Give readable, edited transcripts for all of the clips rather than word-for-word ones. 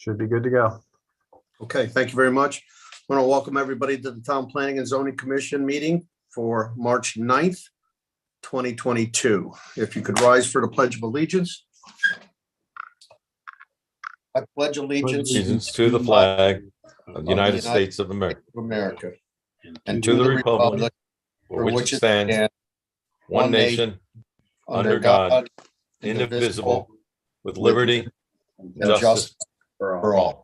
Should be good to go. Okay, thank you very much. I want to welcome everybody to the Town Planning and Zoning Commission meeting for March 9th, 2022. If you could rise for the Pledge of Allegiance. I pledge allegiance To the flag of the United States of America and to the republic for which it stands, one nation, under God, indivisible, with liberty and justice for all.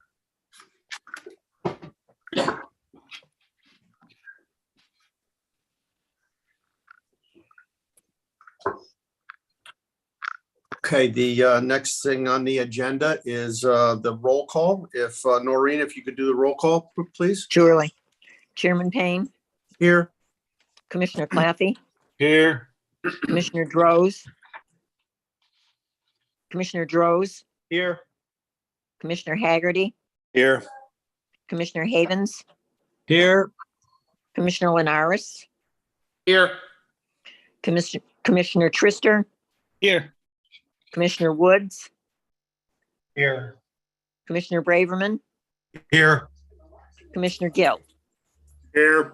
Okay, the next thing on the agenda is the roll call. If Noreen, if you could do the roll call, please. Surely. Chairman Payne, Here. Commissioner Claffey, Here. Commissioner Droz, Commissioner Droz, Here. Commissioner Haggerty, Here. Commissioner Havens, Here. Commissioner Linares, Here. Commissioner Trister, Here. Commissioner Woods, Here. Commissioner Braverman, Here. Commissioner Gill. Here.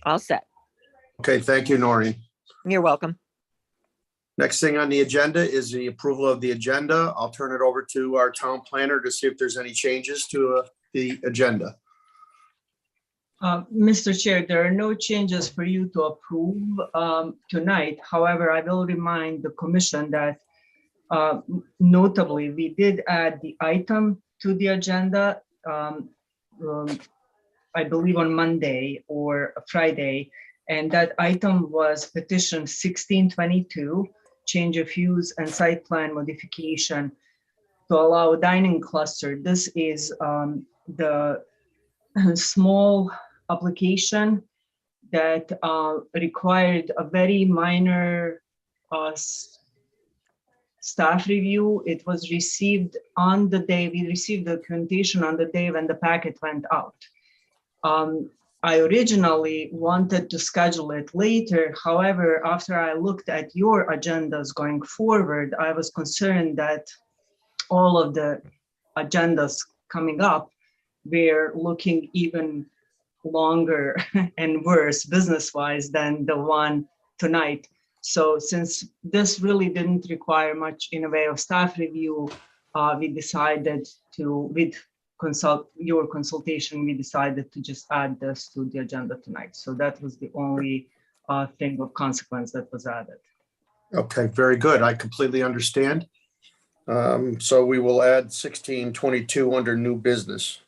All set. Okay, thank you, Noreen. You're welcome. Next thing on the agenda is the approval of the agenda. I'll turn it over to our town planner to see if there's any changes to the agenda. Mr. Chair, there are no changes for you to approve tonight. However, I will remind the commission that notably, we did add the item to the agenda, I believe on Monday or Friday, and that item was petition 1622, change of use and site plan modification to allow dining cluster. This is the small application that required a very minor staff review. It was received on the day, we received the documentation on the day when the packet went out. I originally wanted to schedule it later. However, after I looked at your agendas going forward, I was concerned that all of the agendas coming up were looking even longer and worse business-wise than the one tonight. So since this really didn't require much in a way of staff review, we decided to, with your consultation, we decided to just add this to the agenda tonight. So that was the only thing of consequence that was added. Okay, very good. I completely understand. So we will add 1622 under new business.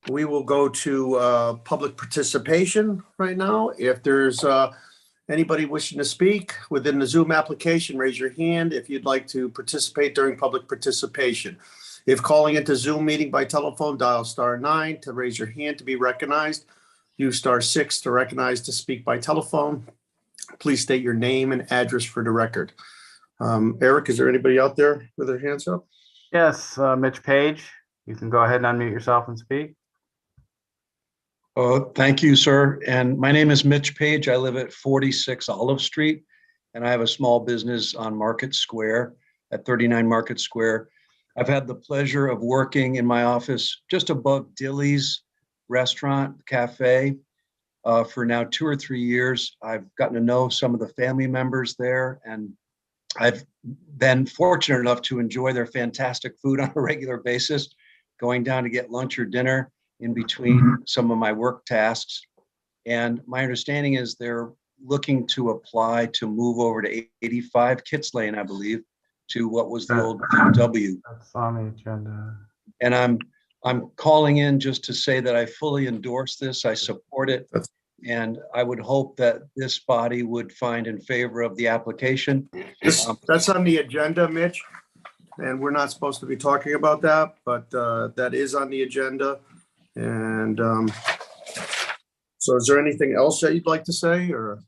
We will go to public participation right now. If there's anybody wishing to speak within the Zoom application, raise your hand if you'd like to participate during public participation. If calling into Zoom meeting by telephone, dial *9 to raise your hand to be recognized. Use *6 to recognize to speak by telephone. Please state your name and address for the record. Eric, is there anybody out there with their hands up? Yes, Mitch Page, you can go ahead and unmute yourself and speak. Oh, thank you, sir. And my name is Mitch Page. I live at 46 Olive Street, and I have a small business on Market Square at 39 Market Square. I've had the pleasure of working in my office just above Dilly's Restaurant Cafe for now 2 or 3 years. I've gotten to know some of the family members there, and I've been fortunate enough to enjoy their fantastic food on a regular basis, going down to get lunch or dinner in between some of my work tasks. And my understanding is they're looking to apply to move over to 85 Kitts Lane, I believe, to what was the old W. That's on the agenda. And I'm calling in just to say that I fully endorse this. I support it. And I would hope that this body would find in favor of the application. That's on the agenda, Mitch, and we're not supposed to be talking about that, but that is on the agenda. And so is there anything else that you'd like to say, or?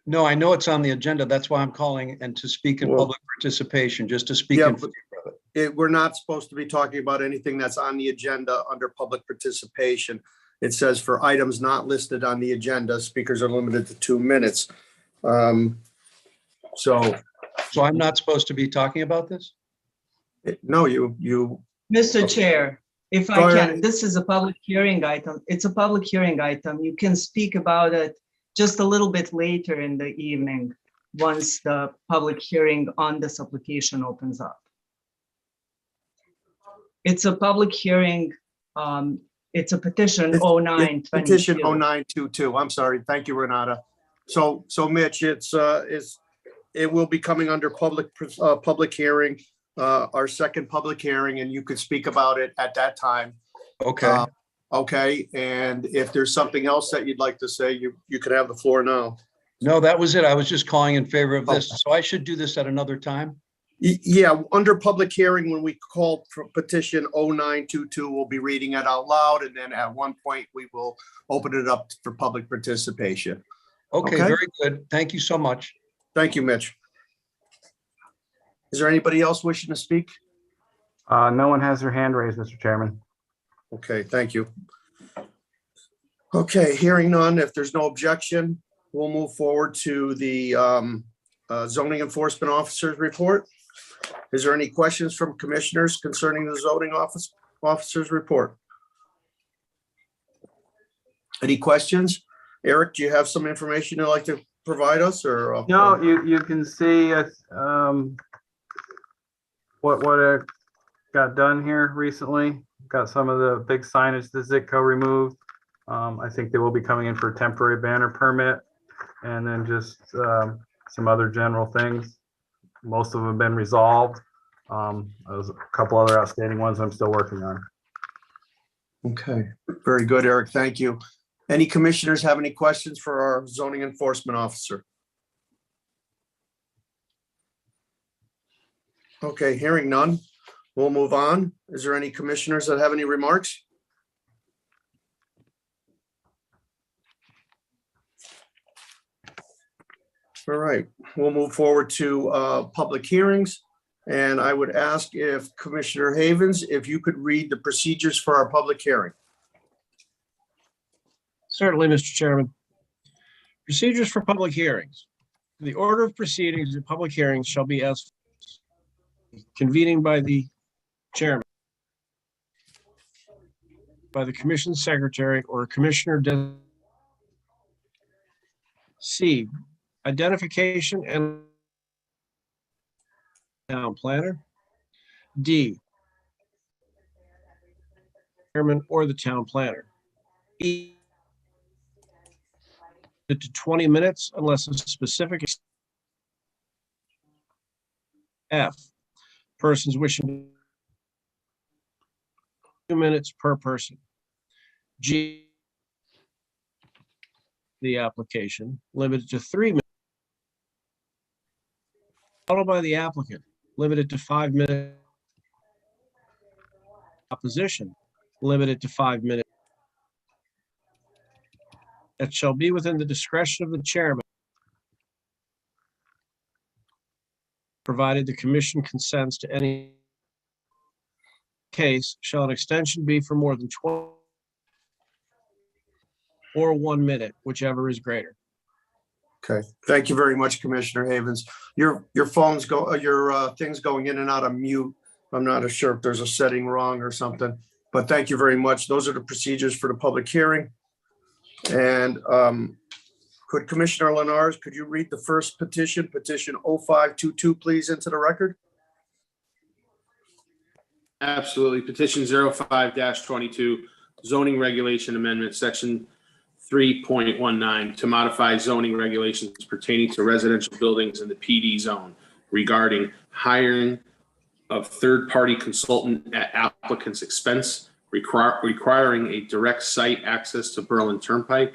No, I know it's on the agenda. That's why I'm calling and to speak in public participation, just to speak in favor of it. We're not supposed to be talking about anything that's on the agenda under public participation. It says for items not listed on the agenda, speakers are limited to 2 minutes. So, So I'm not supposed to be talking about this? no, you, Mr. Chair, if Go I ahead. can, this is a public hearing item. It's a public hearing item. You can speak about it just a little bit later in the evening, once the public hearing on this application opens up. It's a public hearing. It's a petition It's- 0922. petition 0922. I'm sorry. Thank you, Renata. So Mitch, it will be coming under public hearing, our second public hearing, and you could speak about it at that time. Okay. Okay, and if there's something else that you'd like to say, you could have the floor now. No, that was it. I was just calling in favor of this. So I should do this at another time? Yeah, under public hearing, when we call for petition 0922, we'll be reading it out loud, and then at one point, we will open it up for public participation. Okay, Okay. very good. Thank you so much. Thank you, Mitch. Is there anybody else wishing to speak? No one has their hand raised, Mr. Chairman. Okay, thank you. Okay, hearing none, if there's no objection, we'll move forward to the zoning enforcement officer's report. Is there any questions from commissioners concerning the zoning officer's report? Any questions? Eric, do you have some information you'd like to provide us, or? No, you can see what got done here recently. Got some of the big signage, the Zitco removed. I think they will be coming in for a temporary banner permit, and then just some other general things. Most of them have been resolved. There's a couple other outstanding ones I'm still working on. Okay, very good, Eric. Thank you. Any commissioners have any questions for our zoning enforcement officer? Okay, hearing none, we'll move on. Is there any commissioners that have any remarks? All right, we'll move forward to public hearings. And I would ask if Commissioner Havens, if you could read the procedures for our public hearing. Certainly, Mr. Chairman. Procedures for public hearings. The order of proceedings in public hearings shall be as convening by the chairman, by the commission secretary or commissioner. C, identification and town planner. D, chairman or the town planner. E, to 20 minutes unless a specific. F, persons wishing 2 minutes per person. G, the application limited to 3 minutes. Followed by the applicant, limited to 5 minutes. Opposition, limited to 5 minutes. That shall be within the discretion of the chairman, provided the commission consents to any case. Shall an extension be for more than 20 or 1 minute, whichever is greater. Okay, thank you very much, Commissioner Havens. Your phone's things going in and out of mute. I'm not sure if there's a setting wrong or something, but thank you very much. Those are the procedures for the public hearing. And could Commissioner Lenars, could you read the first petition 0522, please, into the record? Absolutely. Petition 05-22, zoning regulation amendment, section 3.19, to modify zoning regulations pertaining to residential buildings in the PD zone regarding hiring of third-party consultant at applicant's expense, requiring a direct site access to Berlin Turnpike,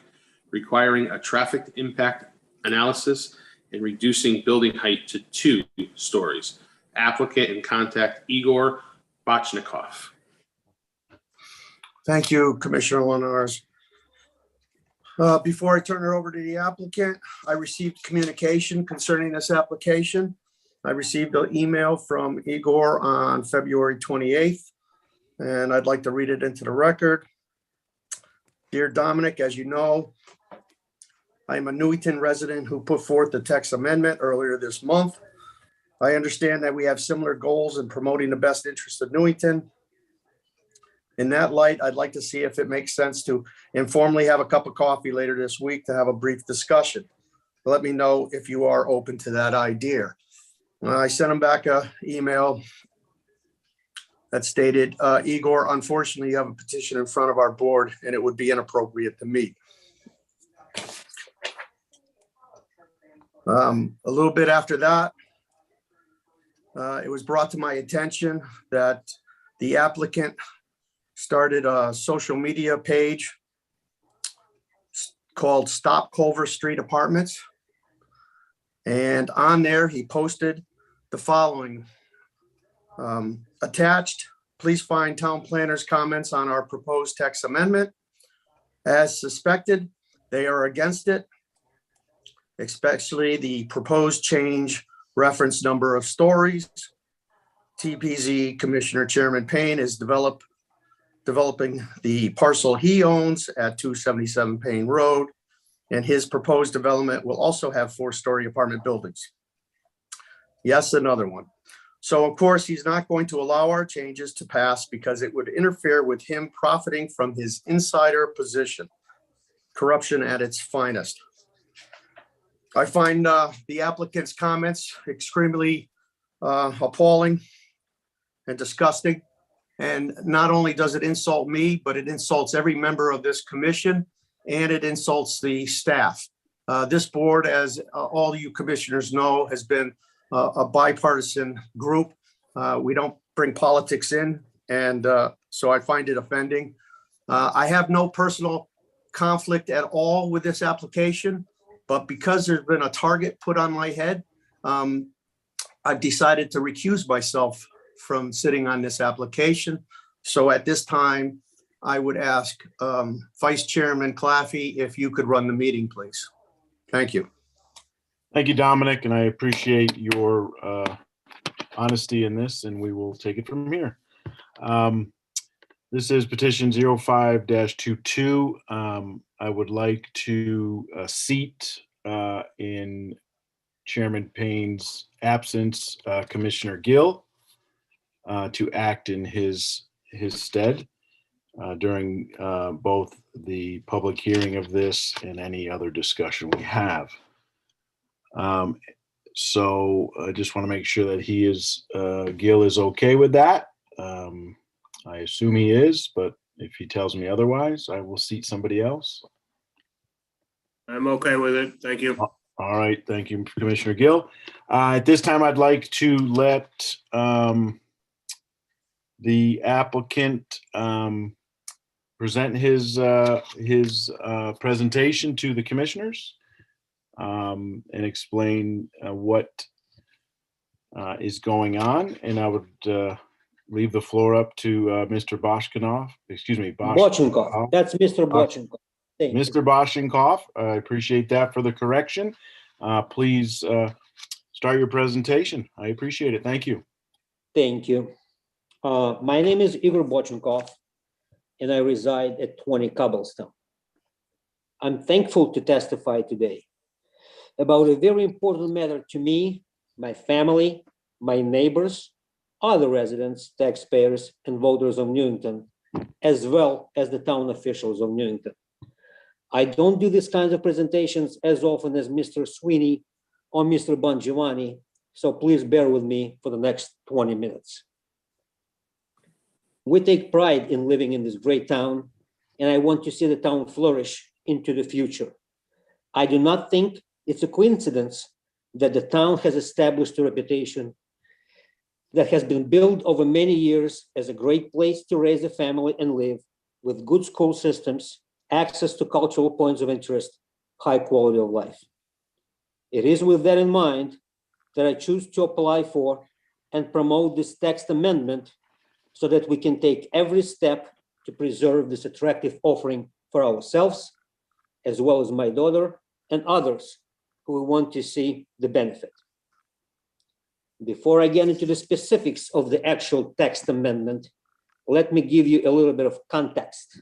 requiring a traffic impact analysis, and reducing building height to 2 stories. Applicant and contact Igor Bochnikov. Thank you, Commissioner Lenars. Before I turn it over to the applicant, I received communication concerning this application. I received an email from Igor on February 28th, and I'd like to read it into the record. Dear Dominic, as you know, I am a Newington resident who put forth the text amendment earlier this month. I understand that we have similar goals in promoting the best interest of Newington. In that light, I'd like to see if it makes sense to informally have a cup of coffee later this week to have a brief discussion. Let me know if you are open to that idea. I sent him back an email that stated, Igor, unfortunately, you have a petition in front of our board and it would be inappropriate to meet. A little bit after that, it was brought to my attention that the applicant started a social media page called Stop Culver Street Apartments. And on there, he posted the following. Attached, please find town planner's comments on our proposed text amendment. As suspected, they are against it, especially the proposed change reference number of stories. TPZ Commissioner Chairman Payne is developing the parcel he owns at 277 Payne Road, and his proposed development will also have 4-story apartment buildings. Yes, another one. So of course, he's not going to allow our changes to pass because it would interfere with him profiting from his insider position. Corruption at its finest. I find the applicant's comments extremely appalling and disgusting. And not only does it insult me, but it insults every member of this commission and it insults the staff. This board, as all you commissioners know, has been a bipartisan group. We don't bring politics in. And so I find it offending. I have no personal conflict at all with this application, but because there's been a target put on my head, I've decided to recuse myself from sitting on this application. So at this time, I would ask Vice Chairman Claffey if you could run the meeting, please. Thank you. Thank you, Dominic, and I appreciate your honesty in this, and we will take it from here. This is petition 05-22. I would like to seat in Chairman Payne's absence, Commissioner Gill, to act in his stead during both the public hearing of this and any other discussion we have. So I just want to make sure that he is, Gil is okay with that. I assume he is, but if he tells me otherwise, I will seat somebody else. I'm okay with it. Thank you. All right. Thank you, Commissioner Gill. At this time, I'd like to let the applicant present his presentation to the commissioners and explain what is going on. And I would leave the floor up to Mr. Boshkov. Excuse me, Bochenkov. That's Mr. Bochenkov. Mr. Bochenkov, I appreciate that for the correction. Please start your presentation. I appreciate it. Thank you. Thank you. My name is Igor Bochenkov, and I reside at 20 Cobblestone. I'm thankful to testify today about a very important matter to me, my family, my neighbors, other residents, taxpayers, and voters of Newington, as well as the town officials of Newington. I don't do these kinds of presentations as often as Mr. Sweeney or Mr. Bongiovanni, so please bear with me for the next 20 minutes. We take pride in living in this great town, and I want to see the town flourish into the future. I do not think it's a coincidence that the town has established a reputation that has been built over many years as a great place to raise a family and live, with good school systems, access to cultural points of interest, high quality of life. It is with that in mind that I choose to apply for and promote this text amendment so that we can take every step to preserve this attractive offering for ourselves, as well as my daughter and others who want to see the benefit. Before I get into the specifics of the actual text amendment, let me give you a little bit of context.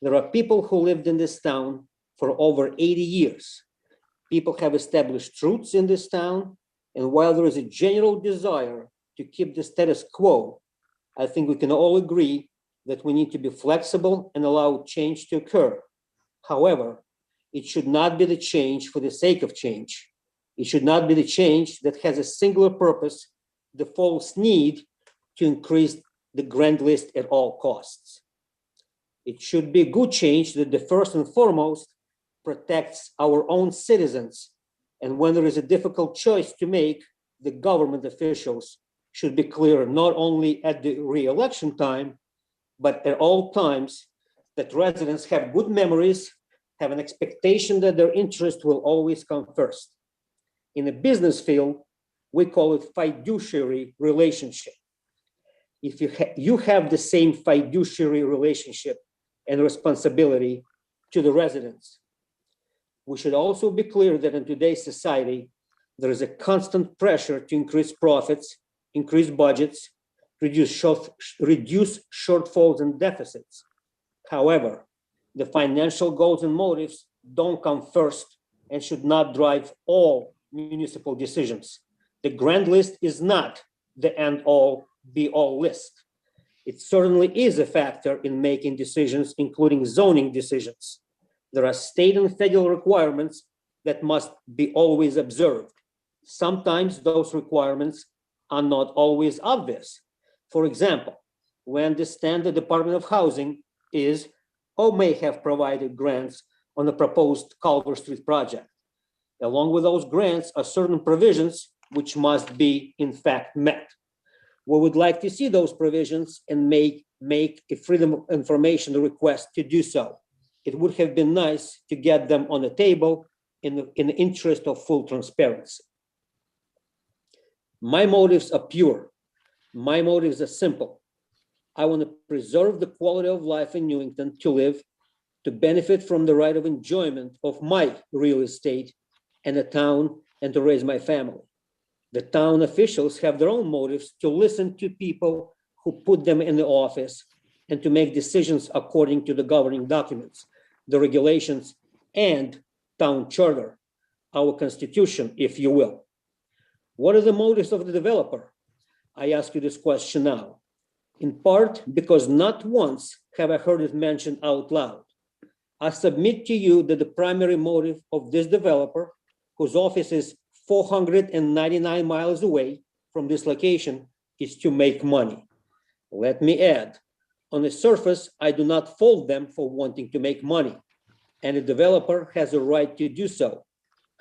There are people who lived in this town for over 80 years. People have established roots in this town, and while there is a general desire to keep the status quo, I think we can all agree that we need to be flexible and allow change to occur. However, it should not be the change for the sake of change. It should not be the change that has a singular purpose, the false need to increase the grand list at all costs. It should be a good change that the first and foremost protects our own citizens. And when there is a difficult choice to make, the government officials should be clear not only at the re-election time, but at all times that residents have good memories, have an expectation that their interest will always come first. In the business field, we call it fiduciary relationship. If you have the same fiduciary relationship and responsibility to the residents. We should also be clear that in today's society, there is a constant pressure to increase profits, increase budgets, reduce shortfalls and deficits. However, the financial goals and motives don't come first and should not drive all municipal decisions. The grand list is not the end-all, be-all list. It certainly is a factor in making decisions, including zoning decisions. There are state and federal requirements that must be always observed. Sometimes those requirements are not always obvious. For example, we understand the Department of Housing is or may have provided grants on the proposed Culver Street project. Along with those grants are certain provisions which must be in fact met. We would like to see those provisions and make a Freedom of Information request to do so. It would have been nice to get them on the table in the interest of full transparency. My motives are pure. My motives are simple. I want to preserve the quality of life in Newington, to live, to benefit from the right of enjoyment of my real estate and the town, and to raise my family. The town officials have their own motives to listen to people who put them in the office and to make decisions according to the governing documents, the regulations, and town charter, our constitution, if you will. What are the motives of the developer? I ask you this question now, in part because not once have I heard it mentioned out loud. I submit to you that the primary motive of this developer, whose office is 499 miles away from this location, is to make money. Let me add, on the surface, I do not fault them for wanting to make money, and the developer has a right to do so.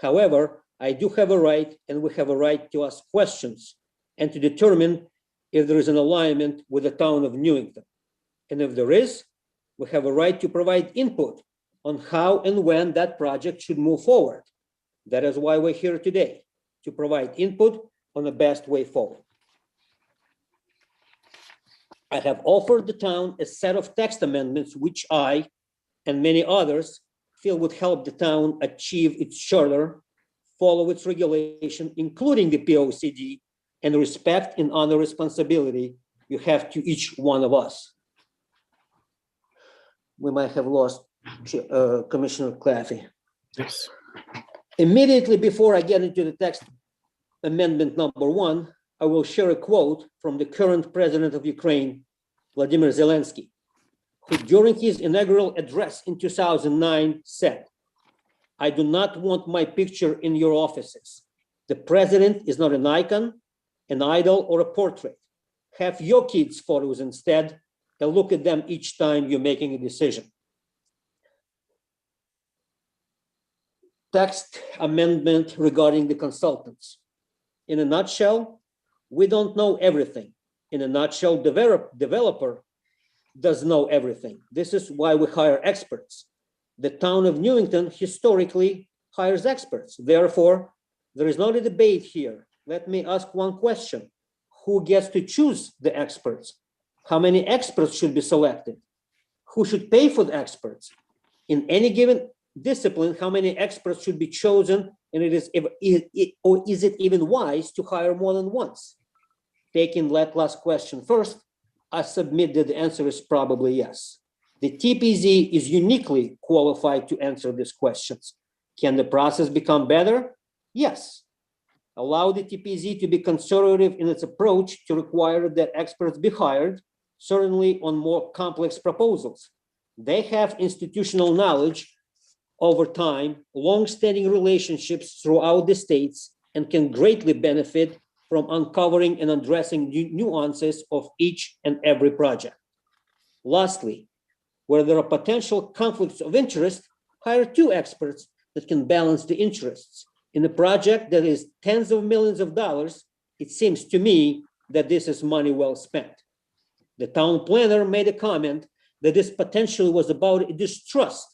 However, I do have a right, and we have a right to ask questions and to determine if there is an alignment with the town of Newington. And if there is, we have a right to provide input on how and when that project should move forward. That is why we're here today, to provide input on the best way forward. I have offered the town a set of text amendments, which I and many others feel would help the town achieve its charter, follow its regulation, including the POCD, and respect and honor responsibility you have to each one of us. We might have lost Commissioner Claffey. Yes. Immediately before I get into the text amendment number 1, I will share a quote from the current president of Ukraine, Vladimir Zelensky, who during his inaugural address in 2009 said, "I do not want my picture in your offices. The president is not an icon, an idol, or a portrait. Have your kids' photos instead, and look at them each time you're making a decision." Text amendment regarding the consultants. In a nutshell, we don't know everything. In a nutshell, developer does know everything. This is why we hire experts. The town of Newington historically hires experts. Therefore, there is not a debate here. Let me ask one question. Who gets to choose the experts? How many experts should be selected? Who should pay for the experts? In any given discipline, how many experts should be chosen? And is it even wise to hire more than once? Taking that last question first, I submit that the answer is probably yes. The TPZ is uniquely qualified to answer these questions. Can the process become better? Yes. Allow the TPZ to be conservative in its approach to require that experts be hired, certainly on more complex proposals. They have institutional knowledge over time, long-standing relationships throughout the states, and can greatly benefit from uncovering and addressing nuances of each and every project. Lastly, where there are potential conflicts of interest, hire two experts that can balance the interests. In a project that is tens of millions of dollars, it seems to me that this is money well spent. The town planner made a comment that this potentially was about a distrust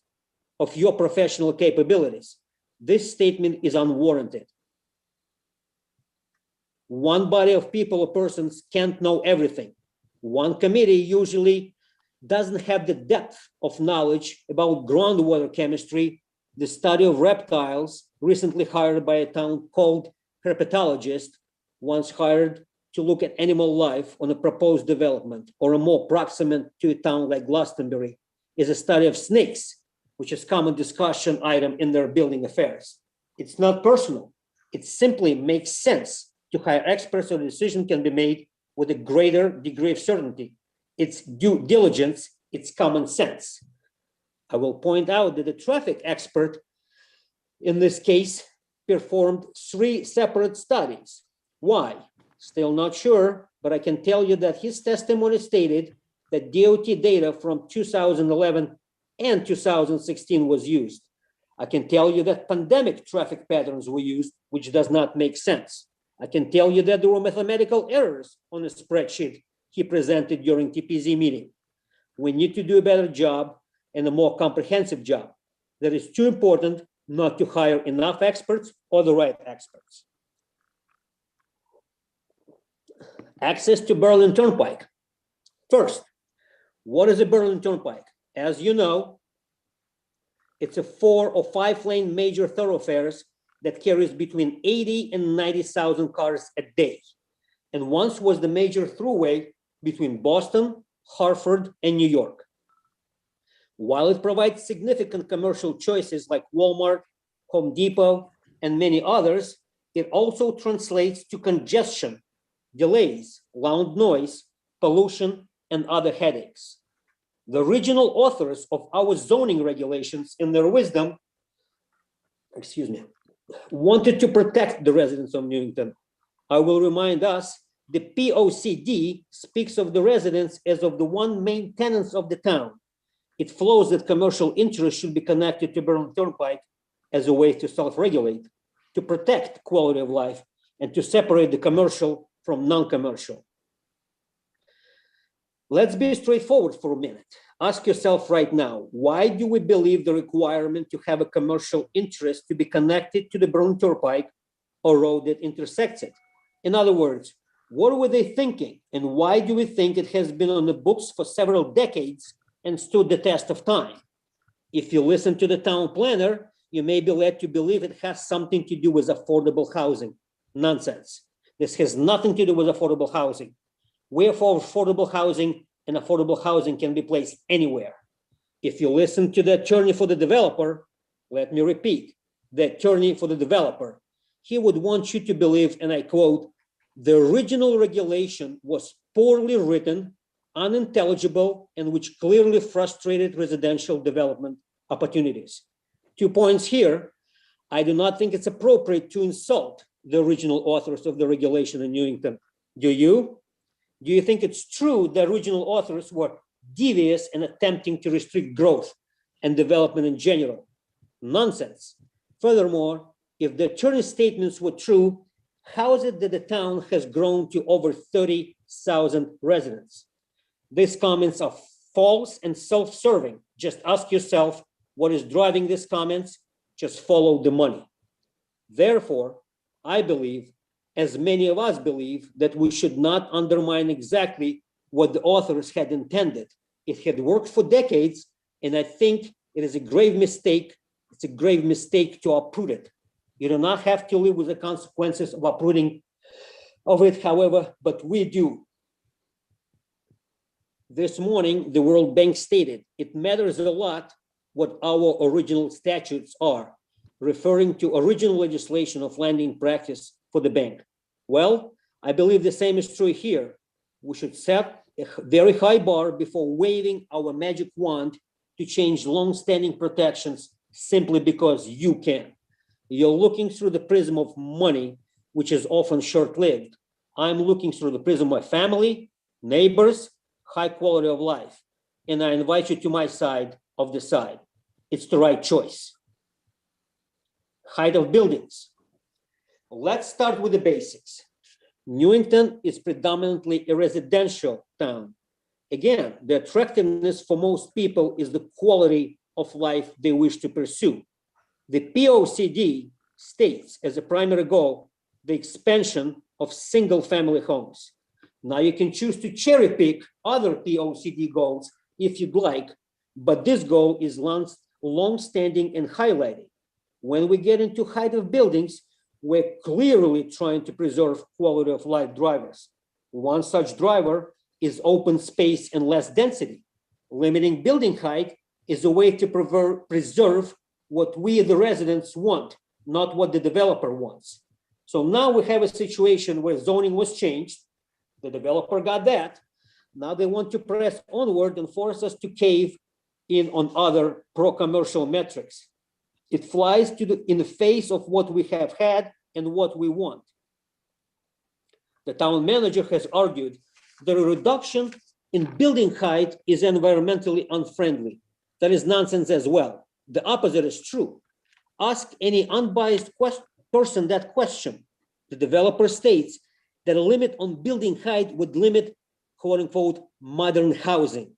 of your professional capabilities. This statement is unwarranted. One body of people or persons can't know everything. One committee usually doesn't have the depth of knowledge about groundwater chemistry, the study of reptiles, recently hired by a town called herpetologist, once hired to look at animal life on a proposed development, or a more proximate to a town like Glastonbury is a study of snakes, which is a common discussion item in their building affairs. It's not personal. It simply makes sense to hire experts so the decision can be made with a greater degree of certainty. It's due diligence, it's common sense. I will point out that the traffic expert in this case performed 3 separate studies. Why? Still not sure, but I can tell you that his testimony stated that DOT data from 2011 and 2016 was used. I can tell you that pandemic traffic patterns were used, which does not make sense. I can tell you that there were mathematical errors on the spreadsheet he presented during TPZ meeting. We need to do a better job and a more comprehensive job. That is too important not to hire enough experts or the right experts. Access to Berlin Turnpike. First, what is a Berlin Turnpike? As you know, it's a 4 or 5 lane major thoroughfares that carries between 80 and 90,000 cars a day, and once was the major throughway between Boston, Hartford, and New York. While it provides significant commercial choices like Walmart, Home Depot, and many others, it also translates to congestion, delays, loud noise, pollution, and other headaches. The original authors of our zoning regulations, in their wisdom, wanted to protect the residents of Newington. I will remind us, the POCD speaks of the residents as of the one main tenants of the town. It flows that commercial interests should be connected to Berlin Turnpike as a way to self-regulate, to protect quality of life, and to separate the commercial from non-commercial. Let's be straightforward for a minute. Ask yourself right now, why do we believe the requirement to have a commercial interest to be connected to the Berlin Turnpike or road that intersects it? In other words, what were they thinking, and why do we think it has been on the books for several decades and stood the test of time? If you listen to the town planner, you may be led to believe it has something to do with affordable housing. Nonsense. This has nothing to do with affordable housing. We're for affordable housing, and affordable housing can be placed anywhere. If you listen to the attorney for the developer, let me repeat, the attorney for the developer, he would want you to believe, and I quote, the original regulation was poorly written, unintelligible, and which clearly frustrated residential development opportunities. 2 points here. I do not think it's appropriate to insult the original authors of the regulation in Newington. Do you? Do you think it's true the original authors were devious and attempting to restrict growth and development in general? Nonsense. Furthermore, if the attorney's statements were true, how is it that the town has grown to over 30,000 residents? These comments are false and self-serving. Just ask yourself what is driving these comments. Just follow the money. Therefore, I believe, as many of us believe, that we should not undermine exactly what the authors had intended. It had worked for decades, and I think it is a grave mistake. It's a grave mistake to uproot it. You do not have to live with the consequences of uprooting of it, however, but we do. This morning, the World Bank stated it matters a lot what our original statutes are, referring to original legislation of lending practice for the bank. Well, I believe the same is true here. We should set a very high bar before waving our magic wand to change long-standing protections simply because you can. You're looking through the prism of money, which is often short-lived. I'm looking through the prism of family, neighbors, high quality of life. And I invite you to my side of the side. It's the right choice. Height of buildings. Let's start with the basics. Newington is predominantly a residential town. Again, the attractiveness for most people is the quality of life they wish to pursue. The POCD states as a primary goal the expansion of single-family homes. Now you can choose to cherry pick other POCD goals if you'd like, but this goal is long-standing and highlighted. When we get into height of buildings, we're clearly trying to preserve quality of life drivers. One such driver is open space and less density. Limiting building height is a way to preserve what we, the residents, want, not what the developer wants. So now we have a situation where zoning was changed. The developer got that. Now they want to press onward and force us to cave in on other pro-commercial metrics. It flies in the face of what we have had and what we want. The town manager has argued that a reduction in building height is environmentally unfriendly. That is nonsense as well. The opposite is true. Ask any unbiased person that question. The developer states that a limit on building height would limit, quote unquote, modern housing.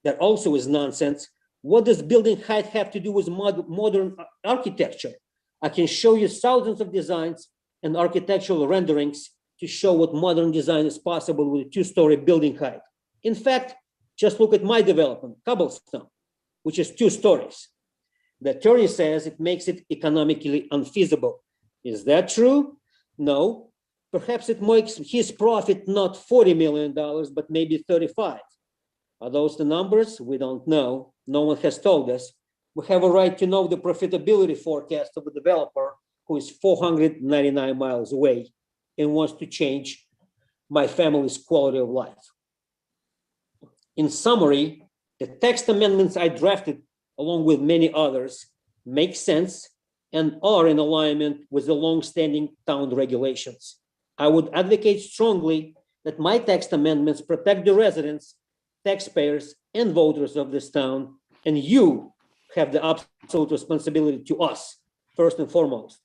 That also is nonsense. What does building height have to do with modern architecture? I can show you thousands of designs and architectural renderings to show what modern design is possible with a two-story building height. In fact, just look at my development, Cobblestone, which is 2 stories. The attorney says it makes it economically unfeasible. Is that true? No. Perhaps it makes his profit not $40 million, but maybe 35. Are those the numbers? We don't know. No one has told us. We have a right to know the profitability forecast of a developer who is 499 miles away and wants to change my family's quality of life. In summary, the text amendments I drafted, along with many others, make sense and are in alignment with the long-standing town regulations. I would advocate strongly that my text amendments protect the residents, taxpayers, and voters of this town, and you have the absolute responsibility to us, first and foremost.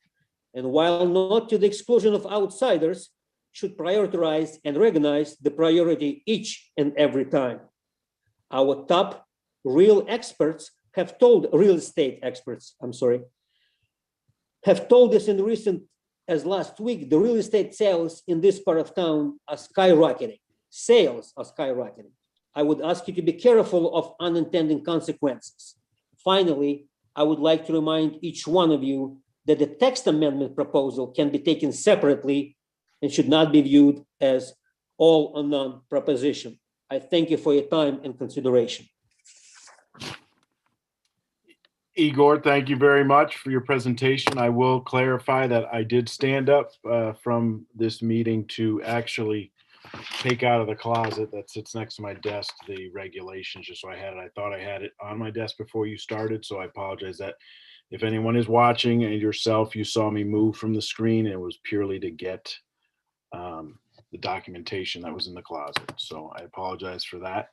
And while not to the exclusion of outsiders, should prioritize and recognize the priority each and every time. Our top real estate experts have told us in recent, as last week, the real estate sales in this part of town are skyrocketing. Sales are skyrocketing. I would ask you to be careful of unintended consequences. Finally, I would like to remind each one of you that the text amendment proposal can be taken separately and should not be viewed as all or none proposition. I thank you for your time and consideration. Igor, thank you very much for your presentation. I will clarify that I did stand up from this meeting to actually take out of the closet that sits next to my desk the regulations, just so I had it. I thought I had it on my desk before you started, so I apologize that if anyone is watching and yourself, you saw me move from the screen. It was purely to get the documentation that was in the closet. So I apologize for that.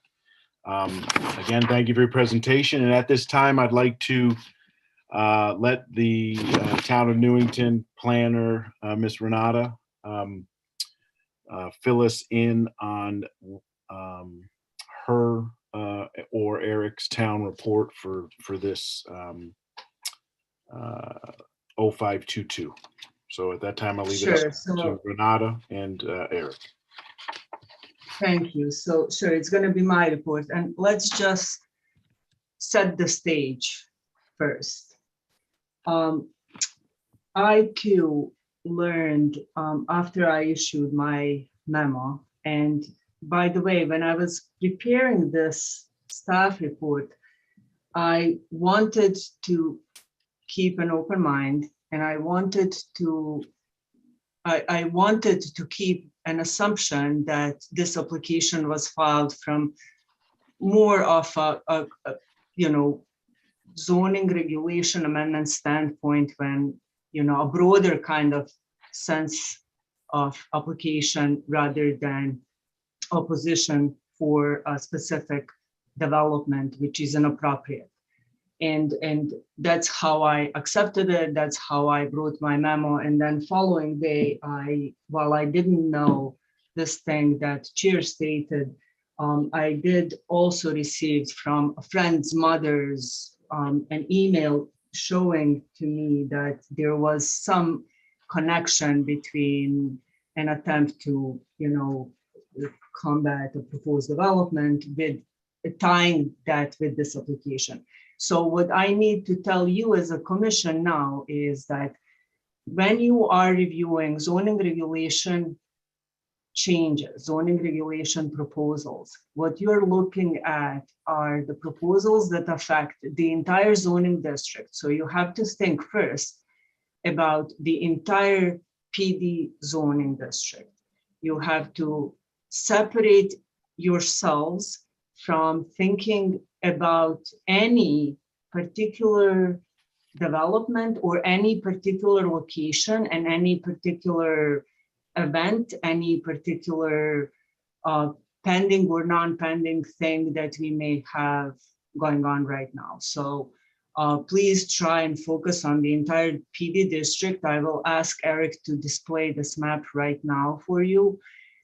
Again, thank you for your presentation. And at this time, I'd like to let the town of Newington planner, Ms. Renata, fill us in on her or Eric's town report for this 0522. So at that time, I'll leave it up to Renata and Eric. Thank you. So sure, it's going to be my report, and let's just set the stage first. I too learned after I issued my memo, and by the way, when I was preparing this staff report, I wanted to keep an open mind, and I wanted to keep an assumption that this application was filed from more of a zoning regulation amendment standpoint, when a broader kind of sense of application rather than opposition for a specific development which is inappropriate. And that's how I accepted it. That's how I wrote my memo. And then following day, while I didn't know this thing that Chair stated, I did also receive from a friend's mother's an email showing to me that there was some connection between an attempt to, combat a proposed development with tying that with this application. So what I need to tell you as a commission now is that when you are reviewing zoning regulation changes, zoning regulation proposals, what you're looking at are the proposals that affect the entire zoning district. So you have to think first about the entire PD zoning district. You have to separate yourselves from thinking about any particular development or any particular location and any particular event, any particular pending or non-pending thing that we may have going on right now. So please try and focus on the entire PD district. I will ask Eric to display this map right now for you.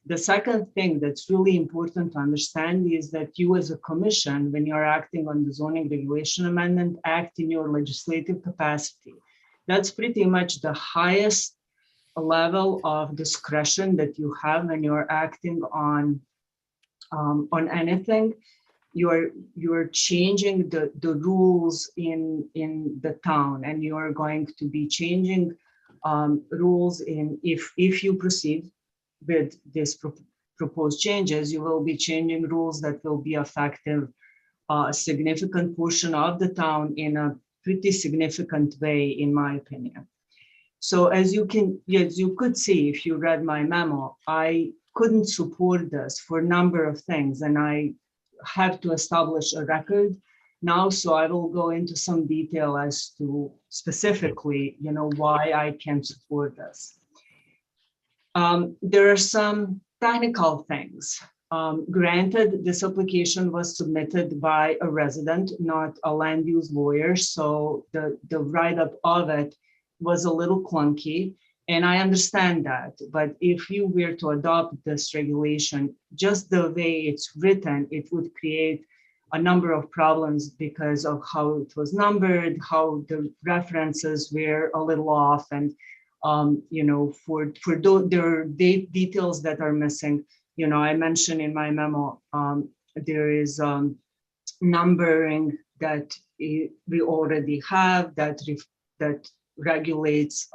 The second thing that's really important to understand is that you as a commission, when you're acting on the zoning regulation amendment, act in your legislative capacity. That's pretty much the highest level of discretion that you have when you're acting on anything. You're changing the rules in the town, and you're going to be changing rules if you proceed with this proposed changes, you will be changing rules that will be effective a significant portion of the town in a pretty significant way, in my opinion. So as you could see, if you read my memo, I couldn't support this for a number of things, and I have to establish a record now. So I will go into some detail as to specifically, why I can support this. There are some technical things. Granted, this application was submitted by a resident, not a land use lawyer, so the write-up of it was a little clunky, and I understand that. But if you were to adopt this regulation, just the way it's written, it would create a number of problems because of how it was numbered, how the references were a little off, and there are details that are missing. I mentioned in my memo, there is numbering that we already have that regulates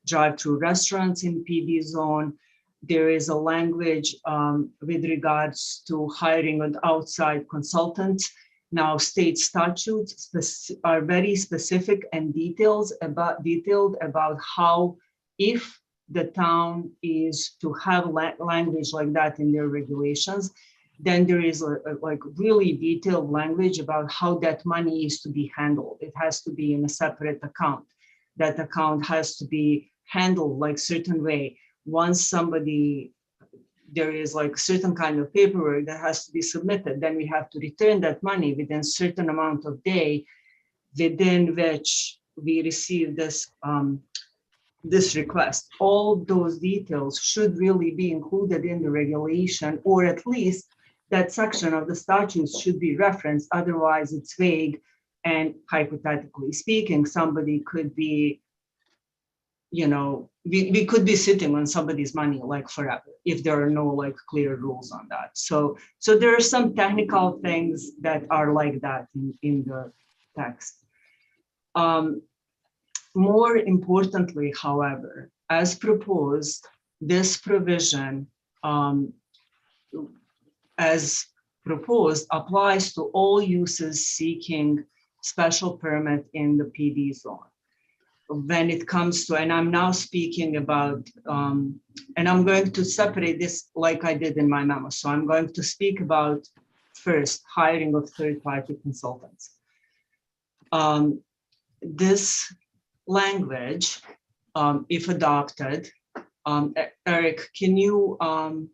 drive-through restaurants in PD zone. There is a language with regards to hiring an outside consultant. Now, state statutes are very specific and detailed about how, if the town is to have language like that in their regulations, then there is a really detailed language about how that money is to be handled. It has to be in a separate account. That account has to be handled like certain way. Once there is like certain kind of paperwork that has to be submitted, then we have to return that money within a certain amount of day within which we receive this request. All those details should really be included in the regulation, or at least that section of the statutes should be referenced. Otherwise it's vague, and hypothetically speaking, somebody could be, we could be sitting on somebody's money like forever if there are no like clear rules on that. So there are some technical things that are like that in the text. More importantly, however, as proposed, this provision as proposed, applies to all uses seeking special permit in the PD zone. When it comes to, and I'm now speaking about, and I'm going to separate this like I did in my memo. So I'm going to speak about first hiring of third-party consultants. This language, if adopted, Eric, can you, I'm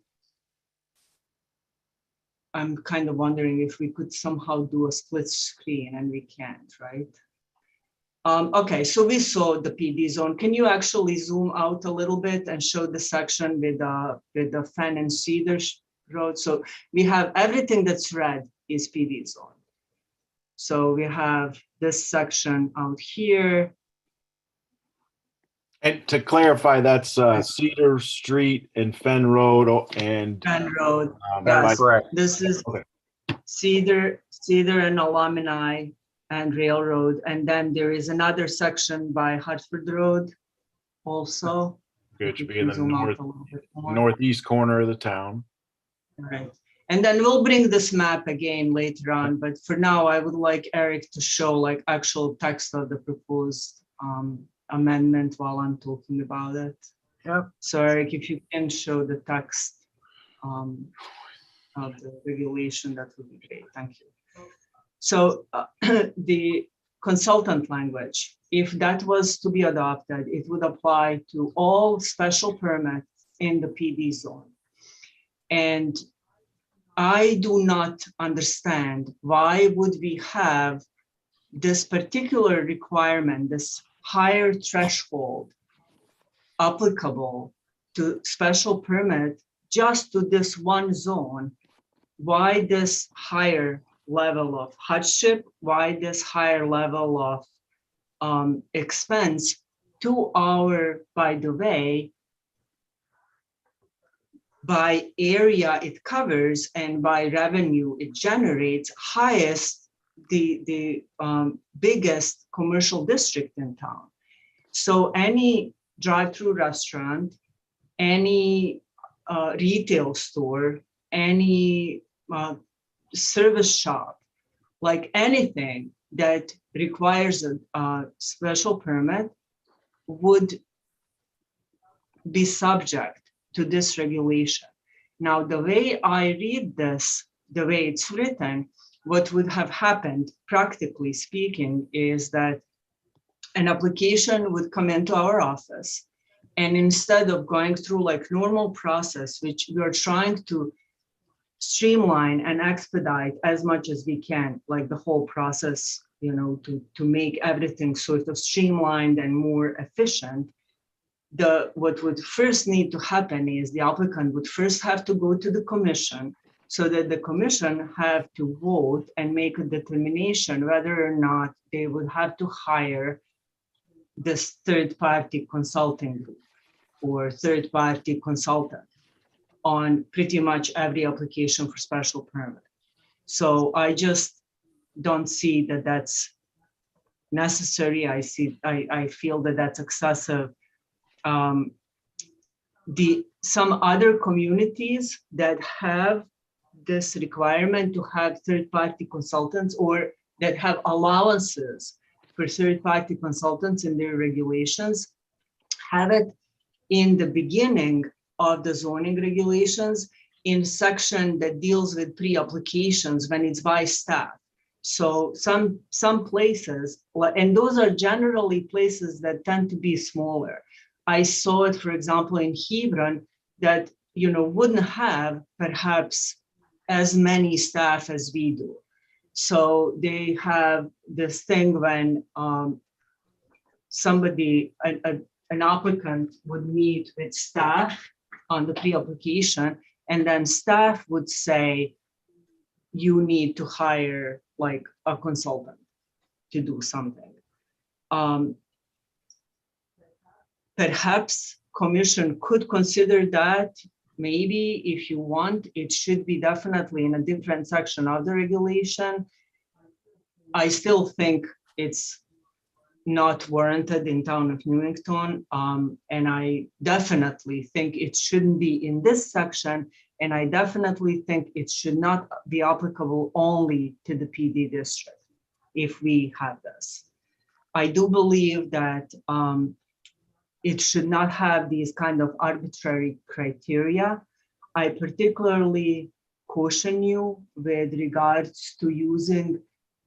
kind of wondering if we could somehow do a split screen, and we can't, right? Okay, so we saw the PD zone. Can you actually zoom out a little bit and show the section with the Fen and Cedar Road? So we have everything that's red is PD zone. So we have this section out here. And to clarify, that's Cedar Street and Fen Road and. Fen Road, That's yes. correct. This is Okay. Cedar and Alumni and Railroad. And then there is another section by Hartford Road also. It should be in the Zoom out a little bit more. northeast corner of the town. Right. And then we'll bring this map again later on, but for now, I would like Eric to show like actual text of the proposed amendment while I'm talking about it. Yep. So Eric, if you can show the text of the regulation, that would be great. Thank you. So the consultant language, if that was to be adopted, it would apply to all special permits in the PD zone. And I do not understand why would we have this particular requirement, this higher threshold applicable to special permit just to this one zone. Why this higher level of hardship? Why this higher level of expense to our, by the way, by area it covers and by revenue it generates, highest, the biggest commercial district in town. So any drive-through restaurant, any retail store, any service shop, like anything that requires a special permit would be subject to this regulation. Now, the way I read this, the way it's written, what would have happened, practically speaking, is that an application would come into our office, and instead of going through like normal process, which we are trying to streamline and expedite as much as we can, like the whole process, you know, to make everything sort of streamlined and more efficient, what would first need to happen is the applicant would first have to go to the commission so that the commission have to vote and make a determination whether or not they would have to hire this third-party consulting group or third-party consultant on pretty much every application for special permit. So I just don't see that that's necessary. I feel that that's excessive. Some other communities that have this requirement to have third-party consultants or that have allowances for third-party consultants in their regulations have it in the beginning of the zoning regulations in section that deals with pre-applications when it's by staff. So some places, and those are generally places that tend to be smaller. I saw it, for example, in Hebron that, you know, wouldn't have perhaps as many staff as we do. So they have this thing when an applicant would meet with staff on the pre-application, and then staff would say, you need to hire like a consultant to do something. Perhaps commission could consider that. Maybe if you want, it should be definitely in a different section of the regulation. I still think it's not warranted in town of Newington. And I definitely think it shouldn't be in this section. And I definitely think it should not be applicable only to the PD district if we have this. I do believe that it should not have these kind of arbitrary criteria. I particularly caution you with regards to using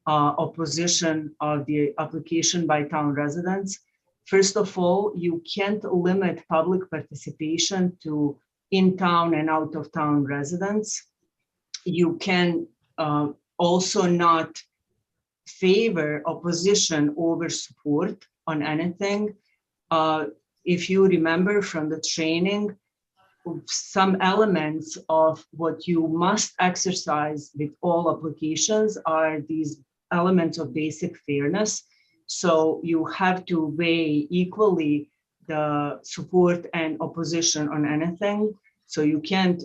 opposition of the application by town residents. First of all, you can't limit public participation to in-town and out-of-town residents. You can also not favor opposition over support on anything. If you remember from the training, some elements of what you must exercise with all applications are these elements of basic fairness. So you have to weigh equally the support and opposition on anything. So you can't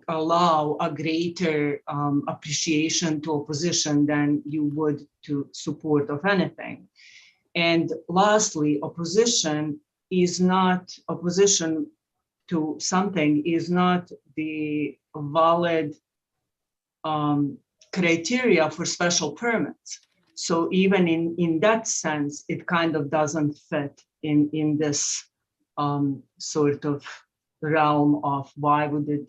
allow a greater appreciation to opposition than you would to support of anything. And lastly, opposition to something is not the valid criteria for special permits. So even in that sense, it kind of doesn't fit in this sort of realm of why would it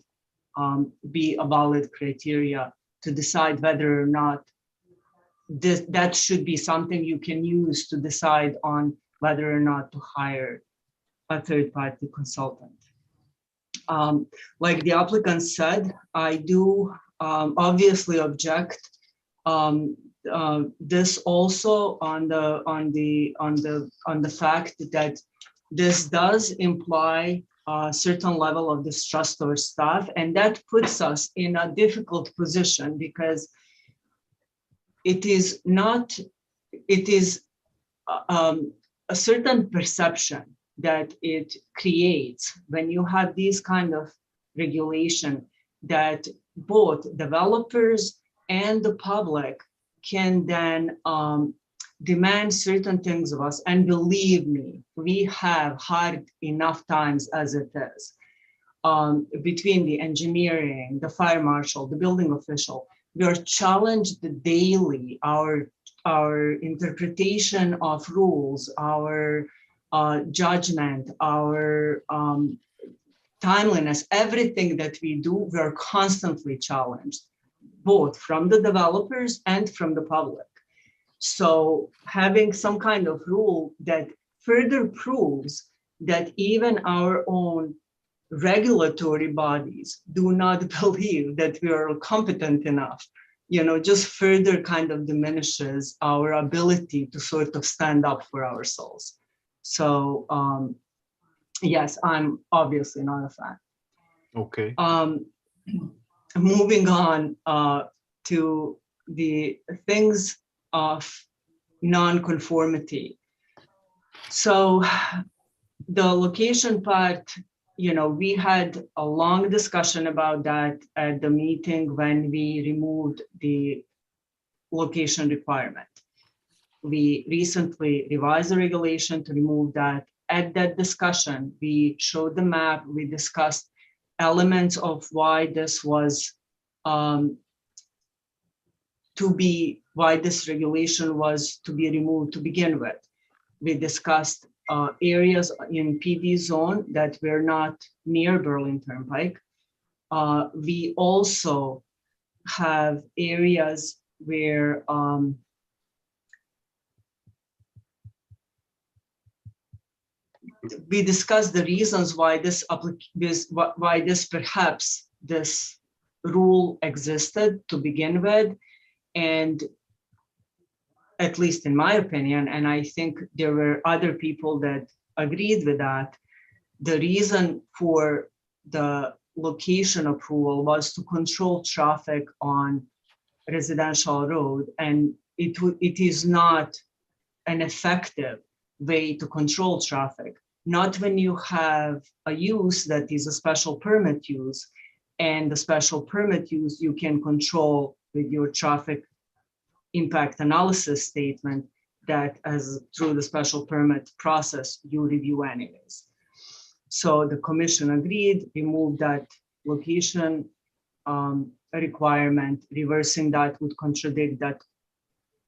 be a valid criteria to decide whether or not that should be something you can use to decide on whether or not to hire a third-party consultant. Like the applicant said, I do obviously object. This also on the fact that this does imply a certain level of distrust of staff, and that puts us in a difficult position because it is a certain perception that it creates when you have these kind of regulation that both developers and the public can then demand certain things of us. And believe me, we have hard enough times as it is between the engineering, the fire marshal, the building official. We are challenged daily, our interpretation of rules, our judgment, our timeliness, everything that we do, we're constantly challenged, both from the developers and from the public. So having some kind of rule that further proves that even our own regulatory bodies do not believe that we are competent enough, just further kind of diminishes our ability to sort of stand up for ourselves. So yes, I'm obviously not a fan. Okay. Moving on to the things of non-conformity. So the location part, we had a long discussion about that at the meeting when we removed the location requirement. We recently revised the regulation to remove that. At that discussion, we showed the map, we discussed elements of why this was why this regulation was to be removed to begin with. We discussed areas in PD zone that were not near Berlin Turnpike. We also have areas where we discussed the reasons why this rule existed to begin with, and at least in my opinion, and I think there were other people that agreed with that, the reason for the location approval was to control traffic on residential road, and it is not an effective way to control traffic. Not when you have a use that is a special permit use, and the special permit use you can control with your traffic impact analysis statement. that as through the special permit process, you review anyways. So the commission agreed, removed that location requirement. Reversing that would contradict that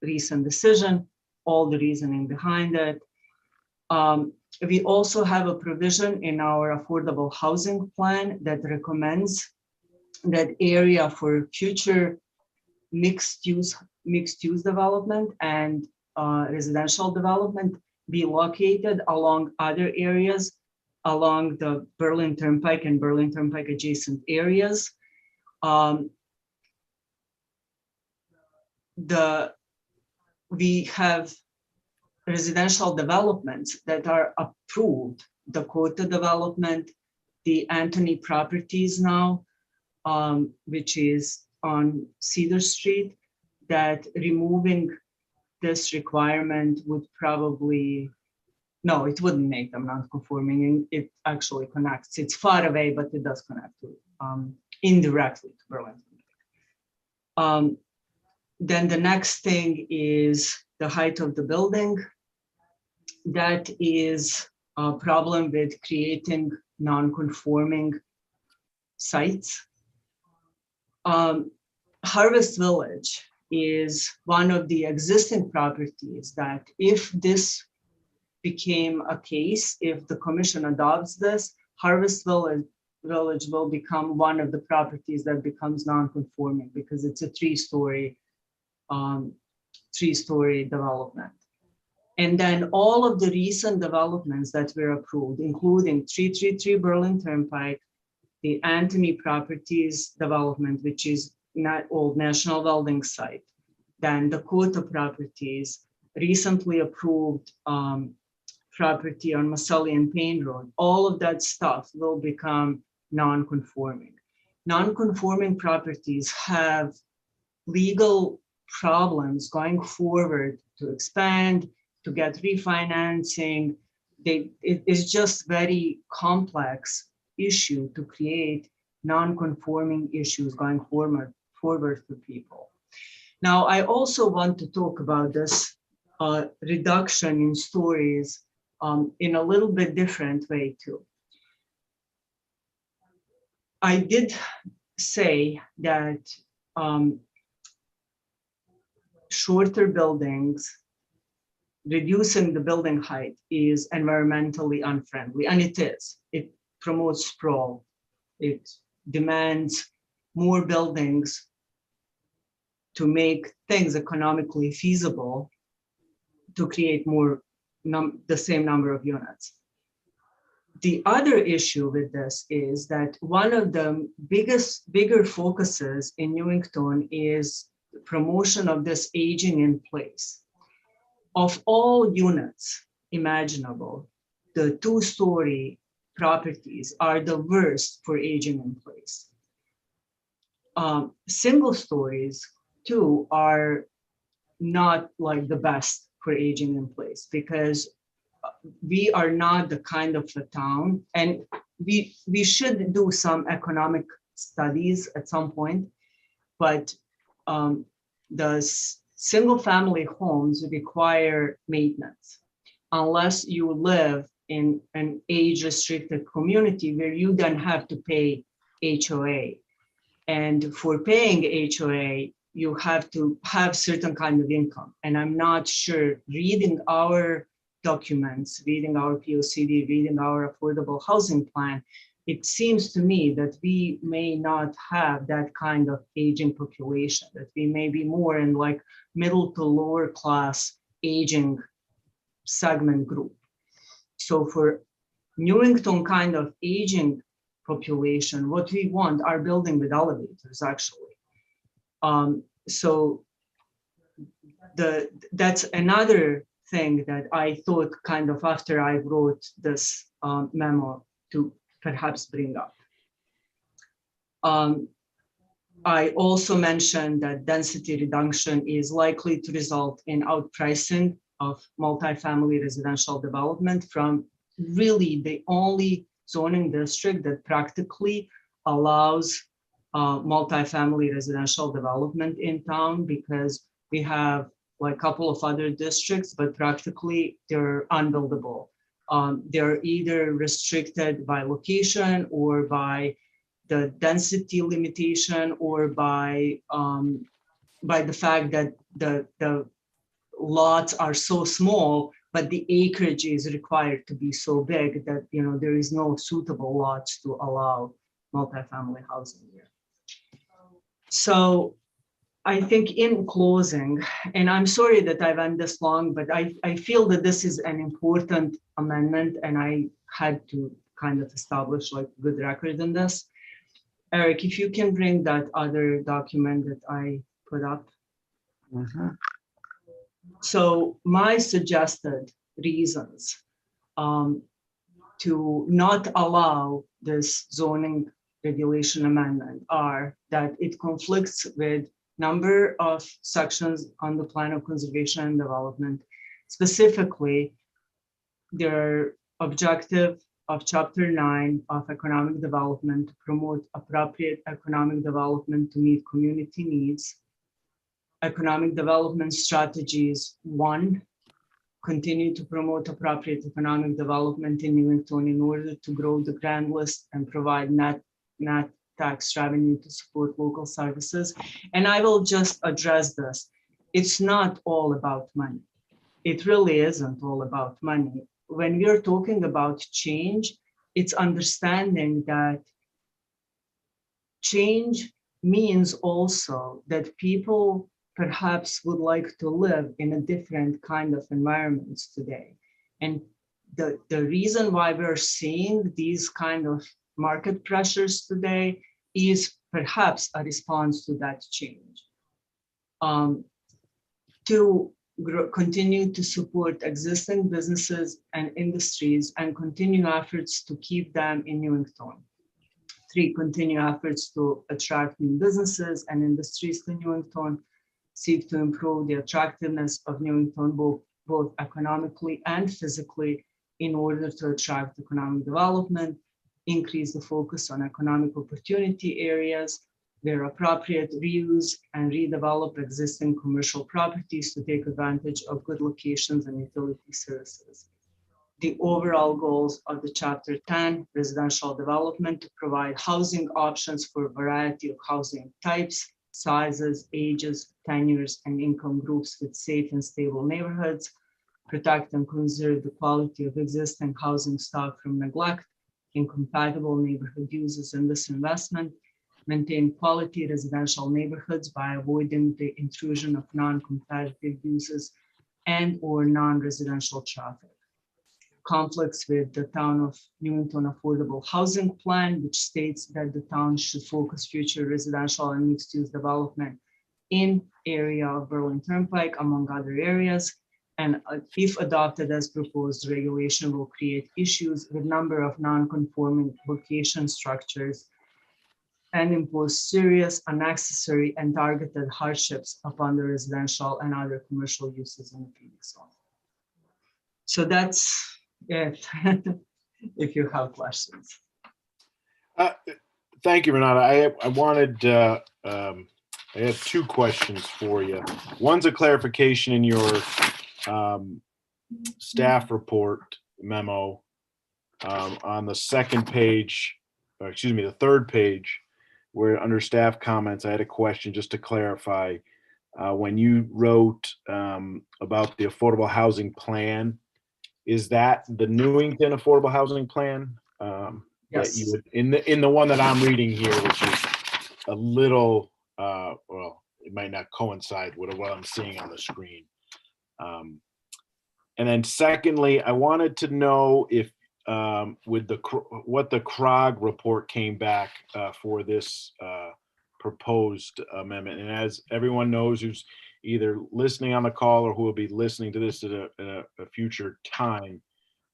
recent decision, all the reasoning behind it. We also have a provision in our affordable housing plan that recommends that area for future mixed use development and residential development be located along other areas along the Berlin Turnpike and Berlin Turnpike adjacent areas. We have residential developments that are approved, Dakota development, the Anthony Properties now, which is on Cedar Street, that removing this requirement would probably, no, it wouldn't make them non-conforming, and it actually connects. It's far away, but it does connect to indirectly to Berlin. Then the next thing is the height of the building. That is a problem with creating non-conforming sites. Harvest Village is one of the existing properties that if this became a case, if the commission adopts this, Harvest Village will become one of the properties that becomes non-conforming because it's a three-story development. And then all of the recent developments that were approved, including 333 Berlin Turnpike, the Anthony Properties development, which is not old National Welding site, then Dakota Properties, recently approved property on Maselli and Payne Road, all of that stuff will become non-conforming. Non-conforming properties have legal problems going forward to expand, to get refinancing. It is just very complex issue to create non-conforming issues going forward for people. Now, I also want to talk about this reduction in stories in a little bit different way too. I did say that shorter buildings, reducing the building height is environmentally unfriendly, and it is. It promotes sprawl. It demands more buildings to make things economically feasible to create more, the same number of units. The other issue with this is that one of the bigger focuses in Newington is the promotion of this aging in place. Of all units imaginable, the two-story properties are the worst for aging in place. Single stories too are not like the best for aging in place because we are not the kind of a town, and we should do some economic studies at some point, but the single family homes require maintenance unless you live in an age restricted community where you then have to pay HOA. And for paying HOA, you have to have certain kind of income. And I'm not sure, reading our documents, reading our POCD, reading our affordable housing plan, it seems to me that we may not have that kind of aging population, that we may be more in like middle to lower class aging segment group. So for Newington kind of aging population, what we want are building with elevators actually. So that's another thing that I thought kind of after I wrote this memo to perhaps bring up. I also mentioned that density reduction is likely to result in outpricing of multifamily residential development from really the only zoning district that practically allows multifamily residential development in town, because we have like a couple of other districts, but practically they're unbuildable. They're either restricted by location or by the density limitation or by the fact that the lots are so small, but the acreage is required to be so big that, you know, there is no suitable lots to allow multifamily housing here. So I think in closing, and I'm sorry that I went this long, but I feel that this is an important amendment and I had to kind of establish like good record in this. Eric, if you can bring that other document that I put up. So my suggested reasons to not allow this zoning regulation amendment are that it conflicts with number of sections on the plan of conservation and development. Specifically, their objective of Chapter 9 of economic development to promote appropriate economic development to meet community needs. Economic development strategies 1, continue to promote appropriate economic development in Newington in order to grow the grand list and provide net tax revenue to support local services. And I will just address this. It's not all about money. It really isn't all about money. When we are talking about change, it's understanding that change means also that people perhaps would like to live in a different kind of environments today. And the reason why we're seeing these kind of market pressures today is perhaps a response to that change. To continue to support existing businesses and industries and continue efforts to keep them in Newington. 3, continue efforts to attract new businesses and industries to Newington. Seek to improve the attractiveness of Newington both economically and physically in order to attract economic development. Increase the focus on economic opportunity areas where appropriate, reuse and redevelop existing commercial properties to take advantage of good locations and utility services. The overall goals of the Chapter 10 residential development to provide housing options for a variety of housing types, sizes, ages, tenures, and income groups with safe and stable neighborhoods, protect and conserve the quality of existing housing stock from neglect, incompatible neighborhood uses and disinvestment, maintain quality residential neighborhoods by avoiding the intrusion of non-competitive uses and or non-residential traffic. Conflicts with the town of Newington Affordable Housing Plan, which states that the town should focus future residential and mixed-use development in area of Berlin Turnpike, among other areas. And if adopted as proposed, regulation will create issues with number of non-conforming location structures and impose serious, unnecessary, and targeted hardships upon the residential and other commercial uses in the Phoenix zone. So that's it, if you have questions. Thank you, Renata. I wanted, I have 2 questions for you. One's a clarification in your staff report memo on the second page, or excuse me, the third page, where under staff comments, I had a question just to clarify. When you wrote about the affordable housing plan, is that the Newington Affordable Housing Plan? Yes. That you would, in the one that I'm reading here, which is a little, well, it might not coincide with what I'm seeing on the screen. And then secondly, I wanted to know if with what the CROG report came back for this proposed amendment. And as everyone knows who's either listening on the call or who will be listening to this at a future time,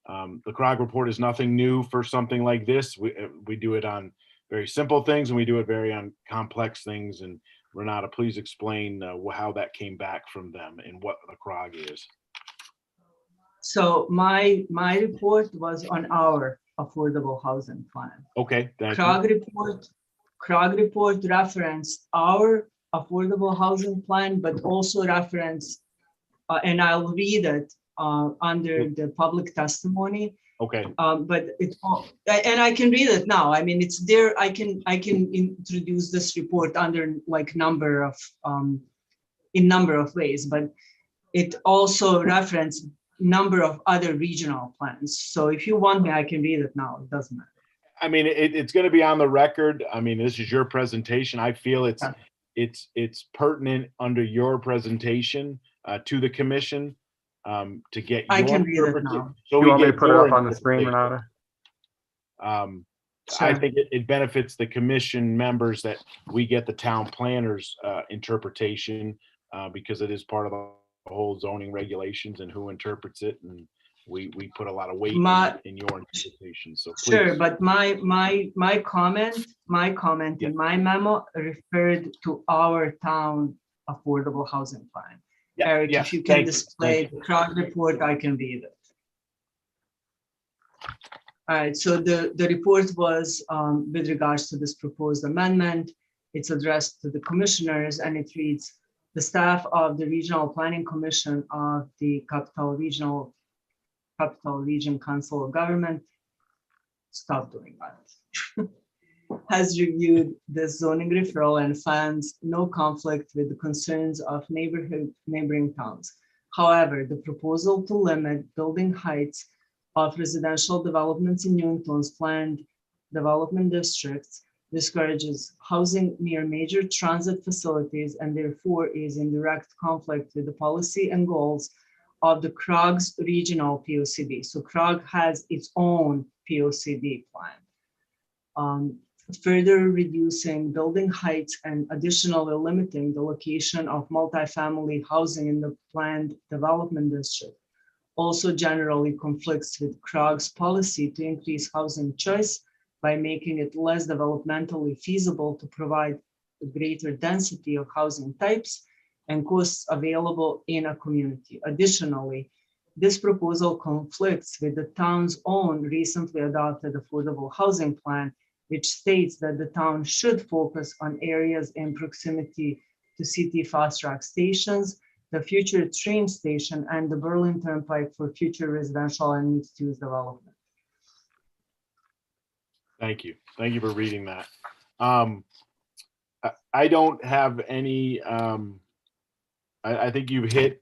the CROG report is nothing new for something like this. We do it on very simple things and we do it very on complex things. And Renata, please explain how that came back from them and what the CROG is. So my report was on our affordable housing plan. Okay, thank you. CROG report referenced our affordable housing plan, but also referenced and I'll read it under the public testimony. Okay, But and I can read it now. I mean, it's there. I can introduce this report under like number of in number of ways, but it also references number of other regional plans. So if you want me, I can read it now. It doesn't matter. I mean, it's going to be on the record. I mean, this is your presentation. I feel it's pertinent under your presentation to the commission to get. I your can read it interpretation. now. So You we want me to get put it your up on the screen, interpretation. Renata? I Sure. think it benefits the commission members that we get the town planner's interpretation because it is part of the whole zoning regulations and who interprets it, and we put a lot of weight in your interpretation. So please. Sure, but my comment in my memo referred to our town affordable housing plan. Yeah, Eric, yes, if you can thank you, display thank the crowd report, I can read it. All right, so the report was with regards to this proposed amendment. It's addressed to the commissioners and it reads, the staff of the Regional Planning Commission of the Capital Region Council of Government, stop doing that, has reviewed the zoning referral and finds no conflict with the concerns of neighboring towns. However, the proposal to limit building heights of residential developments in Newington's planned development districts discourages housing near major transit facilities and therefore is in direct conflict with the policy and goals of the CROG's regional POCD. So CROG has its own POCD plan. Further reducing building heights and additionally limiting the location of multifamily housing in the planned development district also generally conflicts with CROG's policy to increase housing choice by making it less developmentally feasible to provide a greater density of housing types and costs available in a community. Additionally, this proposal conflicts with the town's own recently adopted affordable housing plan, which states that the town should focus on areas in proximity to city fast track stations, the future train station, and the Berlin Turnpike for future residential and mixed-use development. Thank you. Thank you for reading that. I don't have any, I think you've hit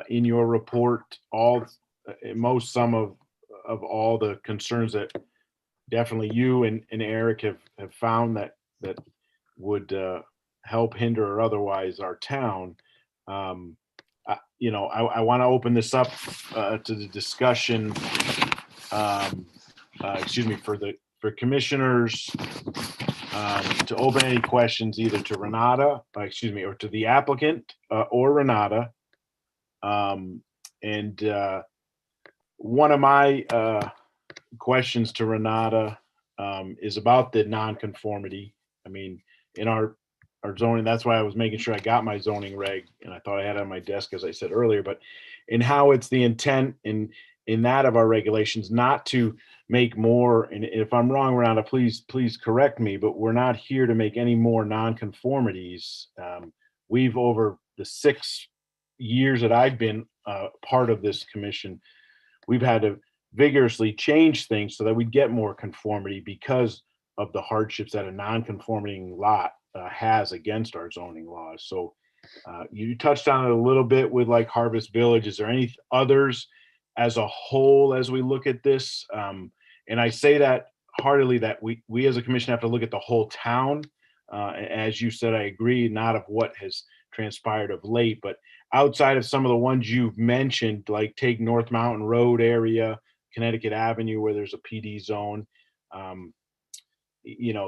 in your report some of all the concerns that definitely you and Eric have found that would help, hinder, or otherwise our town. I want to open this up to the discussion. For commissioners to open any questions either to Renata, or to the applicant or Renata. And one of my questions to Renata is about the nonconformity. I mean, in our zoning, that's why I was making sure I got my zoning reg, and I thought I had it on my desk, as I said earlier, but in how it's the intent in that of our regulations not to make more, and if I'm wrong, Renata, please correct me, but we're not here to make any more nonconformities. We've, over the 6 years that I've been part of this commission, we've had to vigorously change things so that we get more conformity because of the hardships that a non-conforming lot has against our zoning laws. So you touched on it a little bit with like Harvest Village. Is there any others as a whole as we look at this? And I say that heartily, that we as a commission have to look at the whole town. As you said, I agree, not of what has transpired of late, but outside of some of the ones you've mentioned, like take North Mountain Road area, Connecticut Avenue, where there's a PD zone.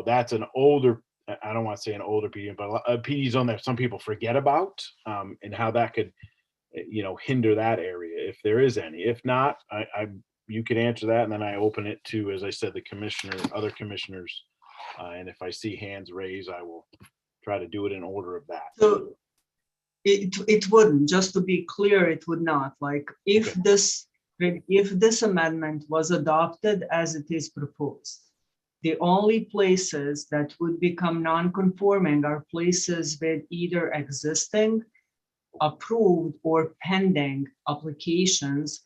That's an older, I don't want to say an older PD, but a PD zone that some people forget about, and how that could, hinder that area, if there is any. If not, you could answer that, and then I open it to, as I said, other commissioners. And if I see hands raised, I will try to do it in order of that. So it wouldn't, just to be clear, it would not. Like if this amendment was adopted as it is proposed, the only places that would become non-conforming are places with either existing approved or pending applications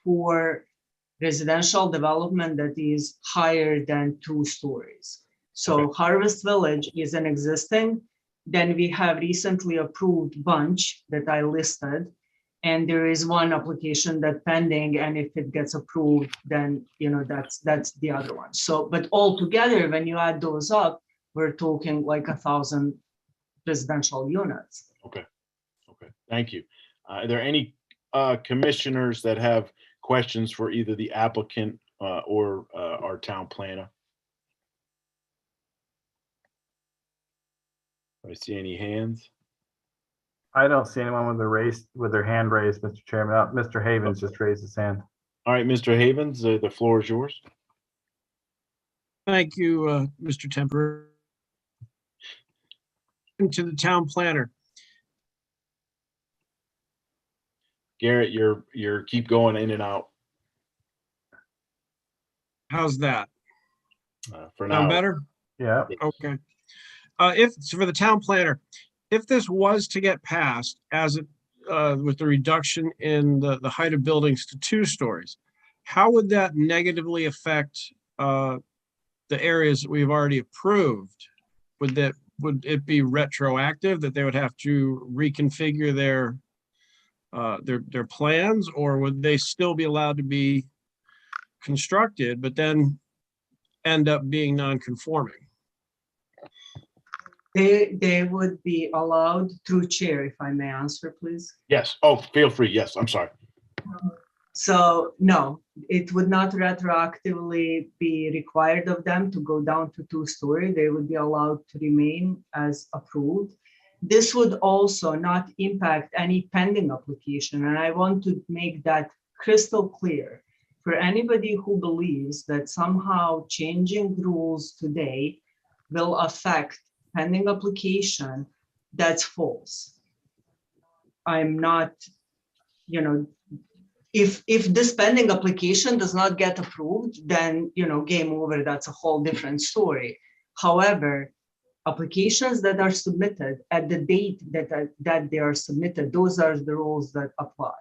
for residential development that is higher than 2 stories. So Harvest Village is an existing. Then we have recently approved bunch that I listed. And there is one application that pending, and if it gets approved, then that's the other one. So, but altogether, when you add those up, we're talking like 1,000 residential units. Okay. Thank you. Are there any commissioners that have questions for either the applicant or our town planner? Do I see any hands? I don't see anyone with their hand raised, Mr. Chairman. Mr. Havens just raised his hand. All right, Mr. Havens, the floor is yours. Thank you, Mr. Temper. To the town planner. Garrett, you're keep going in and out How's that? for Sound now. better? Yeah. Okay. For the town planner, if this was to get passed as it, with the reduction in the height of buildings to 2 stories, how would that negatively affect the areas that we've already approved? Would it be retroactive that they would have to reconfigure their plans, or would they still be allowed to be constructed, but then end up being non-conforming? They would be allowed through chair, if I may answer, please. Yes. Oh, feel free. Yes, I'm sorry. So no, it would not retroactively be required of them to go down to 2-story. They would be allowed to remain as approved. This would also not impact any pending application. And I want to make that crystal clear for anybody who believes that somehow changing rules today will affect pending application. That's false. I'm not, if this pending application does not get approved, then, game over, that's a whole different story. However, applications that are submitted at the date that they are submitted, those are the rules that apply.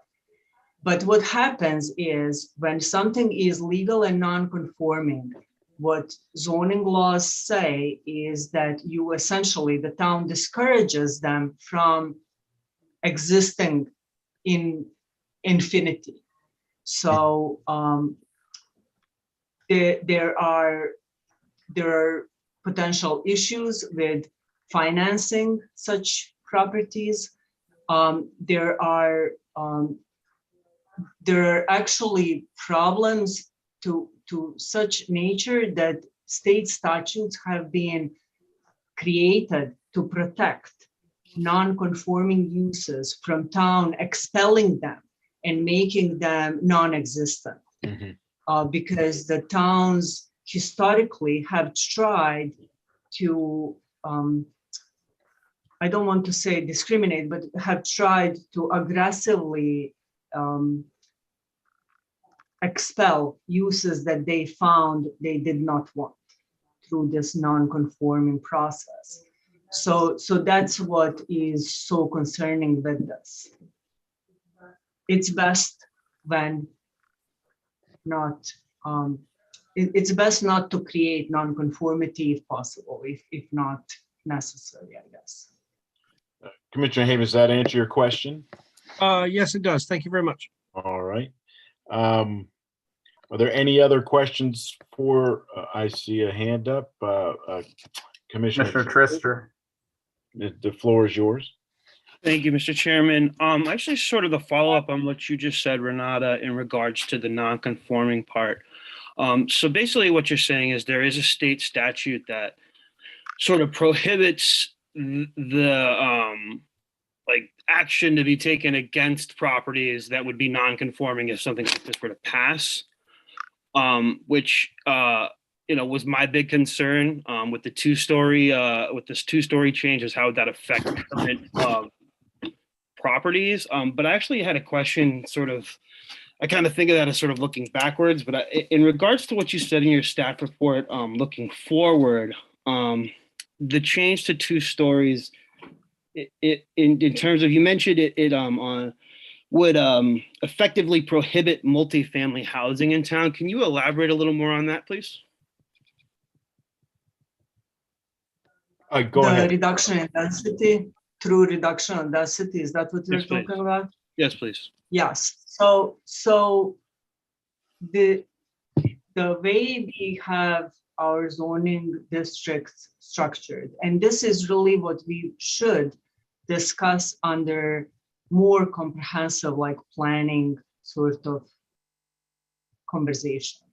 But what happens is when something is legal and non-conforming, what zoning laws say is that the town discourages them from existing in infinity. So there are potential issues with financing such properties. There are actually problems to such nature that state statutes have been created to protect non-conforming uses from town expelling them and making them non-existent. Because the towns historically have tried to, I don't want to say discriminate, but have tried to aggressively expel uses that they found they did not want through this non-conforming process. So that's what is so concerning with this. It's best when not, it's best not to create non-conformity if possible, if not necessary, I guess. Commissioner Havens, does that answer your question? Yes, it does. Thank you very much. All right. Are there any other questions for, I see a hand up, Commissioner Trister. The floor is yours. Thank you, Mr. Chairman. Actually, sort of the follow-up on what you just said, Renata, in regards to the non-conforming part. So basically what you're saying is there is a state statute that sort of prohibits the action to be taken against properties that would be non-conforming if something like this were to pass, which was my big concern with the 2-story, with this 2-story change, is how would that affect current properties. But I actually had a question, I kind of think of that as sort of looking backwards, but in regards to what you said in your staff report, looking forward, the change to 2 stories in terms of, you mentioned it would effectively prohibit multifamily housing in town. Can you elaborate a little more on that, please? Go The ahead. reduction in density, through reduction in density, is that what you're Yes, please. talking about? Yes, please. Yes, so the way we have our zoning districts structured, and this is really what we should discuss under more comprehensive, like planning sort of conversation.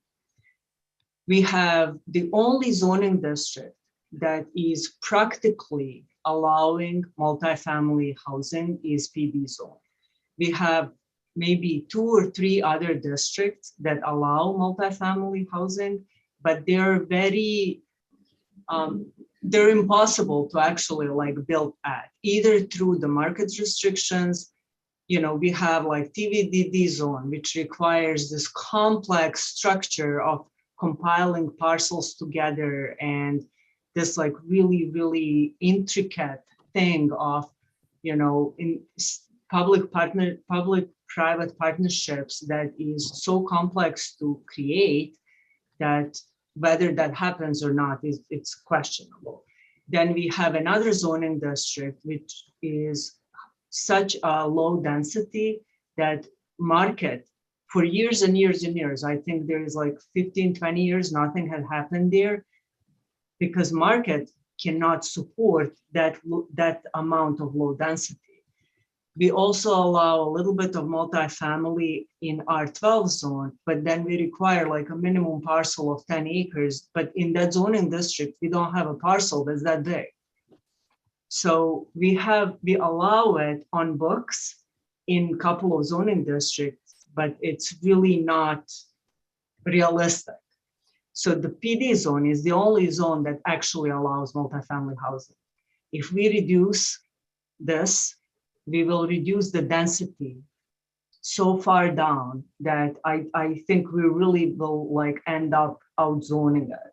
We have the only zoning district that is practically allowing multifamily housing is PB zone. We have maybe 2 or 3 other districts that allow multifamily housing, but they're very, they're impossible to actually like build at, either through the market restrictions. You know, we have like TVDD zone, which requires this complex structure of compiling parcels together and this like really intricate thing of, you know, in public-private partnerships that is so complex to create that whether that happens or not it's questionable. Then we have another zoning district which is such a low density that market for years and years and years, I think there is like 15-20 years nothing had happened there because market cannot support that amount of low density. We also allow a little bit of multifamily in R12 zone, but then we require like a minimum parcel of 10 acres. But in that zoning district, we don't have a parcel that's that big. So we allow it on books in a couple of zoning districts, but it's really not realistic. So the PD zone is the only zone that actually allows multifamily housing. If we reduce this, we will reduce the density so far down that I think we really will like end up outzoning it.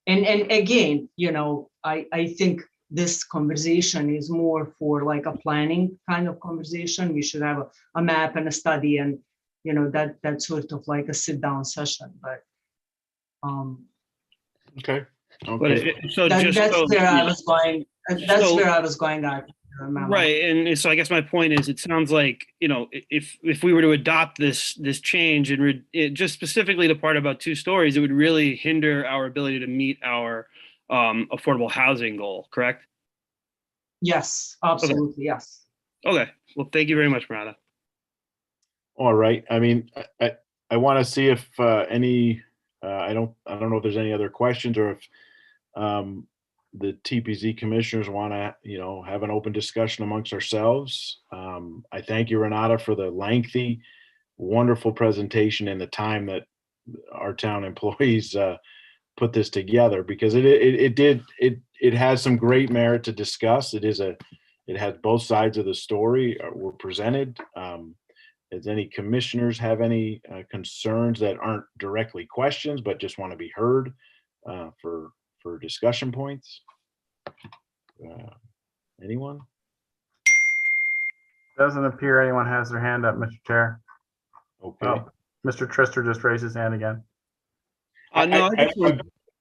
And again, you know, I think this conversation is more for like a planning kind of conversation. We should have a map and a study and, you know, that sort of like a sit down session, but Okay. So that's where I was going. That's So- where I was going at. Right, and so I guess my point is, it sounds like, you know, if we were to adopt this change and just specifically the part about 2 stories, it would really hinder our ability to meet our affordable housing goal. Correct? Yes, absolutely. Yes. Okay. Well, thank you very much, Marada. All right. I mean, I want to see if any. I don't know if there's any other questions or if the TPZ commissioners want to, you know, have an open discussion amongst ourselves. I thank you, Renata, for the lengthy, wonderful presentation and the time that our town employees put this together, because it has some great merit to discuss. It has both sides of the story were presented. Does any commissioners have any concerns that aren't directly questions, but just want to be heard for discussion points? Anyone? Doesn't appear anyone has their hand up, Mr. Chair. Okay. Oh, Mr. Trister just raised his hand again. No,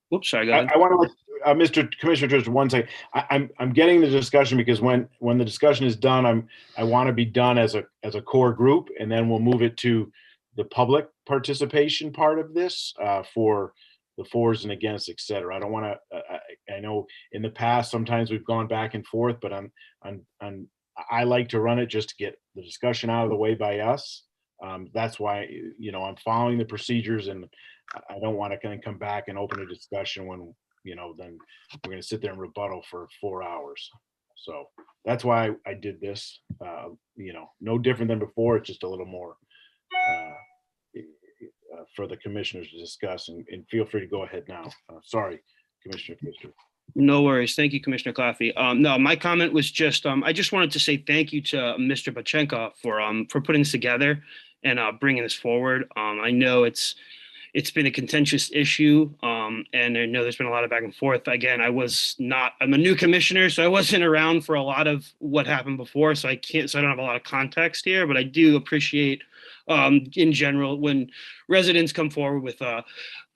whoops, sorry, go ahead. I want to, Mr. Commissioner, just one second. I'm getting the discussion because when the discussion is done, I want to be done as a core group, and then we'll move it to the public participation part of this for the fors and against, et cetera. I don't want to. I know in the past sometimes we've gone back and forth, but I like to run it just to get the discussion out of the way by us. That's why, you know, I'm following the procedures, and I don't want to kind of come back and open a discussion when, you know, then we're going to sit there and rebuttal for 4 hours. So that's why I did this, you know, no different than before. It's just a little more for the commissioners to discuss, and feel free to go ahead now. Sorry, Commissioner Fisher. No worries. Thank you, Commissioner Claffey. No, my comment was just, I just wanted to say thank you to Mr. Bachenko for putting this together and bringing this forward. I know it's it's been a contentious issue. And I know there's been a lot of back and forth. Again, I'm a new commissioner, so I wasn't around for a lot of what happened before. So I don't have a lot of context here, but I do appreciate in general when residents come forward with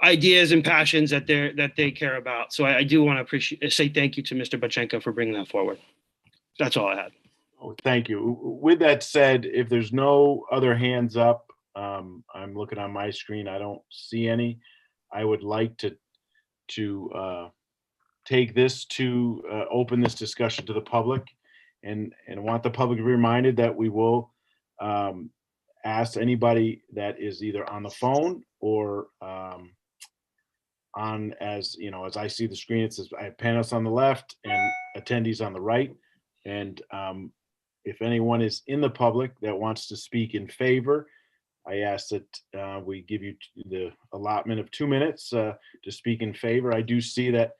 ideas and passions that they care about. So I do want to say thank you to Mr. Bachenko for bringing that forward. That's all I had. Oh, thank you. With that said, if there's no other hands up, I'm looking on my screen. I don't see any. I would like to take this to open this discussion to the public, and want the public to be reminded that we will ask anybody that is either on the phone or on, as you know, as I see the screen, it says I have panelists on the left and attendees on the right. And if anyone is in the public that wants to speak in favor, I ask that we give you the allotment of 2 minutes to speak in favor. I do see that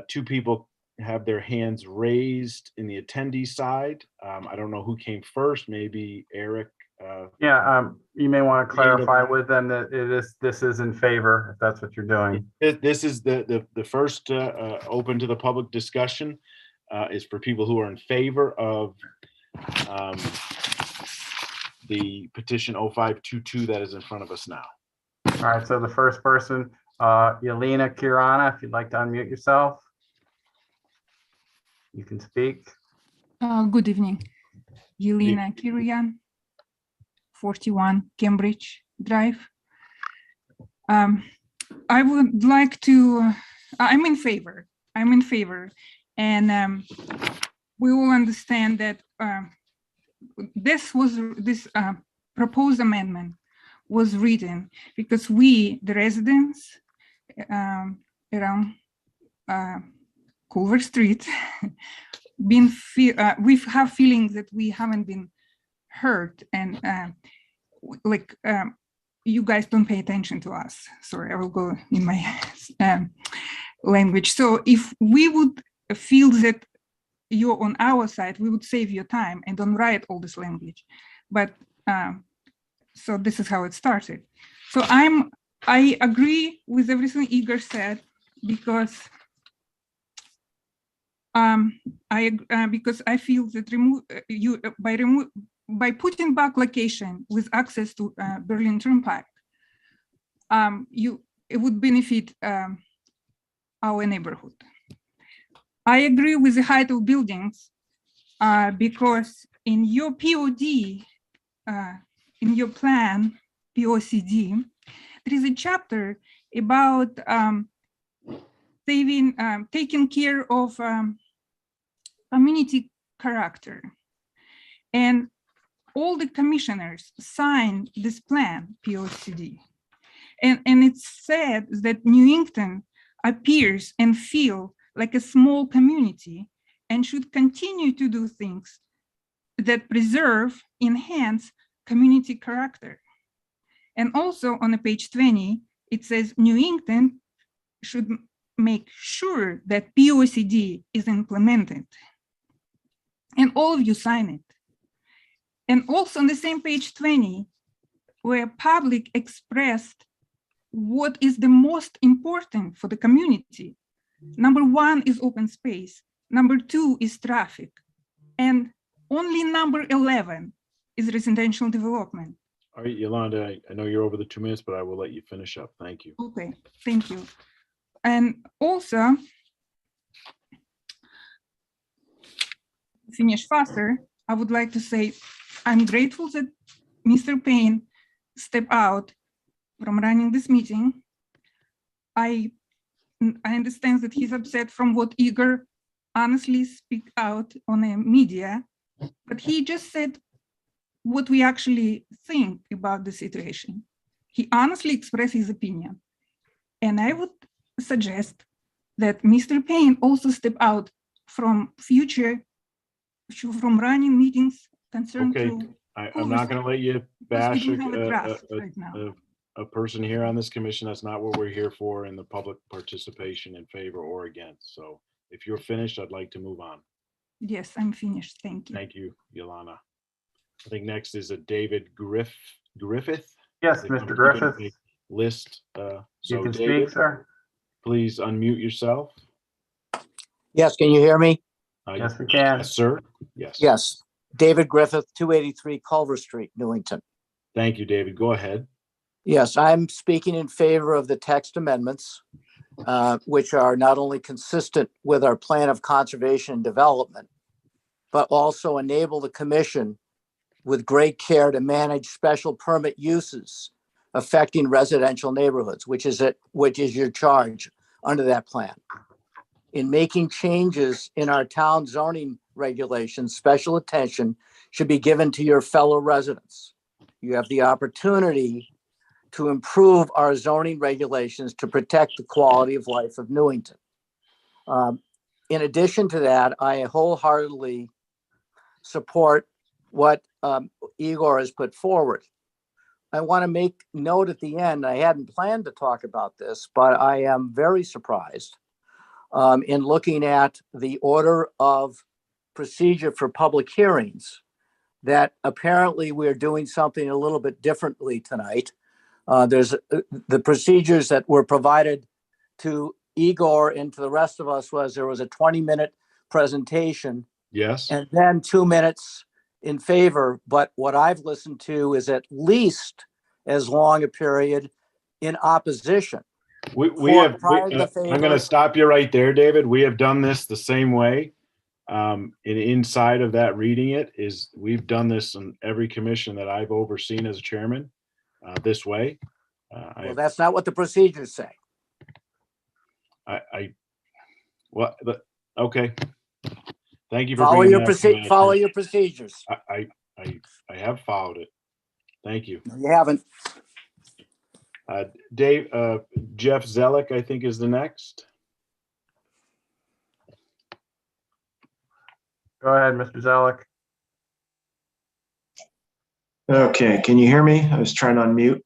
2 people have their hands raised in the attendee side. I don't know who came first, maybe Eric. Yeah, you may want to clarify with them that this is in favor, if that's what you're doing. This is the first open to the public discussion is for people who are in favor of the petition 0522 that is in front of us now. All right, so the first person, Yelena Kirana, if you'd like to unmute yourself, you can speak. Good evening. Yelena Kirian, 41 Cambridge Drive. I would like to, I'm in favor, and we will understand that this proposed amendment was written because we, the residents around Culver Street, we have feelings that we haven't been heard, and you guys don't pay attention to us. Sorry, I will go in my language. So if we would feel that you're on our side, we would save your time and don't write all this language. But so this is how it started. So I agree with everything Igor said, because I feel that by putting back location with access to Berlin Turnpike, it would benefit our neighborhood. I agree with the height of buildings because in your POD, in your plan, POCD, there is a chapter about taking care of community character. And all the commissioners signed this plan, POCD. And it's said that Newington appears and feel like a small community and should continue to do things that preserve, enhance community character. And also on page 20, it says Newington should make sure that POCD is implemented. And all of you sign it. And also on the same page 20, where public expressed what is the most important for the community. Number 1 is open space. Number 2 is traffic. And only number 11 is residential development. All right, Yolanda, I know you're over the 2 minutes, but I will let you finish up. Thank you. Okay, thank you. And also, finish faster, I would like to say, I'm grateful that Mr. Payne stepped out from running this meeting. I understand that he's upset from what Igor honestly speak out on the media, but he just said what we actually think about the situation. He honestly expressed his opinion. And I would suggest that Mr. Payne also step out from running meetings concerned Okay. to. I'm not going to let you bash we don't have a draft right now. a person here on this commission. That's not what we're here for, in the public participation in favor or against. So if you're finished, I'd like to move on. Yes, I'm finished. Thank you. Thank you, Yolanda. I think next is a David Griffith. Yes, Mr. Griffith. list. You So can speak, David, sir. please unmute yourself. Yes, can you hear me? Yes, we can. Yes, sir. Yes. Yes. David Griffith, 283 Culver Street, Newington. Thank you, David. Go ahead. Yes, I'm speaking in favor of the text amendments, which are not only consistent with our plan of conservation and development, but also enable the commission with great care to manage special permit uses affecting residential neighborhoods, which is your charge under that plan. In making changes in our town zoning regulations, special attention should be given to your fellow residents. You have the opportunity to improve our zoning regulations to protect the quality of life of Newington. In addition to that, I wholeheartedly support what Igor has put forward. I want to make note at the end, I hadn't planned to talk about this, but I am very surprised in looking at the order of procedure for public hearings that apparently we're doing something a little bit differently tonight. There's the procedures that were provided to Igor and to the rest of us was there was a 20-minute presentation. Yes. And then 2 minutes in favor. But what I've listened to is at least as long a period in opposition. I'm favor. going to stop you right there, David. We have done this the same way. And inside of that, reading it is we've done this in every commission that I've overseen as chairman this way. Well, that's not what the procedures say. Okay. Thank you for Follow bringing your that to my follow attention. your procedures. I have followed it. Thank you. No, you haven't. Dave, Jeff Zellick, I think, is the next. Go ahead, Mr. Zellick. Okay, can you hear me? I was trying to unmute.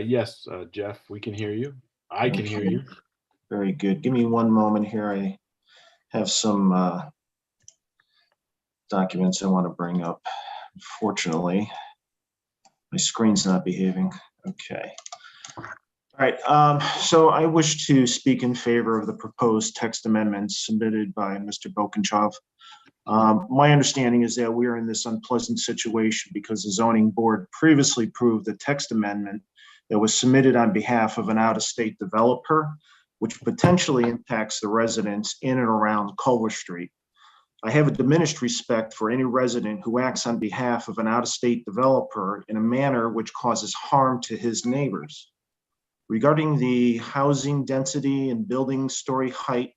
Yes, Jeff, we can hear you. I can hear you. Very good. Give me one moment here. I have some documents I want to bring up. Unfortunately, my screen's not behaving. Okay. All right. So I wish to speak in favor of the proposed text amendments submitted by Mr. Bokenchov. My understanding is that we are in this unpleasant situation because the zoning board previously approved a text amendment that was submitted on behalf of an out-of-state developer, which potentially impacts the residents in and around Culver Street. I have a diminished respect for any resident who acts on behalf of an out-of-state developer in a manner which causes harm to his neighbors. Regarding the housing density and building story height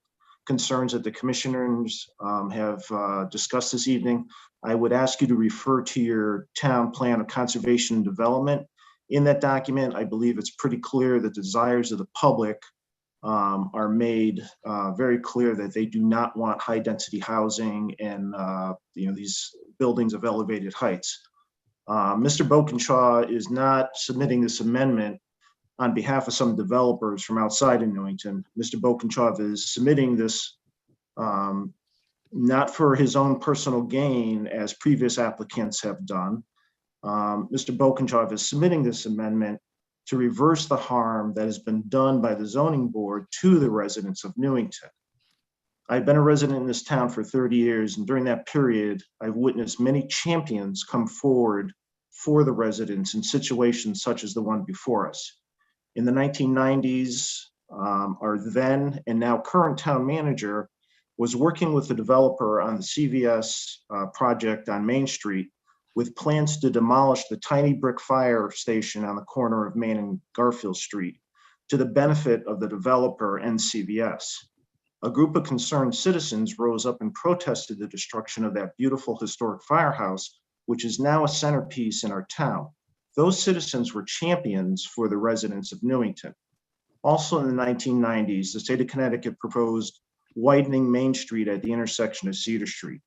concerns that the commissioners have discussed this evening, I would ask you to refer to your town plan of conservation and development. In that document, I believe it's pretty clear that the desires of the public are made very clear that they do not want high density housing and these buildings of elevated heights. Mr. Bokenchaw is not submitting this amendment on behalf of some developers from outside of Newington. Mr. Bokenchaw is submitting this not for his own personal gain as previous applicants have done. Mr. Bokenchaw is submitting this amendment to reverse the harm that has been done by the zoning board to the residents of Newington. I've been a resident in this town for 30 years, and during that period, I've witnessed many champions come forward for the residents in situations such as the one before us. In the 1990s, our then and now current town manager was working with the developer on the CVS project on Main Street with plans to demolish the tiny brick fire station on the corner of Main and Garfield Street to the benefit of the developer and CVS. A group of concerned citizens rose up and protested the destruction of that beautiful historic firehouse, which is now a centerpiece in our town. Those citizens were champions for the residents of Newington. Also in the 1990s, the state of Connecticut proposed widening Main Street at the intersection of Cedar Street.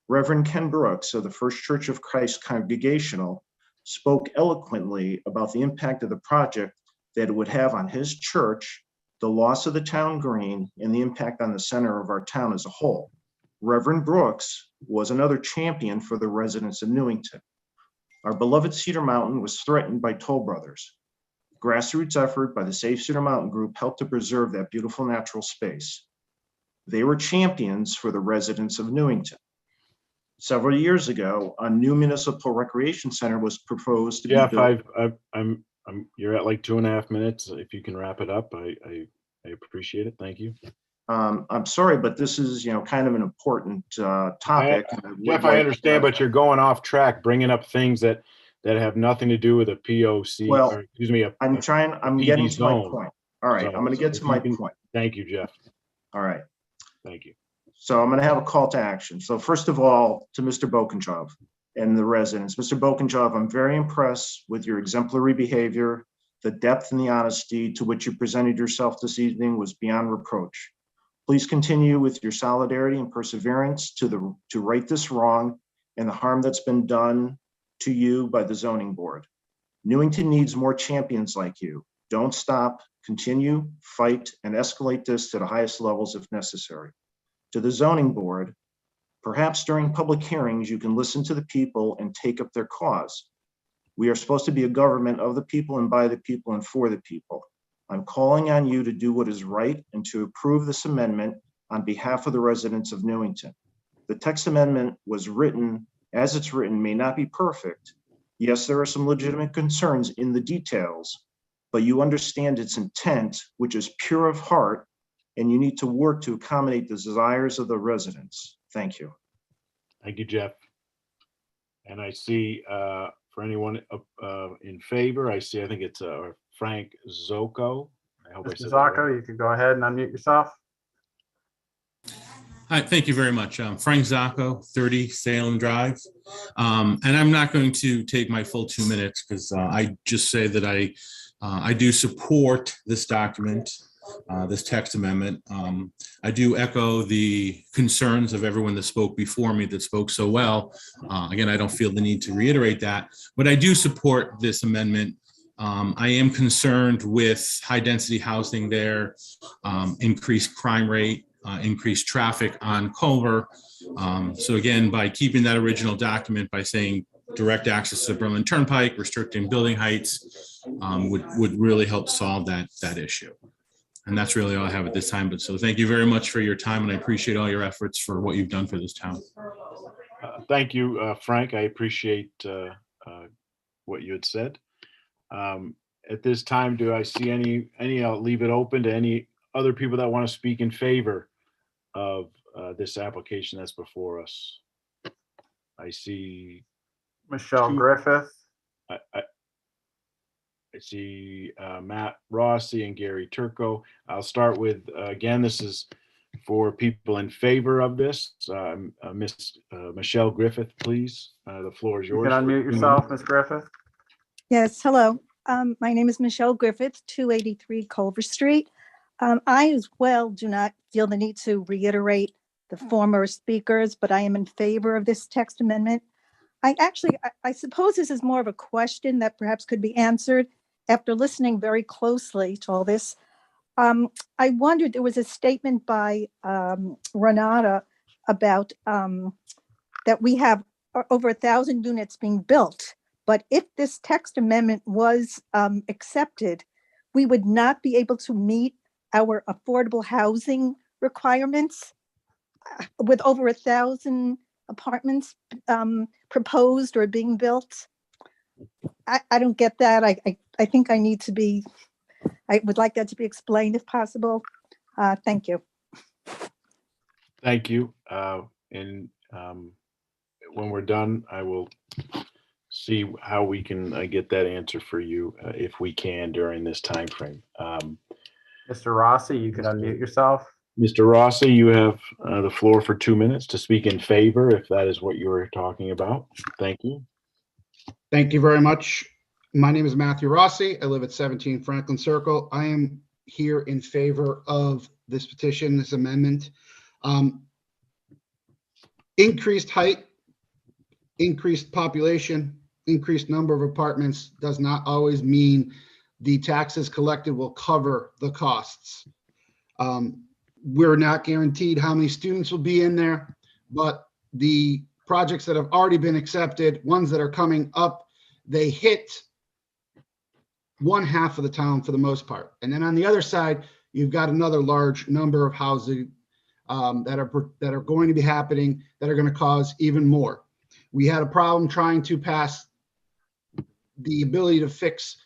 Reverend Ken Brooks of the First Church of Christ Congregational spoke eloquently about the impact of the project that it would have on his church, the loss of the town green, and the impact on the center of our town as a whole. Reverend Brooks was another champion for the residents of Newington. Our beloved Cedar Mountain was threatened by Toll Brothers. Grassroots effort by the Safe Cedar Mountain Group helped to preserve that beautiful natural space. They were champions for the residents of Newington. Several years ago, a new municipal recreation center was proposed to be Jeff, built. you're at like 2.5 minutes. If you can wrap it up, I appreciate it. Thank you. I'm sorry, but this is, kind of an important topic. Jeff, I understand, but you're going off track, bringing up things that have nothing to do with a POC, Well, or excuse me, I'm PD getting to my zone. point. All right, I'm going to get to my point. Thank you, Jeff. All right. Thank you. So I'm going to have a call to action. So first of all, to Mr. Bokenchov and the residents. Mr. Bokenchov, I'm very impressed with your exemplary behavior. The depth and the honesty to which you presented yourself this evening was beyond reproach. Please continue with your solidarity and perseverance to right this wrong and the harm that's been done to you by the zoning board. Newington needs more champions like you. Don't stop, continue, fight, and escalate this to the highest levels if necessary. To the zoning board, perhaps during public hearings, you can listen to the people and take up their cause. We are supposed to be a government of the people and by the people and for the people. I'm calling on you to do what is right and to approve this amendment on behalf of the residents of Newington. The text amendment was written as it's written, may not be perfect. Yes, there are some legitimate concerns in the details, but you understand its intent, which is pure of heart, and you need to work to accommodate the desires of the residents. Thank you. Thank you, Jeff. And I see for anyone in favor, I think it's Frank Zocco. I hope I Mr. said that right. Zacco, you can go ahead and unmute yourself. Hi, thank you very much. Frank Zacco, 30 Salem Drive. And I'm not going to take my full 2 minutes because I just say that I do support this document, this text amendment. I do echo the concerns of everyone that spoke before me that spoke so well. Again, I don't feel the need to reiterate that, but I do support this amendment. I am concerned with high density housing there, increased crime rate, increased traffic on Culver. So again, by keeping that original document, by saying direct access to Berlin Turnpike, restricting building heights, would really help solve that issue. And that's really all I have at this time. But so thank you very much for your time, and I appreciate all your efforts for what you've done for this town. Thank you, Frank. I appreciate what you had said. At this time, do I see any? I'll leave it open to any other people that want to speak in favor of this application that's before us. I see Michelle Griffith. I see Matt Rossi and Gary Turco. I'll start with, again, this is for people in favor of this. Miss Michelle Griffith, please. The floor is yours. You can unmute yourself, Ms. Griffith. Yes, hello. My name is Michelle Griffith, 283 Culver Street. I as well do not feel the need to reiterate the former speakers, but I am in favor of this text amendment. I suppose this is more of a question that perhaps could be answered after listening very closely to all this. I wondered, there was a statement by Renata about that we have over 1,000 units being built. But if this text amendment was accepted, we would not be able to meet our affordable housing requirements with over 1,000 apartments proposed or being built. I don't get that. I think I would like that to be explained if possible. Thank you. Thank you. And when we're done, I will see how we can get that answer for you if we can during this time frame. Mr. Rossi, you can unmute yourself. Mr. Rossi, you have the floor for 2 minutes to speak in favor, if that is what you were talking about. Thank you. Thank you very much. My name is Matthew Rossi. I live at 17 Franklin Circle. I am here in favor of this petition, this amendment. Increased height, increased population, increased number of apartments does not always mean the taxes collected will cover the costs. We're not guaranteed how many students will be in there, but the projects that have already been accepted, ones that are coming up, they hit one half of the town for the most part. And then on the other side, you've got another large number of housing that are going to be happening that are going to cause even more. We had a problem trying to pass the ability to fix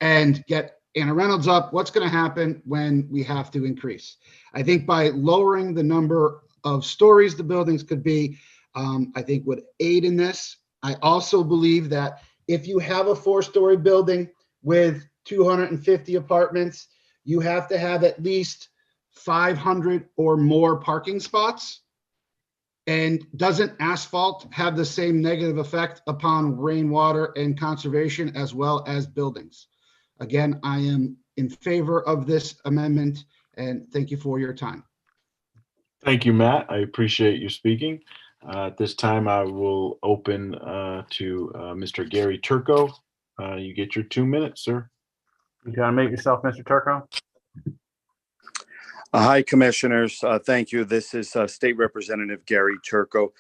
and get Anna Reynolds up. What's going to happen when we have to increase? I think by lowering the number of stories the buildings could be, I think would aid in this. I also believe that if you have a 4-story building with 250 apartments, you have to have at least 500 or more parking spots. And doesn't asphalt have the same negative effect upon rainwater and conservation as well as buildings? Again, I am in favor of this amendment, and thank you for your time. Thank you, Matt. I appreciate you speaking. At this time, I will open to Mr. Gary Turco. You get your 2 minutes, sir. You gotta make yourself, Mr. Turco. Hi, Commissioners. Thank you. This is State Representative Gary Turco.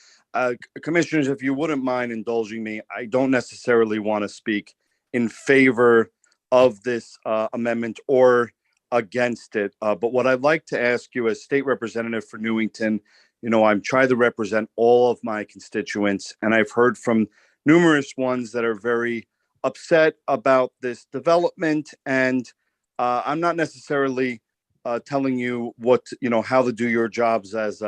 Commissioners, if you wouldn't mind indulging me, I don't necessarily want to speak in favor of this amendment or against it. But what I'd like to ask you as State Representative for Newington, I'm trying to represent all of my constituents, and I've heard from numerous ones that are very upset about this development. And I'm not necessarily telling you how to do your jobs as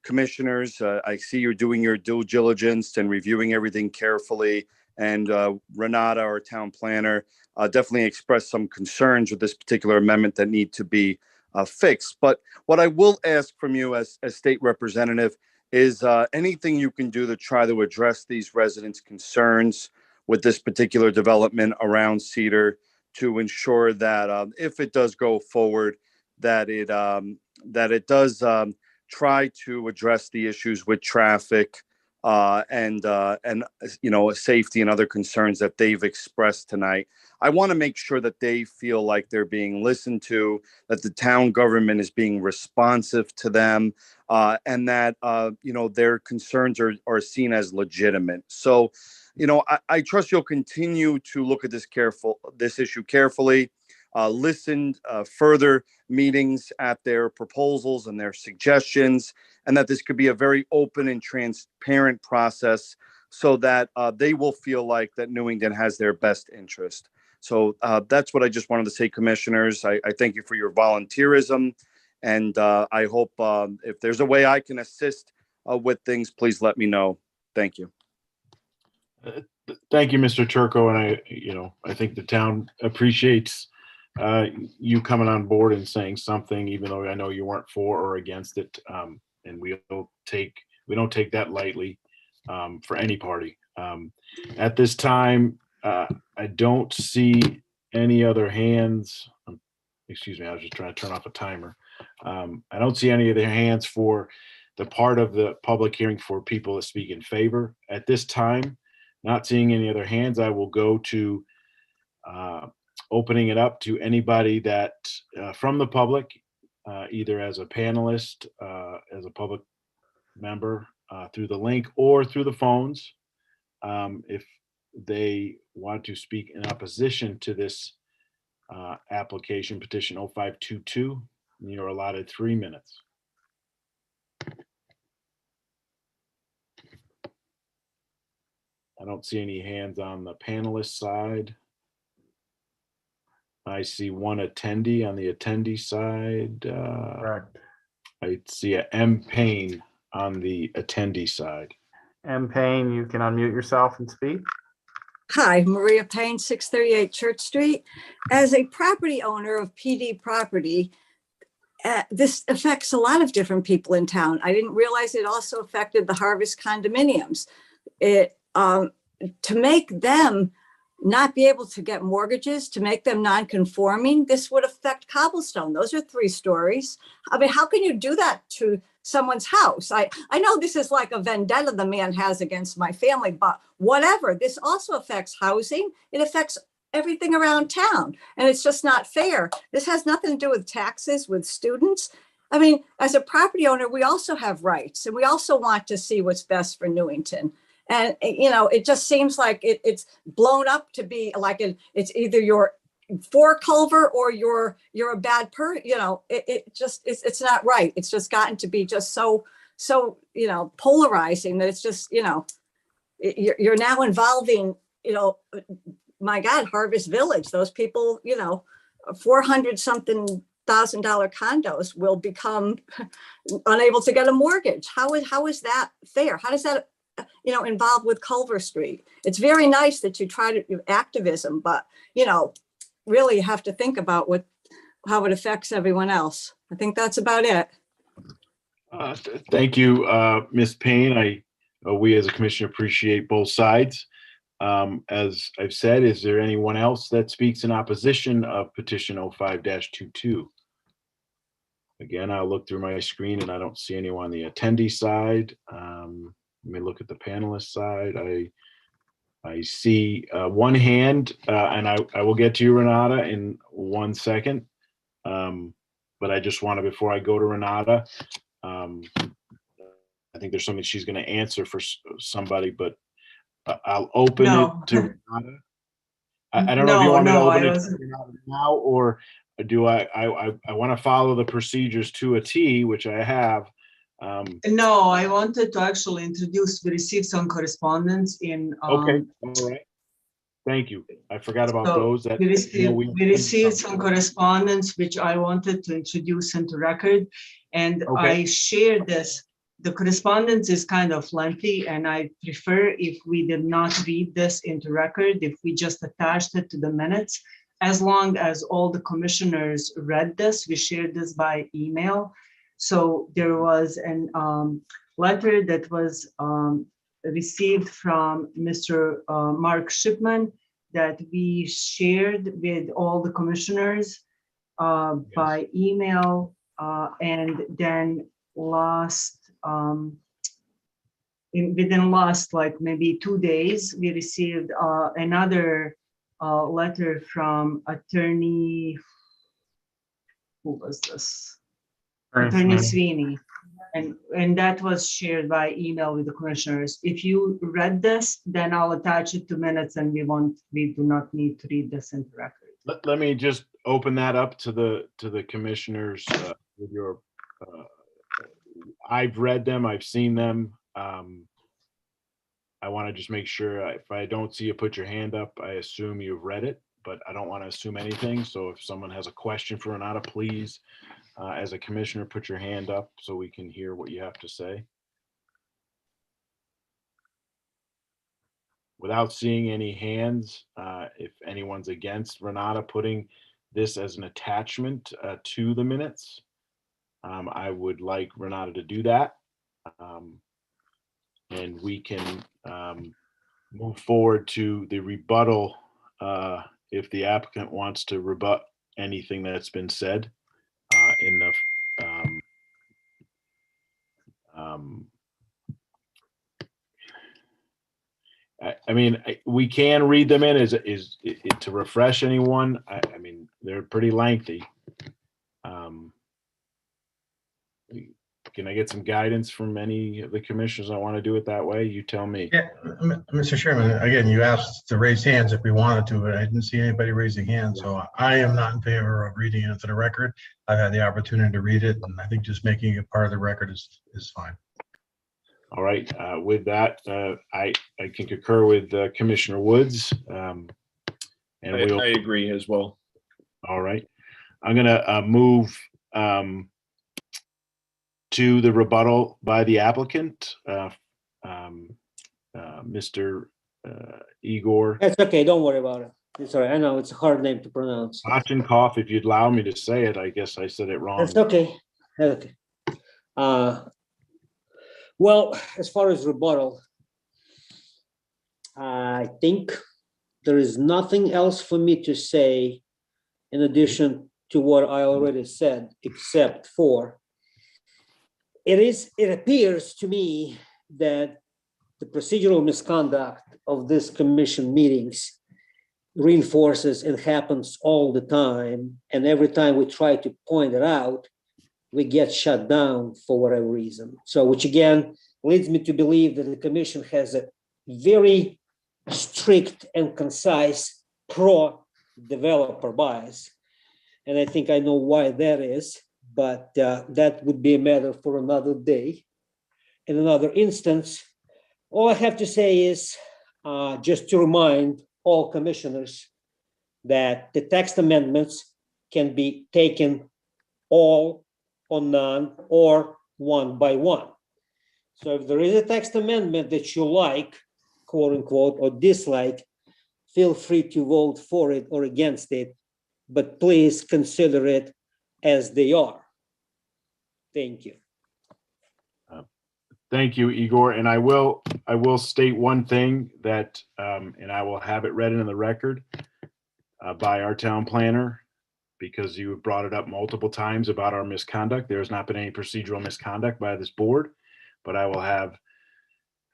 commissioners. I see you're doing your due diligence and reviewing everything carefully. And Renata, our town planner, definitely expressed some concerns with this particular amendment that need to be fixed. But what I will ask from you as state representative is anything you can do to try to address these residents' concerns with this particular development around Cedar to ensure that if it does go forward, that it does try to address the issues with traffic and safety and other concerns that they've expressed tonight. I want to make sure that they feel like they're being listened to, that the town government is being responsive to them, and that their concerns are seen as legitimate. So, I trust you'll continue to look at this issue carefully. Listened further meetings at their proposals and their suggestions, and that this could be a very open and transparent process so that they will feel like that Newington has their best interest. So that's what I just wanted to say, Commissioners. I thank you for your volunteerism, and I hope if there's a way I can assist with things, please let me know. Thank you. Thank you, Mr. Turco. And I think the town appreciates you coming on board and saying something, even though I know you weren't for or against it. And we don't take that lightly for any party. At this time, I don't see any other hands. Excuse me, I was just trying to turn off a timer. I don't see any other hands for the part of the public hearing for people that speak in favor. At this time, not seeing any other hands, I will go to opening it up to anybody that from the public, either as a panelist, as a public member through the link or through the phones. If they want to speak in opposition to this application, petition 0522, you're allotted 3 minutes. I don't see any hands on the panelist side. I see one attendee on the attendee side. Correct. I see a M. Payne on the attendee side. M. Payne, you can unmute yourself and speak. Hi, Maria Payne, 638 Church Street. As a property owner of PD property, this affects a lot of different people in town. I didn't realize it also affected the Harvest condominiums. To make them not be able to get mortgages, to make them non-conforming, this would affect cobblestone. Those are 3 stories. I mean, how can you do that to someone's house? I know this is like a vendetta the man has against my family, but whatever. This also affects housing. It affects everything around town, and it's just not fair. This has nothing to do with taxes, with students. I mean, as a property owner, we also have rights, and we also want to see what's best for Newington. And, it just seems like it's blown up to be like it's either you're for Culver or you're a bad it's not right. It's just gotten to be just so polarizing that it's just, you're now involving, my God, Harvest Village, those people, $400-something thousand condos will become unable to get a mortgage. How is that fair? How does that, involve with Culver Street? It's very nice that you try to do activism, but, really you have to think about how it affects everyone else. I think that's about it. Thank you, Ms. Payne. We as a commission appreciate both sides. As I've said, is there anyone else that speaks in opposition of petition 05-22? Again, I'll look through my screen and I don't see anyone on the attendee side. Let me look at the panelist side. I see one hand, and I will get to you, Renata, in 1 second. But I just want to, before I go to Renata, I think there's something she's going to answer for somebody, but I'll open it to Renata. I don't know if you want me to open it to Renata now, or do I want to follow the procedures to a T, which I have. No, I wanted to actually introduce, we received some correspondence in. Okay, all right. Thank you. I forgot about those. We received some correspondence, which I wanted to introduce into record. And I shared this. The correspondence is kind of lengthy, and I prefer if we did not read this into record, if we just attached it to the minutes. As long as all the commissioners read this, we shared this by email. So there was an letter that was received from Mr. Mark Shipman that we shared with all the commissioners by email, and then within last like maybe 2 days, we received another letter from attorney, who was this? Attorney Sweeney. And that was shared by email with the commissioners. If you read this, then I'll attach it to minutes, and we do not need to read this into record. Let me just open that up to the commissioners with your. I've read them. I've seen them. I want to just make sure if I don't see you put your hand up, I assume you've read it, but I don't want to assume anything. So if someone has a question for Renata, please, as a commissioner, put your hand up so we can hear what you have to say. Without seeing any hands, if anyone's against Renata putting this as an attachment to the minutes, I would like Renata to do that. And we can move forward to the rebuttal if the applicant wants to rebut anything that's been said in the I mean, we can read them in is to refresh anyone. I mean, they're pretty lengthy. Can I get some guidance from any of the commissioners? I want to do it that way. You tell me. Yeah, Mr. Chairman, again, you asked to raise hands if we wanted to, but I didn't see anybody raising hands. So I am not in favor of reading it into the record. I've had the opportunity to read it, and I think just making it part of the record is fine. All right. With that, I can concur with Commissioner Woods. And I agree as well. All right. I'm going to move to the rebuttal by the applicant, Mr. Igor. That's okay. Don't worry about it. It's all right. I know it's a hard name to pronounce. Kochenkov, if you'd allow me to say it, I guess I said it wrong. That's okay. Okay. Well, as far as rebuttal, I think there is nothing else for me to say in addition to what I already said, except for it appears to me that the procedural misconduct of this commission meetings reinforces and happens all the time. And every time we try to point it out, we get shut down for whatever reason. So, which again leads me to believe that the commission has a very strict and concise pro developer buys. And I think I know why that is, but that would be a matter for another day. In another instance, all I have to say is just to remind all commissioners that the text amendments can be taken all or none or one by one. So if there is a text amendment that you like, quote unquote, or dislike, feel free to vote for it or against it, but please consider it as they are. Thank you. Thank you, Igor. And I will state one thing that, and I will have it read into the record by our town planner, because you have brought it up multiple times about our misconduct. There has not been any procedural misconduct by this board, but I will have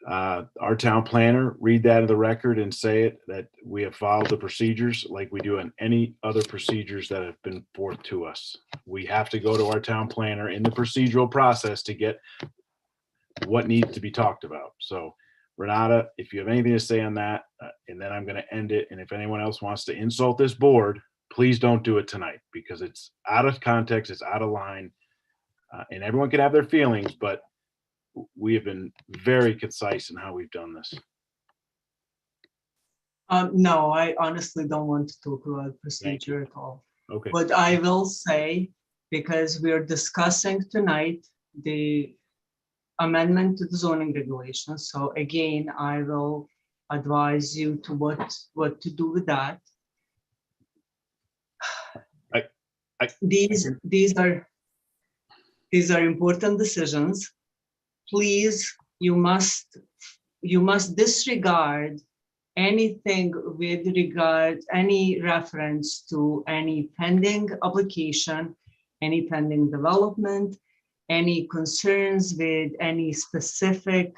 our town planner read that in the record and say it, that we have followed the procedures like we do on any other procedures that have been forth to us. We have to go to our town planner in the procedural process to get what needs to be talked about. So Renata, if you have anything to say on that, and then I'm going to end it. And if anyone else wants to insult this board, please don't do it tonight, because it's out of context, it's out of line, and everyone can have their feelings, but we have been very concise in how we've done this. No, I honestly don't want to talk about procedure at all. Okay. But I will say, because we're discussing tonight the amendment to the zoning regulations. So again, I will advise you to what to do with that. These are important decisions. Please, you must disregard anything with regard, any reference to any pending application, any pending development, any concerns with any specific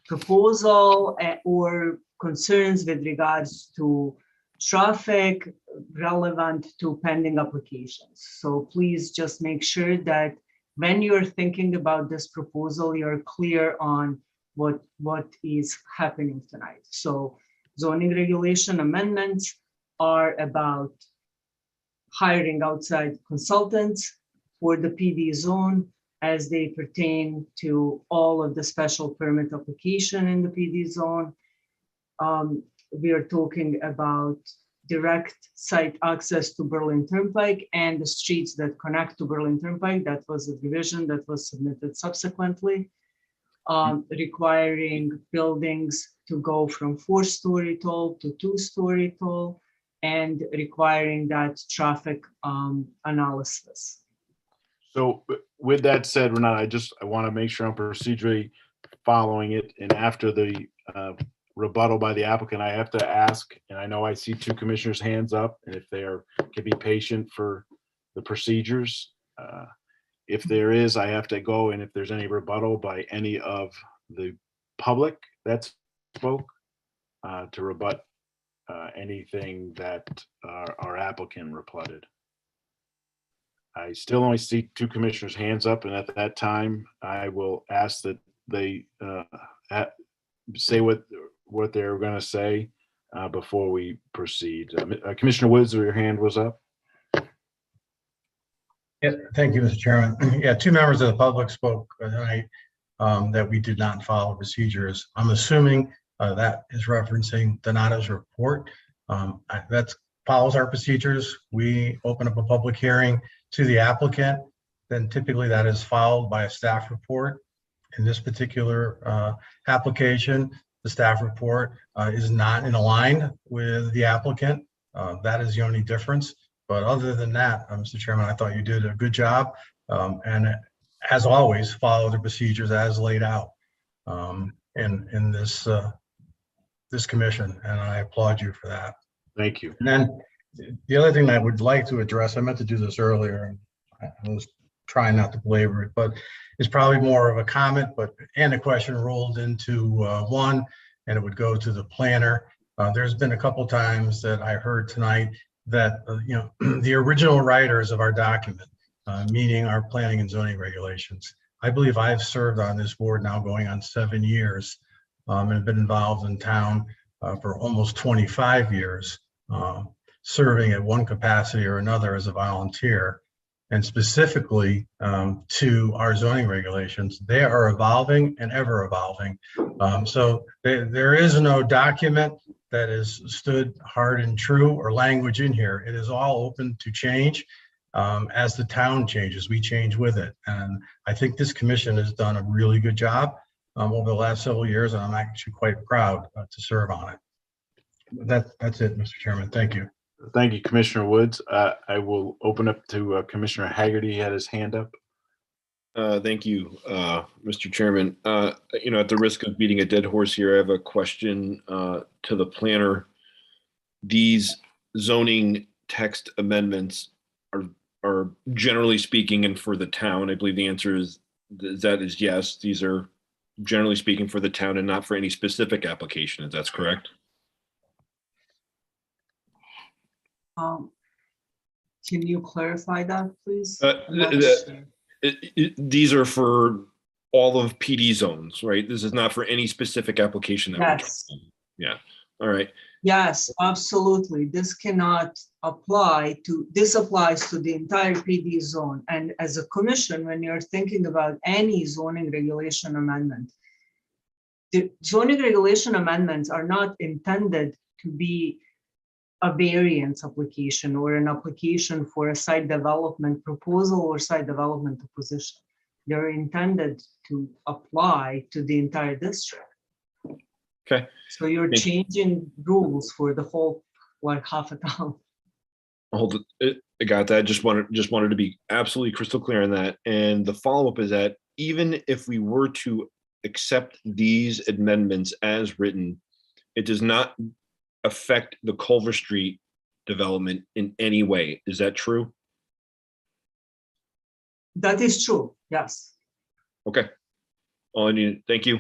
proposal or concerns with regards to traffic relevant to pending applications. So please just make sure that when you're thinking about this proposal, you're clear on what is happening tonight. So zoning regulation amendments are about hiring outside consultants for the PD zone as they pertain to all of the special permit application in the PD zone. We are talking about direct site access to Berlin Turnpike and the streets that connect to Berlin Turnpike. That was a division that was submitted subsequently, requiring buildings to go from 4-story tall to 2-story tall, and requiring that traffic analysis. So with that said, Renata, I want to make sure I'm procedurally following it. And after the rebuttal by the applicant, I have to ask, and I know I see two commissioners' hands up, and if they can be patient for the procedures. If there is, I have to go, and if there's any rebuttal by any of the public that spoke to rebut anything that our applicant rebutted. I still only see two commissioners' hands up, and at that time, I will ask that they say what they're going to say before we proceed. Commissioner Woods, your hand was up. Yeah, thank you, Mr. Chairman. Yeah, two members of the public spoke tonight that we did not follow procedures. I'm assuming that is referencing Donato's report. That follows our procedures. We open up a public hearing to the applicant, then typically that is followed by a staff report. In this particular application, the staff report is not in line with the applicant. That is the only difference. But other than that, Mr. Chairman, I thought you did a good job. And as always, follow the procedures as laid out in this commission. And I applaud you for that. Thank you. And then the other thing I would like to address, I meant to do this earlier, and I was trying not to belabor it, but it's probably more of a comment, and a question rolled into one, and it would go to the planner. There's been a couple times that I heard tonight that the original writers of our document, meaning our planning and zoning regulations. I believe I've served on this board now going on 7 years, and been involved in town for almost 25 years. serving at one capacity or another as a volunteer. And specifically to our zoning regulations, they are evolving and ever evolving. So there is no document that is stood hard and true or language in here. It is all open to change. As the town changes, we change with it. And I think this commission has done a really good job over the last several years, and I'm actually quite proud to serve on it. That's it, Mr. Chairman. Thank you. Thank you, Commissioner Woods. I will open up to Commissioner Haggerty. He had his hand up. Thank you, Mr. Chairman. At the risk of beating a dead horse here, I have a question to the planner. These zoning text amendments are generally speaking, and for the town, I believe the answer is yes. These are generally speaking for the town and not for any specific application. If that's correct. Can you clarify that, please? These are for all of PD zones, right? This is not for any specific application that we're talking. Yeah. All right. Yes, absolutely. This applies to the entire PD zone. And as a commission, when you're thinking about any zoning regulation amendment, the zoning regulation amendments are not intended to be a variance application or an application for a site development proposal or site development opposition. They're intended to apply to the entire district. Okay. So you're changing rules for the whole, half a town. Hold it. I got that. Just wanted to be absolutely crystal clear on that. And the follow-up is that even if we were to accept these amendments as written, it does not affect the Culver Street development in any way. Is that true? That is true, yes. Okay. All I need. Thank you.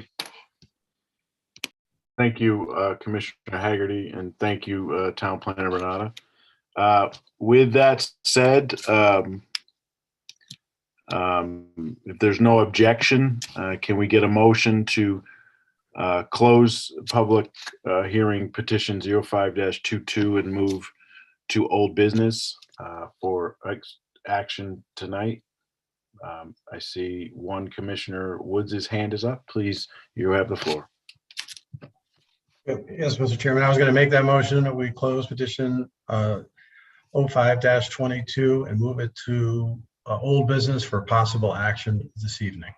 Thank you, Commissioner Haggerty, and thank you, Town Planner Renata. With that said, if there's no objection, can we get a motion to close public hearing petition 05-22 and move to old business for action tonight? I see one Commissioner Woods' hand is up. Please, you have the floor. Yes, Mr. Chairman, I was going to make that motion that we close petition 05-22 and move it to old business for possible action this evening.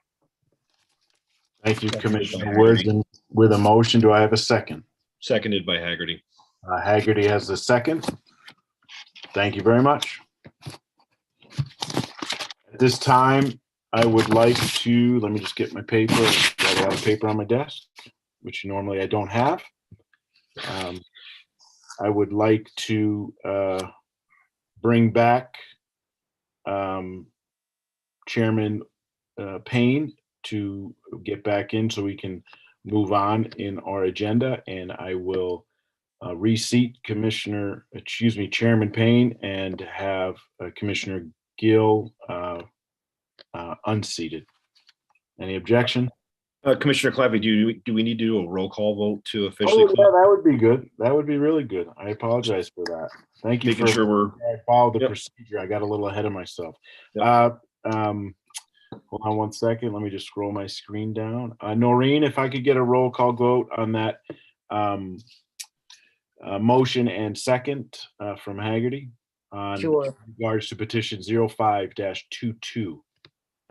Thank you, Commissioner Woods. And with a motion, do I have a second? Seconded by Haggerty. Haggerty has the second. Thank you very much. At this time, I would like to, let me just get my paper. I've got a lot of paper on my desk, which normally I don't have. I would like to bring back Chairman Payne to get back in so we can move on in our agenda, and I will reseat Chairman Payne and have Commissioner Gill unseated. Any objection? Commissioner Clappy, do we need to do a roll call vote to officially close? Yeah, that would be good. That would be really good. I apologize for that. Thank you Making sure we're follow the procedure. I got a little ahead of myself. Yep. Hold on one second. Let me just scroll my screen down. Noreen, if I could get a roll call vote on that motion and second from Haggerty on Sure. regards to petition 05-22.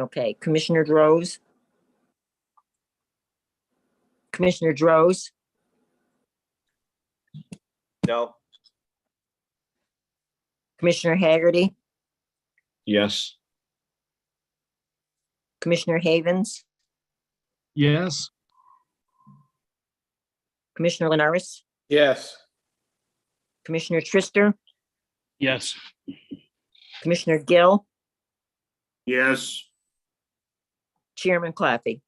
Okay, Commissioner Droz. Commissioner Droz. No. Commissioner Haggerty. Yes. Commissioner Havens. Yes. Commissioner Linares. Yes. Commissioner Trister. Yes. Commissioner Gill. Yes. Chairman Claffey.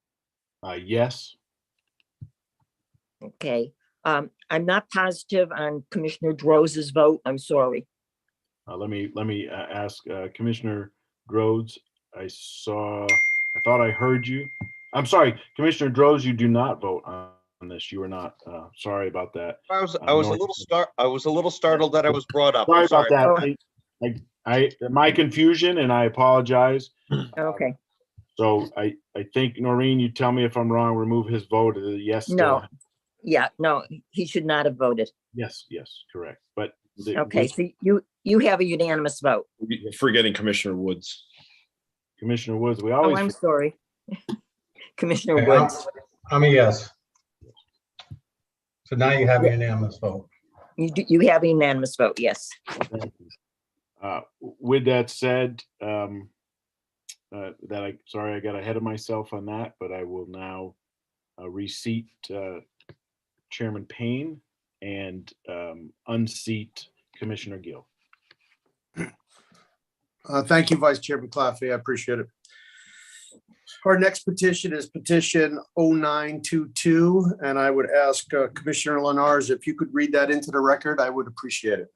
Yes. Okay. I'm not positive on Commissioner Droz's vote. I'm sorry. Let me ask Commissioner Rhodes. I thought I heard you. I'm sorry, Commissioner Droz, you do not vote on this. You are not. Sorry about that. I was a little startled that I was brought up. Sorry I'm about that. Oh. My confusion, and I apologize. Okay, So I think, Noreen, you tell me if I'm wrong, remove his vote. Yes. no, yeah, no, he should not have voted. Yes, correct. But Okay, so you have a unanimous vote. Forgetting Commissioner Woods. Commissioner Woods, we Oh, always. I'm sorry. Commissioner Okay, Woods, I'm a yes. So now you have a unanimous vote. you have a unanimous vote, yes. With that said, sorry, I got ahead of myself on that, but I will now reseat Chairman Payne and unseat Commissioner Gill. Thank you, Vice Chairman Claffey. I appreciate it. Our next petition is petition 0922, and I would ask Commissioner Lenars if you could read that into the record. I would appreciate it.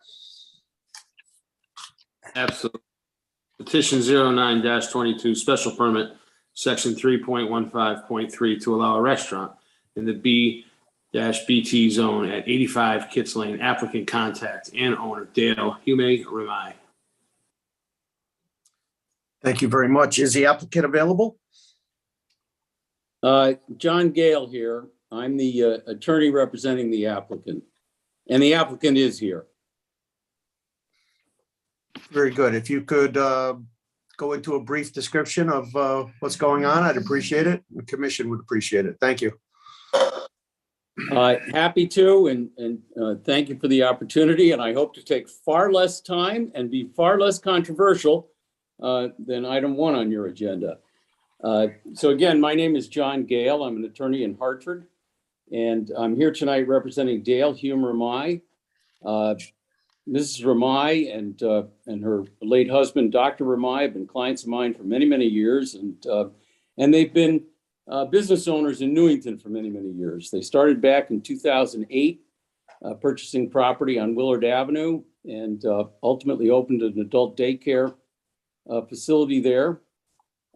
Absolutely. Petition 09-22, special permit, section 3.15.3 to allow a restaurant in the B-BT zone at 85 Kitts Lane. Applicant contact and owner Dale Hume-Ramai. Thank you very much. Is the applicant available? John Gale here. I'm the attorney representing the applicant, and the applicant is here. Very good. If you could go into a brief description of what's going on, I'd appreciate it. The commission would appreciate it. Thank you. Happy to, and thank you for the opportunity. And I hope to take far less time and be far less controversial than item 1 on your agenda. So again, my name is John Gale. I'm an attorney in Hartford, and I'm here tonight representing Dale Hume-Ramai. Mrs. Ramai and her late husband, Dr. Ramai, have been clients of mine for many, many years, and they've been business owners in Newington for many, many years. They started back in 2008, purchasing property on Willard Avenue, and ultimately opened an adult daycare facility there.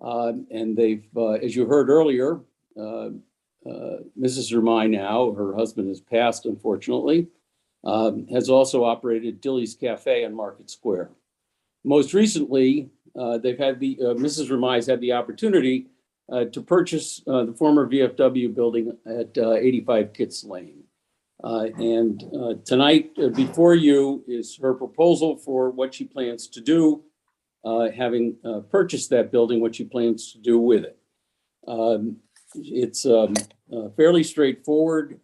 And they've, as you heard earlier, Mrs. Ramai now, her husband has passed, unfortunately, has also operated Dilly's Cafe on Market Square. Most recently, they've had Mrs. Ramai's had the opportunity to purchase the former VFW building at 85 Kitts Lane. And tonight before you is her proposal for what she plans to do, having purchased that building, what she plans to do with it. It's fairly straightforward.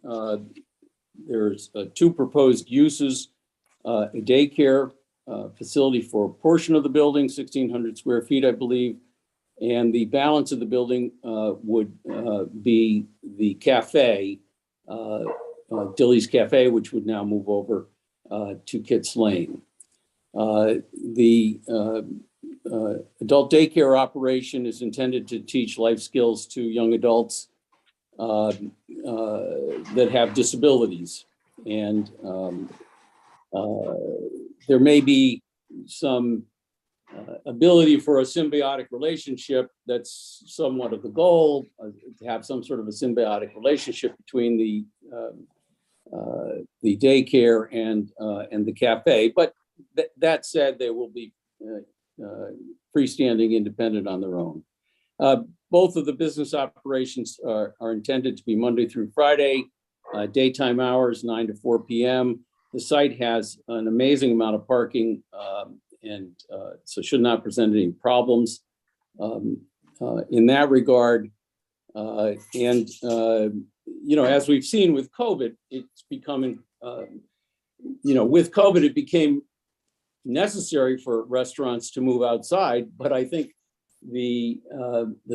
There's 2 proposed uses, a daycare facility for a portion of the building, 1,600 square feet, I believe. And the balance of the building would be the cafe, Dilly's Cafe, which would now move over to Kitts Lane. The adult daycare operation is intended to teach life skills to young adults that have disabilities. And there may be some ability for a symbiotic relationship. That's somewhat of the goal, to have some sort of a symbiotic relationship between the daycare and the cafe. But that said, they will be freestanding, independent on their own. Both of the business operations are intended to be Monday through Friday, daytime hours, 9 to 4 p.m. The site has an amazing amount of parking, and so should not present any problems in that regard. And as we've seen with COVID, it's becoming, with COVID, it became necessary for restaurants to move outside. But I think the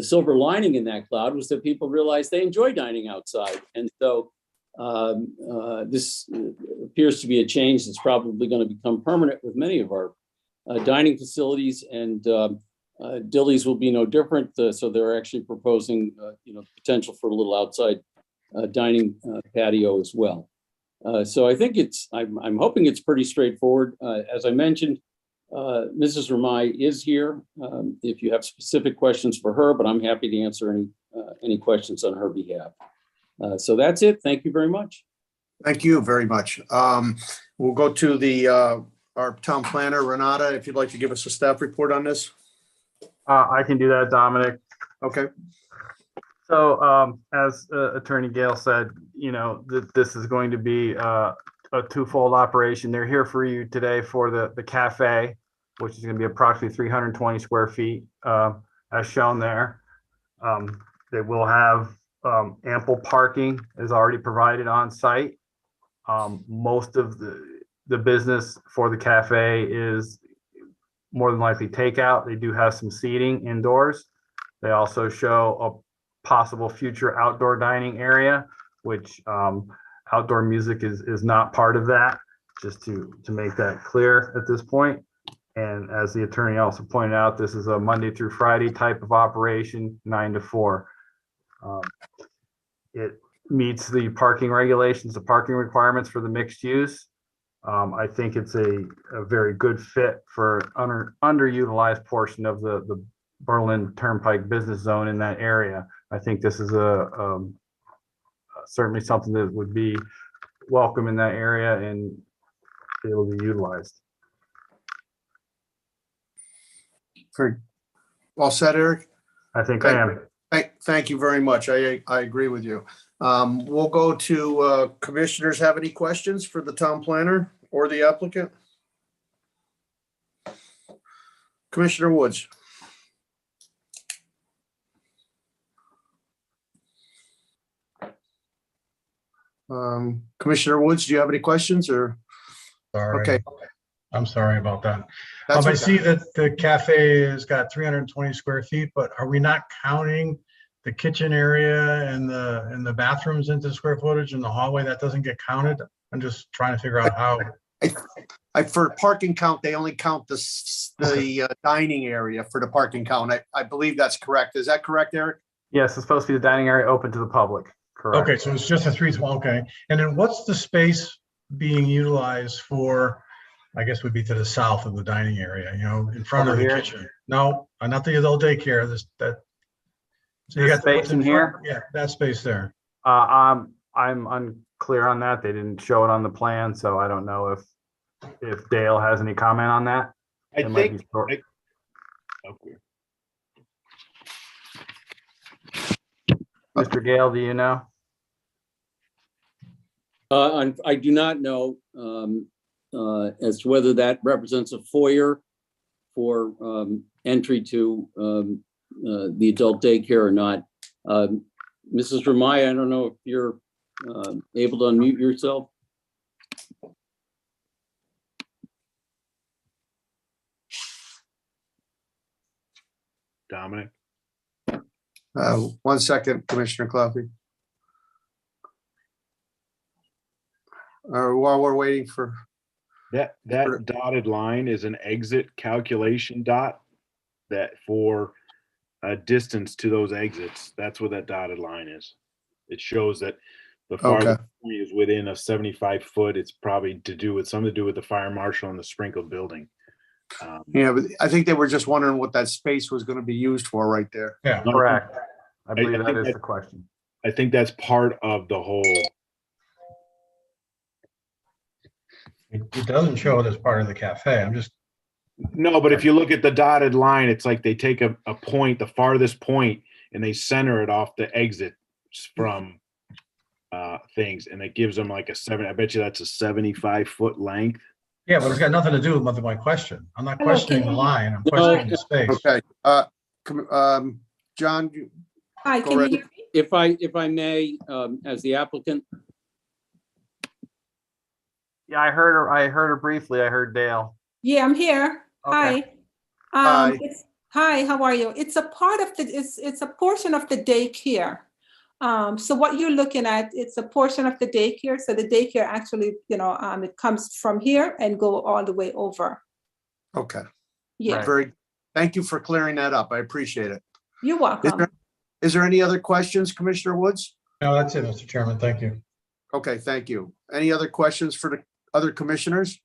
silver lining in that cloud was that people realized they enjoy dining outside. And so this appears to be a change that's probably going to become permanent with many of our dining facilities, and Dilly's will be no different. So they're actually proposing, potential for a little outside dining patio as well. So I think I'm hoping it's pretty straightforward. As I mentioned, Mrs. Ramai is here if you have specific questions for her, but I'm happy to answer any questions on her behalf. So that's it. Thank you very much. Thank you very much. We'll go to the, our town planner, Renata, if you'd like to give us a staff report on this. I can do that, Dominic. Okay. So as Attorney Gale said, this is going to be a twofold operation. They're here for you today for the cafe, which is going to be approximately 320 square feet, as shown there. They will have ample parking is already provided on site. Most of the business for the cafe is more than likely takeout. They do have some seating indoors. They also show a possible future outdoor dining area, which outdoor music is not part of that, just to make that clear at this point. And as the attorney also pointed out, this is a Monday through Friday type of operation, 9 to 4. It meets the parking regulations, the parking requirements for the mixed use. I think it's a very good fit for underutilized portion of the Berlin Turnpike business zone in that area. I think this is certainly something that would be welcome in that area and be able to be utilized. Very well said, Eric. I think I am. Thank you very much. I agree with you. We'll go to commissioners. Have any questions for the town planner or the applicant? Commissioner Woods. Commissioner Woods, do you have any questions or? Sorry. Okay. I'm sorry about that. That's I okay. see that the cafe has got 320 square feet, but are we not counting the kitchen area and the bathrooms into square footage and the hallway? That doesn't get counted? I'm just trying to figure out how. For parking count, they only count the dining area for the parking count. I believe that's correct. Is that correct, Eric? Yes, it's supposed to be the dining area open to the public. Correct. Okay, so it's just a 320. Okay, and then what's the space being utilized for? I guess would be to the south of the dining area, in front of the kitchen. No, not the adult daycare. So you got space in here? Yeah, that space there. I'm unclear on that. They didn't show it on the plan, so I don't know if Dale has any comment on that. I think. Okay. Mr. Gale, do you know? I do not know as to whether that represents a foyer for entry to the adult daycare or not. Mrs. Ramaya, I don't know if you're able to unmute yourself. Dominic. 1 second, Commissioner Claffey. While we're waiting for that dotted line is an exit calculation dot that for a distance to those exits. That's what that dotted line is. It shows that the farthest point is within a 75 foot. It's probably something to do with the fire marshal and the sprinkled building. Yeah, but I think they were just wondering what that space was going to be used for right there. Yeah, correct. I believe that is the question. I think that's part of the whole. It doesn't show it as part of the cafe. No, but if you look at the dotted line, it's like they take a point, the farthest point, and they center it off the exit from things, and it gives them like I bet you that's a 75 foot length. Yeah, but it's got nothing to do with my question. I'm not questioning the line. I'm questioning the space. Okay. John. Hi, can you hear me? If I may, as the applicant. Yeah, I heard her briefly. I heard Dale. Yeah, I'm here. Okay. Hi. Hi, how are you? It's a part of it's a portion of the daycare. So what you're looking at, it's a portion of the daycare. So the daycare actually, it comes from here and go all the way over. Okay. Yeah. Thank you for clearing that up. I appreciate it. You're welcome. Is there any other questions, Commissioner Woods? No, that's it, Mr. Chairman. Thank you. Okay, thank you. Any other questions for the other commissioners?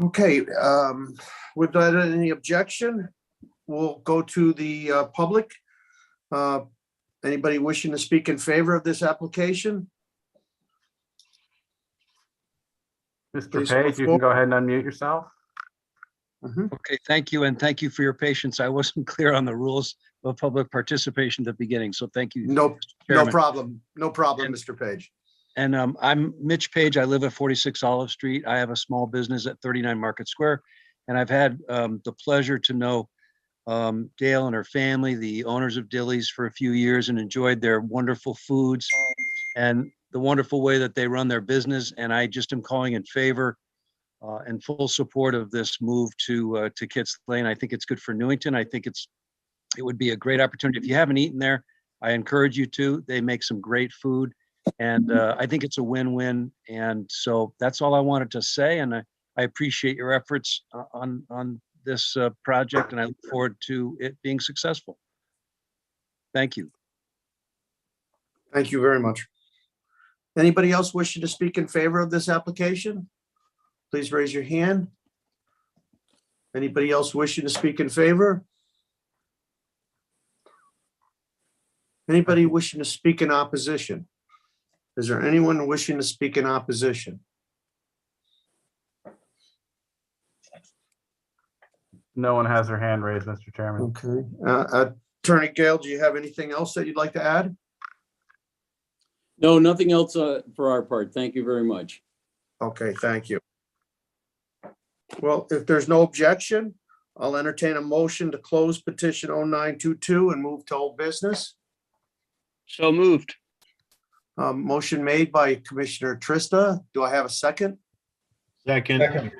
Okay, without any objection, we'll go to the public. Anybody wishing to speak in favor of this application? Mr. Please Page, you can go ahead and unmute yourself. Okay, thank you, and thank you for your patience. I wasn't clear on the rules of public participation at the beginning, so thank you. No Chairman. problem. No problem, And- Mr. Page. And I'm Mitch Page. I live at 46 Olive Street. I have a small business at 39 Market Square. And I've had the pleasure to know Dale and her family, the owners of Dilly's, for a few years, and enjoyed their wonderful foods and the wonderful way that they run their business. And I just am calling in favor and full support of this move to Kits Lane. I think it's good for Newington. I think it would be a great opportunity. If you haven't eaten there, I encourage you to. They make some great food. And I think it's a win-win. And so that's all I wanted to say. And I appreciate your efforts on this project, and I look forward to it being successful. Thank you. Thank you very much. Anybody else wishing to speak in favor of this application? Please raise your hand. Anybody else wishing to speak in favor? Anybody wishing to speak in opposition? Is there anyone wishing to speak in opposition? No one has their hand raised, Mr. Chairman. Okay. Attorney Gale, do you have anything else that you'd like to add? No, nothing else for our part. Thank you very much. Okay, thank you. Well, if there's no objection, I'll entertain a motion to close petition 0922 and move to old business. So moved. Motion made by Commissioner Trista. Do I have a second? Second.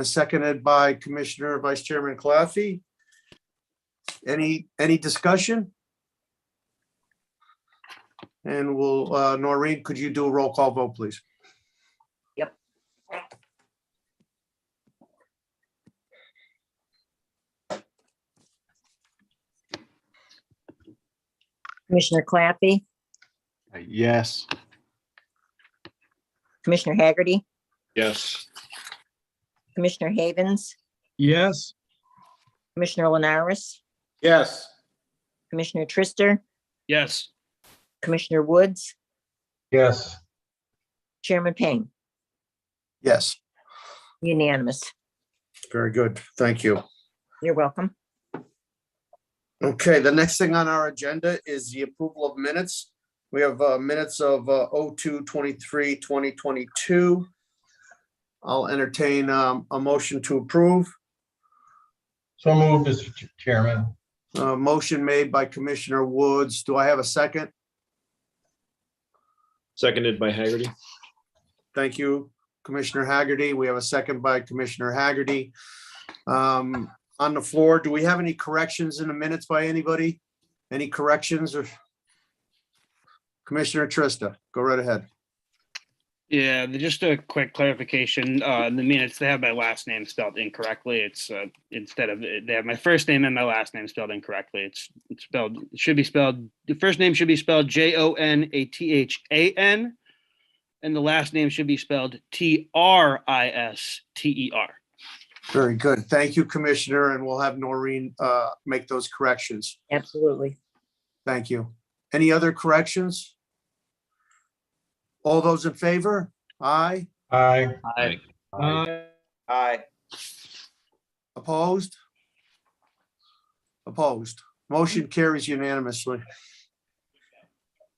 Seconded by Commissioner Vice Chairman Claffey. Any discussion? And will, Noreen, could you do a roll call vote, please? Yep. Commissioner Claffey, Yes. Commissioner Haggerty, Yes. Commissioner Havens, Yes. Commissioner Linares, Yes. Commissioner Trister, Yes. Commissioner Woods, Yes. Chairman Payne, Yes, unanimous. very good. Thank you. You're welcome. Okay, the next thing on our agenda is the approval of minutes. We have minutes of 02/23/2022. I'll entertain a motion to approve. So moved, Mr. Chairman. Motion made by Commissioner Woods. Do I have a second? Seconded by Haggerty. Thank you, Commissioner Haggerty. We have a second by Commissioner Haggerty. On the floor, do we have any corrections in the minutes by anybody? Any corrections or? Commissioner Trista, go right ahead. Yeah, just a quick clarification. In the minutes, they have my last name spelled incorrectly. It's instead of, they have my first name and my last name spelled incorrectly. It's spelled, it should be spelled, the first name should be spelled JONATHAN, and the last name should be spelled TRISTER. Very good. Thank you, Commissioner, and we'll have Noreen make those corrections. Absolutely. Thank you. Any other corrections? All those in favor? Aye. Aye. Aye. Opposed? Opposed. Motion carries unanimously.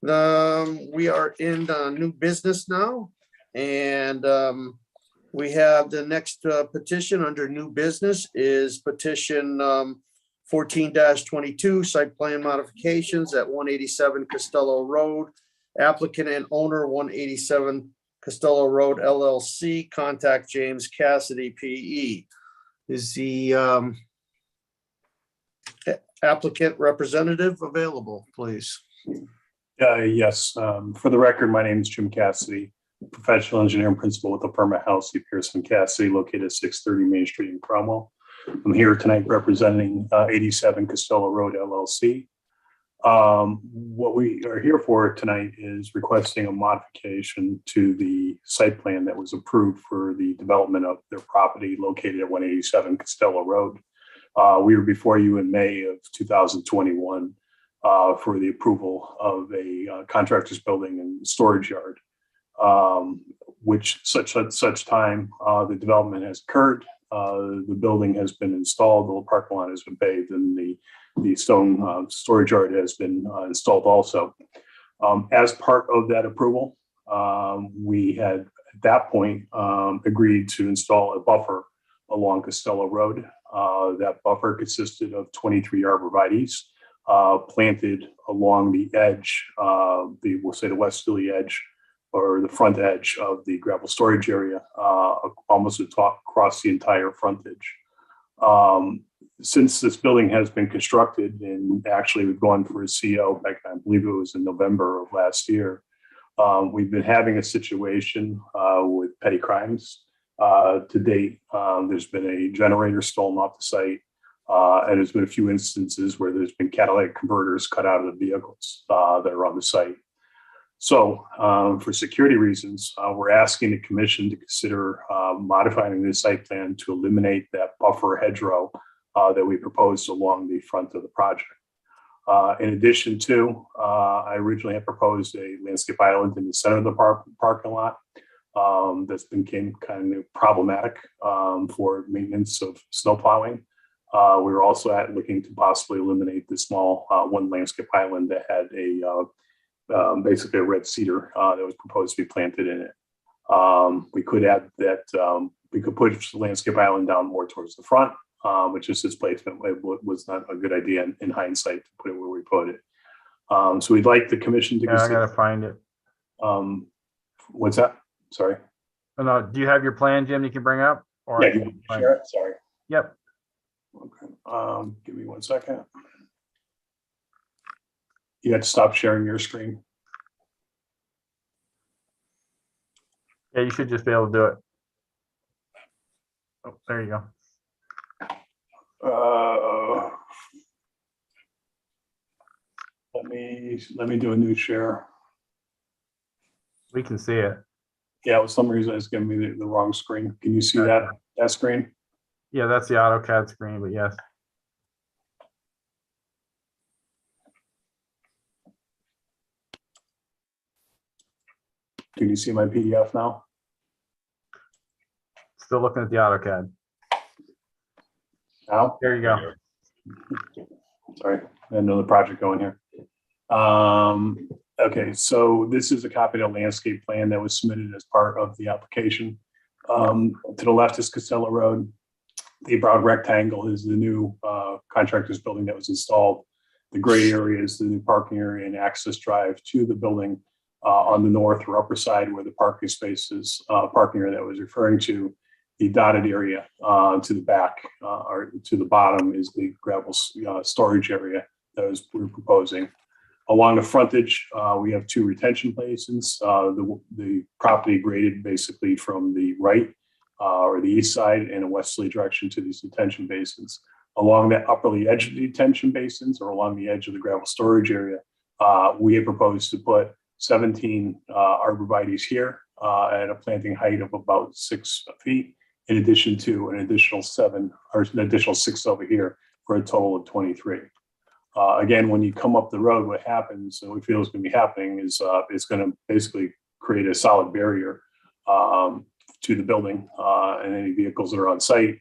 We are in new business now, and we have the next petition under new business is petition 14-22, site plan modifications at 187 Costello Road. Applicant and owner 187 Costello Road LLC. Contact James Cassidy, PE. Is the applicant representative available, please? Yes, for the record, my name is Jim Cassidy, professional engineer and principal with the Perma House, Pearson Cassidy, located at 630 Main Street in Cromwell. I'm here tonight representing 87 Costello Road LLC. What we are here for tonight is requesting a modification to the site plan that was approved for the development of their property located at 187 Costello Road. We were before you in May of 2021 for the approval of a contractor's building and storage yard, which such time the development has occurred. The building has been installed, the parking lot has been paved, and the stone storage yard has been installed also. As part of that approval, we had at that point agreed to install a buffer along Costello Road. That buffer consisted of 23 arborvitaes planted along the edge, we'll say the westerly edge or the front edge of the gravel storage area, almost across the entire frontage. Since this building has been constructed, and actually we've gone for a CO back, I believe it was in November of last year, we've been having a situation with petty crimes. To date, there's been a generator stolen off the site, and there's been a few instances where there's been catalytic converters cut out of the vehicles that are on the site. So for security reasons, we're asking the commission to consider modifying the site plan to eliminate that buffer hedgerow that we proposed along the front of the project. In addition to, I originally had proposed a landscape island in the center of the parking lot that's became kind of problematic for maintenance of snow plowing. We were also looking to possibly eliminate the small one landscape island that had basically a red cedar that was proposed to be planted in it. We could add that we could push the landscape island down more towards the front, which is its placement was not a good idea in hindsight to put it where we put it. So we'd like the commission to I gotta find it. What's that? Sorry. Oh, no, do you have your plan, Jim, you can bring up? Or Yeah, you want to share it? Sorry. Yep. Okay. Give me 1 second. You have to stop sharing your screen. Yeah, you should just be able to do it. Oh, there you go. Let me do a new share. We can see it. Yeah, for some reason it's giving me the wrong screen. Can you see that screen? Yeah, that's the AutoCAD screen, but yes. Can you see my PDF now? Still looking at the AutoCAD. Now? There you go. Sorry, I had another project going here. Okay, so this is a copy of the landscape plan that was submitted as part of the application. To the left is Costello Road. The brown rectangle is the new contractor's building that was installed. The gray area is the new parking area and access drive to the building on the north or upper side where the parking spaces, parking area that I was referring to. The dotted area to the back or to the bottom is the gravel storage area that we're proposing. Along the frontage, we have two retention basins. The property graded basically from the right or the east side in a westerly direction to these detention basins. Along the upperly edge of the detention basins or along the edge of the gravel storage area, we have proposed to put 17 arborvitaes here at a planting height of about 6 feet, in addition to an additional 7 or an additional 6 over here for a total of 23. Again, when you come up the road, what happens and we feel is going to be happening is it's going to basically create a solid barrier to the building and any vehicles that are on site.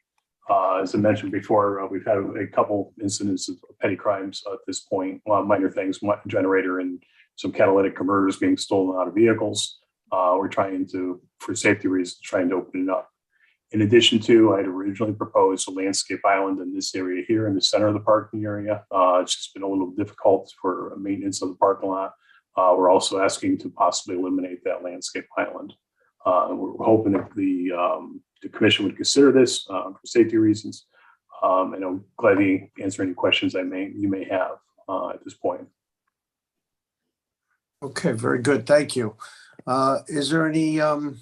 As I mentioned before, we've had a couple incidents of petty crimes at this point, minor things, generator and some catalytic converters being stolen out of vehicles. We're trying to, for safety reasons, trying to open it up. In addition to, I had originally proposed a landscape island in this area here in the center of the parking area. It's just been a little difficult for maintenance of the parking lot. We're also asking to possibly eliminate that landscape island. We're hoping that the commission would consider this for safety reasons. And I'm glad to answer any questions you may have at this point. Okay, very good. Thank you. Is there any, let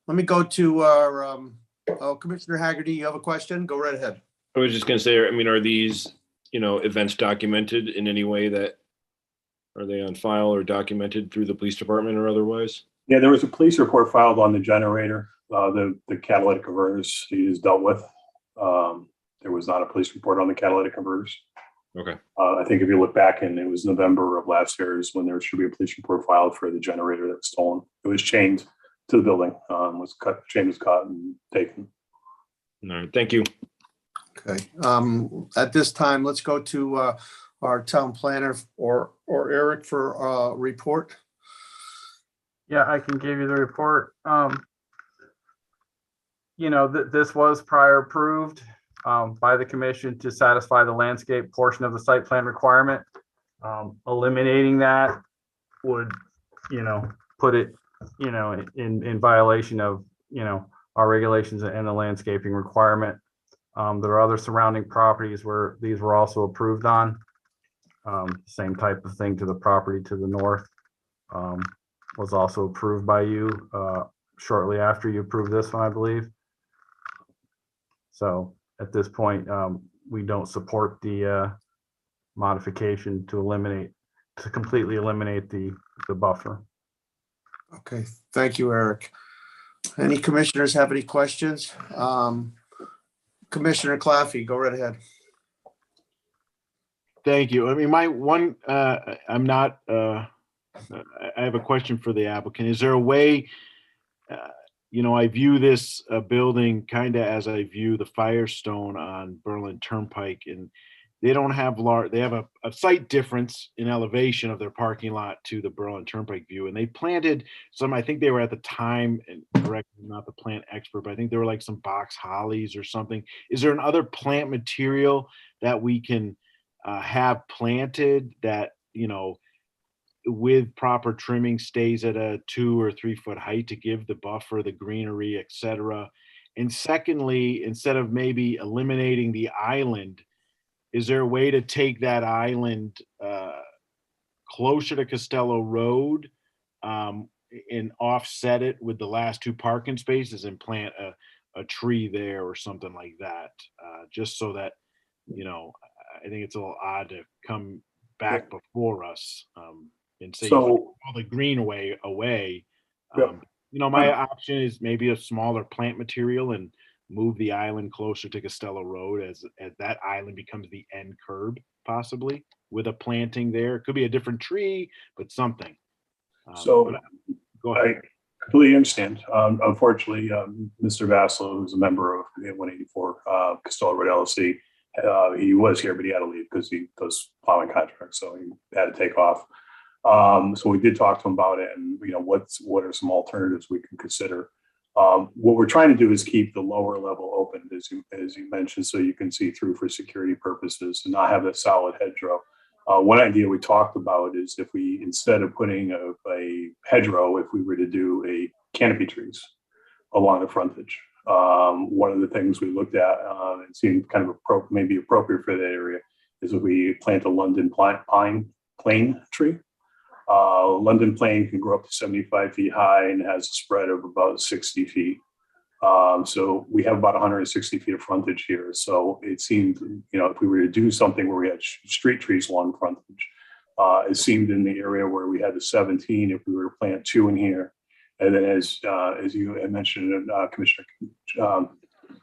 me go to our, Commissioner Haggerty, you have a question? Go right ahead. I was just going to say, I mean, are these, events documented in any way are they on file or documented through the police department or otherwise? Yeah, there was a police report filed on the generator, the catalytic converters he has dealt with. there was not a police report on the catalytic converters. Okay. I think if you look back, and it was November of last year is when there should be a police report filed for the generator that was stolen. It was chained to the building, chain was cut and taken. All right, thank you. Okay, at this time, let's go to our town planner or Eric for a report. Yeah, I can give you the report. You know, this was prior approved by the commission to satisfy the landscape portion of the site plan requirement. Eliminating that would, you know, put it, you know, in violation of, you know, our regulations and the landscaping requirement. There are other surrounding properties where these were also approved on. Same type of thing to the property to the north was also approved by you shortly after you approved this one, I believe. So at this point, we don't support the modification to completely eliminate the buffer. Okay, thank you, Eric. Any commissioners have any questions? Commissioner Claffey, go right ahead. Thank you. I mean, my one, I'm not, I have a question for the applicant. Is there a way, you know, I view this building kind of as I view the Firestone on Berlin Turnpike, and they don't have they have a slight difference in elevation of their parking lot to the Berlin Turnpike view. And they planted some, I think they were at the time, and correct me, I'm not the plant expert, but I think they were like some box hollies or something. Is there another plant material that we can have planted that, you know, with proper trimming stays at a 2 or 3 foot height to give the buffer, the greenery, etc.? And secondly, instead of maybe eliminating the island, is there a way to take that island closer to Costello Road and offset it with the last 2 parking spaces and plant a tree there or something like that? Just so that, you know, I think it's a little odd to come back before us and say all the green away. You know, my option is maybe a smaller plant material and move the island closer to Costello Road as that island becomes the end curb, possibly with a planting there. It could be a different tree, but something. So go ahead. I completely understand. Unfortunately, Mr. Vassalo, who's a member of 184 Costello Road LLC, he was here, but he had to leave because he does plowing contracts, so he had to take off. So we did talk to him about it, and you know, what are some alternatives we can consider. What we're trying to do is keep the lower level open, as you mentioned, so you can see through for security purposes and not have a solid hedgerow. One idea we talked about is if we, instead of putting a hedgerow, if we were to do a canopy trees along the frontage. One of the things we looked at, it seemed kind of maybe appropriate for that area, is if we plant a London plane tree. London plane can grow up to 75 feet high and has a spread of about 60 feet. So we have about 160 feet of frontage here. So it seemed, you know, if we were to do something where we had street trees along frontage, it seemed in the area where we had the 17, if we were to plant 2 in here. And then as you had mentioned, Commissioner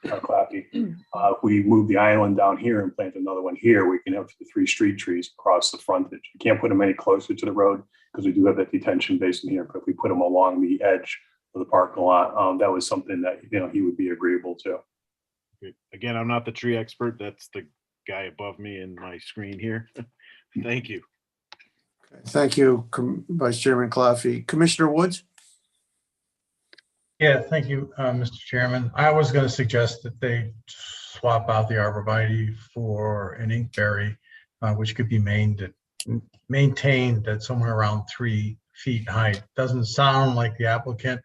Claffey, if we move the island down here and plant another one here, we can have the 3 street trees across the frontage. We can't put them any closer to the road because we do have that detention basin here, but if we put them along the edge of the parking lot, that was something that, you know, he would be agreeable to. Again, I'm not the tree expert. That's the guy above me in my screen here. Thank you. Thank you, Vice Chairman Claffey. Commissioner Woods? Yeah, thank you, Mr. Chairman. I was going to suggest that they swap out the arborvitae for an inkberry, which could be maintained at somewhere around 3 feet height. Doesn't sound like the applicant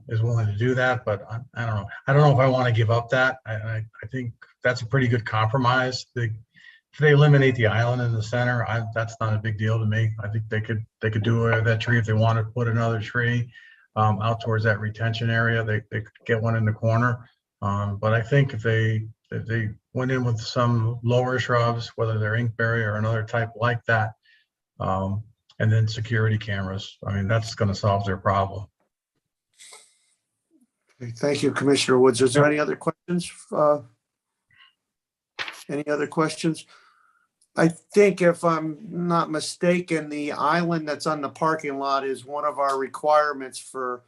is willing to do that, but I don't know. I don't know if I want to give up that. I think that's a pretty good compromise. If they eliminate the island in the center, that's not a big deal to me. I think they could do that tree if they want to put another tree out towards that retention area. They could get one in the corner. But I think if they went in with some lower shrubs, whether they're inkberry or another type like that, and then security cameras, I mean, that's going to solve their problem. Thank you, Commissioner Woods. Is there any other questions? Any other questions? I think if I'm not mistaken, the island that's on the parking lot is one of our requirements for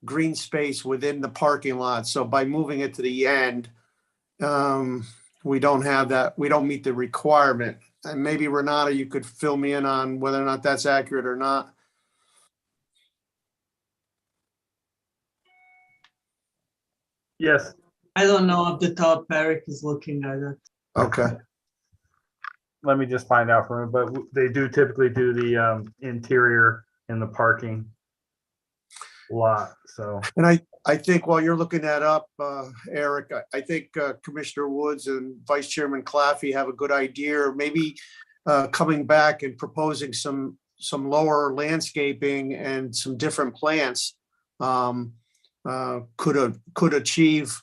green space within the parking lot. So by moving it to the end, we don't have that, we don't meet the requirement. And maybe Renata, you could fill me in on whether or not that's accurate or not. Yes. I don't know off the top. Eric is looking at it. Okay. Let me just find out from him, but they do typically do the interior in the parking lot, so. And I think while you're looking that up, Eric, I think Commissioner Woods and Vice Chairman Claffey have a good idea, maybe coming back and proposing some lower landscaping and some different plants could achieve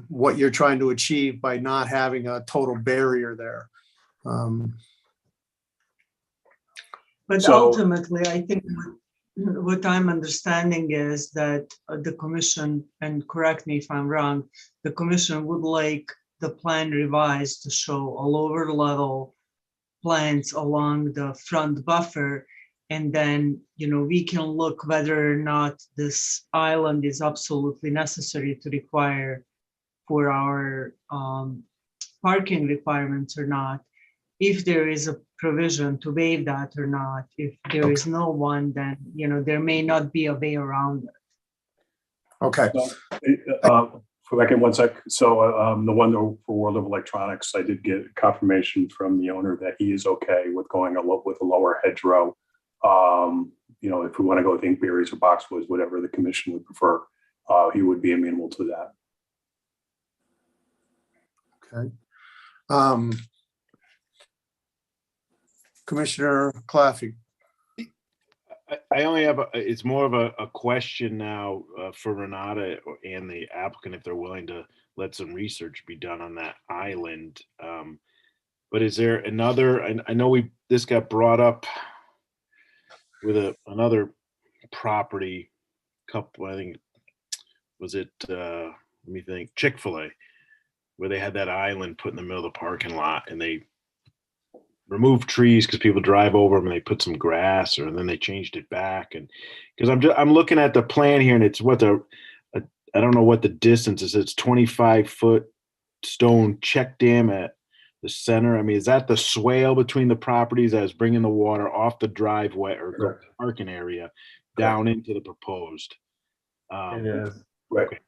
what you're trying to achieve by not having a total barrier there. But ultimately, I think what I'm understanding is that the commission, and correct me if I'm wrong, the commission would like the plan revised to show a lower level plants along the front buffer. And then, we can look whether or not this island is absolutely necessary to require for our parking requirements or not. If there is a provision to waive that or not. If there is no one, then, there may not be a way around it. Okay. For like in 1 sec. So the one for World of Electronics, I did get confirmation from the owner that he is okay with going with a lower hedgerow. If we want to go with inkberries or boxwoods, whatever the commission would prefer, he would be amenable to that. Okay. Commissioner Claffey. I only have, it's more of a question now for Renata and the applicant, if they're willing to let some research be done on that island. But is there another, I know this got brought up with another property couple, I think, was it, let me think, Chick-fil-A, where they had that island put in the middle of the parking lot and they removed trees because people drive over them and they put some grass, and then they changed it back. And because I'm looking at the plan here, and it's I don't know what the distance is. It's 25-foot stone check dam at the center. I mean, is that the swale between the properties that is bringing the water off the driveway or parking area down into the proposed? It is. Right. Okay.